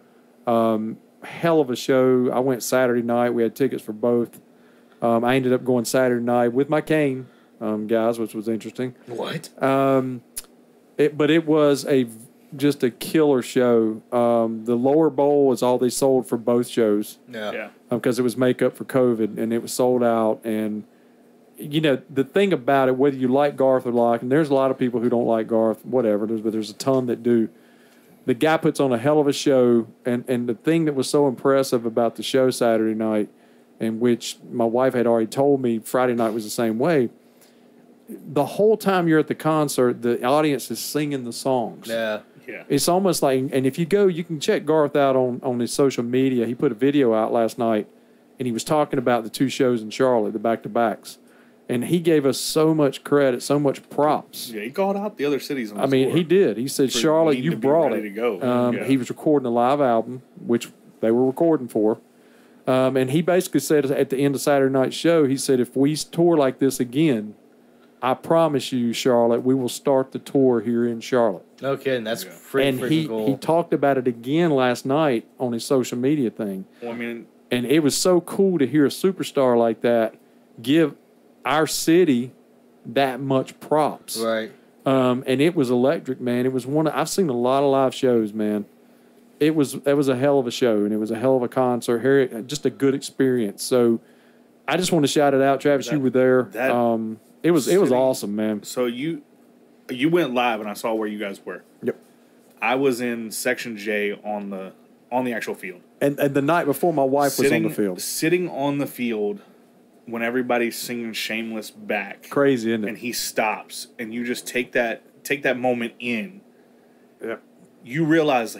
Hell of a show. I went Saturday night. We had tickets for both. I ended up going Saturday night with my cane, guys, which was interesting. What? But it was just a killer show. The lower bowl is all they sold for both shows. Yeah. Because it was makeup for COVID, and it was sold out. And you know the thing about it, whether you like Garth or like, and there's a lot of people who don't like Garth, whatever. But there's a ton that do. The guy puts on a hell of a show, and the thing that was so impressive about the show Saturday night, in which my wife had already told me Friday night was the same way. The whole time you're at the concert, the audience is singing the songs. Yeah. Yeah. It's almost like, and if you go, you can check Garth out on his social media. He put a video out last night, and he was talking about the two shows in Charlotte, the back-to-backs. And he gave us so much credit, so much props. Yeah, he called out the other cities on the I mean, tour he did. He said, for Charlotte, needing you to be brought ready it. to go. Yeah. He was recording a live album, which they were recording for. And he basically said at the end of Saturday night's show, he said, if we tour like this again, I promise you, Charlotte, we will start the tour here in Charlotte. Okay, and that's pretty And freaking he cool. talked about it again last night on his social media thing. Well, I mean, And it was so cool to hear a superstar like that give our city that much props. Right. And it was electric, man. It was I've seen a lot of live shows, man. It was a hell of a show, and it was a hell of a concert. Just a good experience. So I just want to shout it out, Travis. You were there. It was awesome, man. so you went live, and I saw where you guys were. Yep. I was in Section J on the actual field. And the night before, my wife was on the field. Sitting on the field when everybody's singing "Shameless" back, Crazy, isn't it? and he stops, and you just take that moment in. Yeah. You realize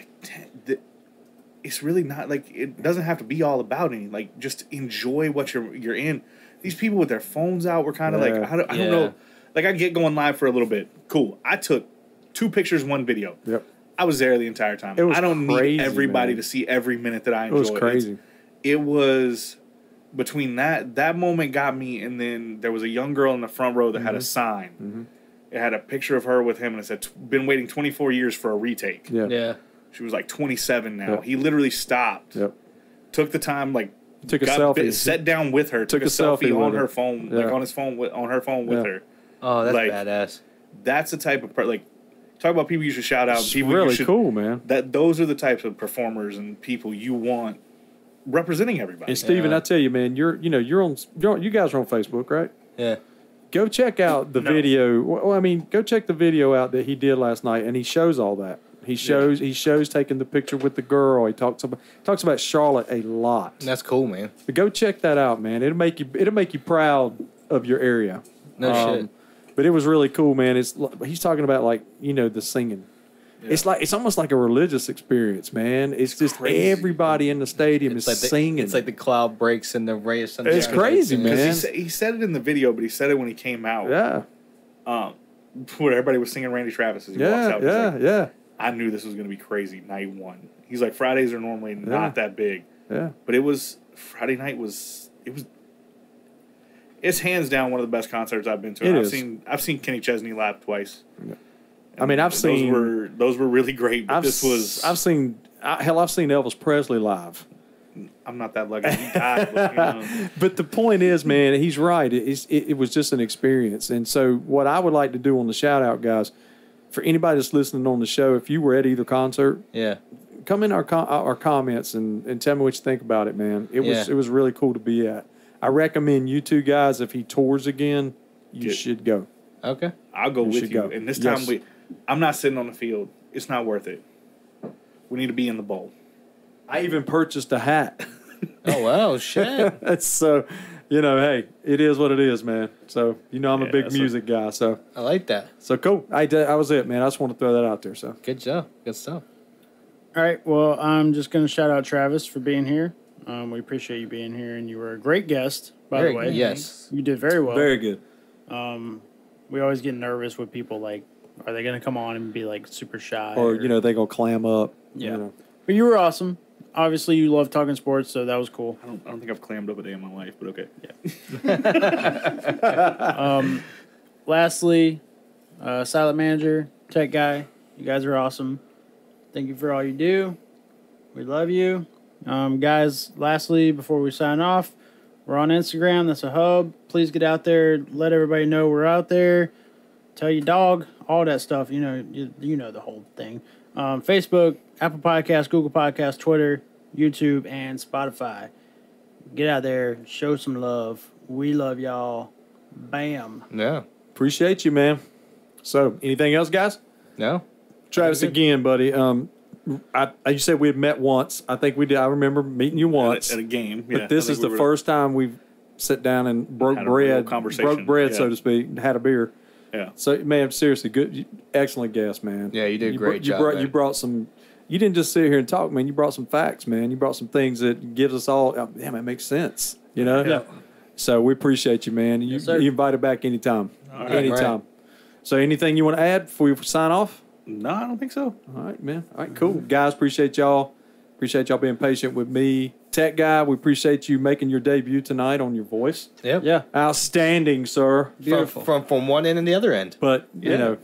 it's really not like it doesn't have to be all about anything. Like just enjoy what you're in. These people with their phones out were kind of like I don't know. Like I get going live for a little bit. Cool. I took 2 pictures, 1 video. Yep. I was there the entire time. It was I don't crazy, need everybody man. to see every minute that I enjoy. It was crazy. It was between that moment got me, and then there was a young girl in the front row that had a sign. Mm-hmm. It had a picture of her with him, and it said, "Been waiting 24 years for a retake." Yeah. Yeah. She was like 27 now. Yep. He literally stopped, Yep. took the time, like Took a selfie. sat down with her, took a selfie on with her her. phone, Yeah. like on his phone, on her phone with Yeah. her. Oh, that's Like, badass. That's the type of like talk about people you should shout out. It's People really you should, cool, man. Those are the types of performers and people you want representing everybody. And Steven, Yeah. I tell you, man, you guys are on Facebook, right? Yeah. Go check out the video. Well, I mean, go check the video out that he did last night, and he shows all that. He shows taking the picture with the girl. He talks about Charlotte a lot. That's cool, man. But go check that out, man. It'll make you proud of your area. No shit. But it was really cool, man. He's talking about the singing. Yeah. It's almost like a religious experience, man. It's just crazy. everybody in the stadium is singing. It's like the cloud breaks and the race. And It's crazy, man. He said it in the video, but he said it when he came out. Yeah, Where everybody was singing Randy Travis as he walks out. He's like, yeah. I knew this was going to be crazy night 1. He's like, Fridays are normally not that big. Yeah. But Friday night it's hands down one of the best concerts I've been to. It And is. I've seen Kenny Chesney live twice. Yeah. I mean, I've seen those were really great. But I've seen Elvis Presley live. I'm not that lucky. He died, but, But the point is, man, he's right. It was just an experience. And so what I would like to do on the shout out, guys, for anybody that's listening on the show, if you were at either concert, Yeah. come in our comments and tell me what you think about it, man. It was really cool to be at. I recommend you two guys, if he tours again, you should go. Okay. I'll go with should you. go. And this time Yes. I'm not sitting on the field. It's not worth it. We need to be in the bowl. I even purchased a hat. Oh, wow. Shit. So, hey, it is what it is, man. So, I'm a Yeah, big so- music guy. So I like that. cool. I was it, man. I just want to throw that out there. So Good job. Good stuff. All right. Well, I'm just going to shout out Travis for being here. We appreciate you being here, and you were a great guest, by the way. Yes. You did very well. very good. We always get nervous with people, like, are they going to come on and be, like, super shy? Or they gonna clam up. Yeah. But you were awesome. Obviously, you love talking sports, so that was cool. I don't think I've clammed up a day in my life, but okay. Lastly, Silent Manager, Tech Guy, you guys are awesome. Thank you for all you do. We love you. Guys, lastly, before we sign off, we're on Instagram. That's a hub. Please get out there. Let everybody know we're out there. Tell your dog, all that stuff. You know the whole thing. Facebook, Apple Podcasts, Google Podcasts, Twitter, YouTube, and Spotify. Get out there. Show some love. We love y'all. Bam. No. Appreciate you, man. So, anything else, guys? No. Travis, again, buddy. You said we had met once. I think we did. I remember meeting you once. At a game. But this is the first time we've sat down and broke Had a real bread, conversation. so to speak, and had a beer. Yeah. So, man, seriously, good, excellent guest, man. Yeah, you did a great job, You man. brought some. You didn't just sit here and talk, man. You brought some facts, man. You brought some things that gives us all. Damn, it makes sense. Yeah. So we appreciate you, man. You Yes, sir. invited back anytime. right. Anytime. Right. So anything you want to add before we sign off? No, I don't think so. All right, man. All right, cool. Guys, appreciate y'all. Appreciate y'all being patient with me. Tech Guy, we appreciate you making your debut tonight on your voice. Yep. Yeah. Outstanding, sir. Beautiful. From one end and the other end. But, Yeah.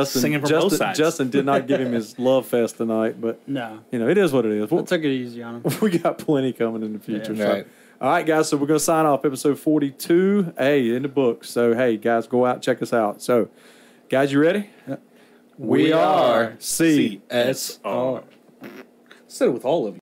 Singing from both sides. Justin did not give him his love fest tonight, but, No. it is what it is. I Well, took it easy on him. we got plenty coming in the future. Yeah. So. Right. All right, guys, so we're going to sign off episode 42. Hey, in the books. So, hey, guys, go out and check us out. So, guys, you ready? We are CSR. CSR. Said it with all of you.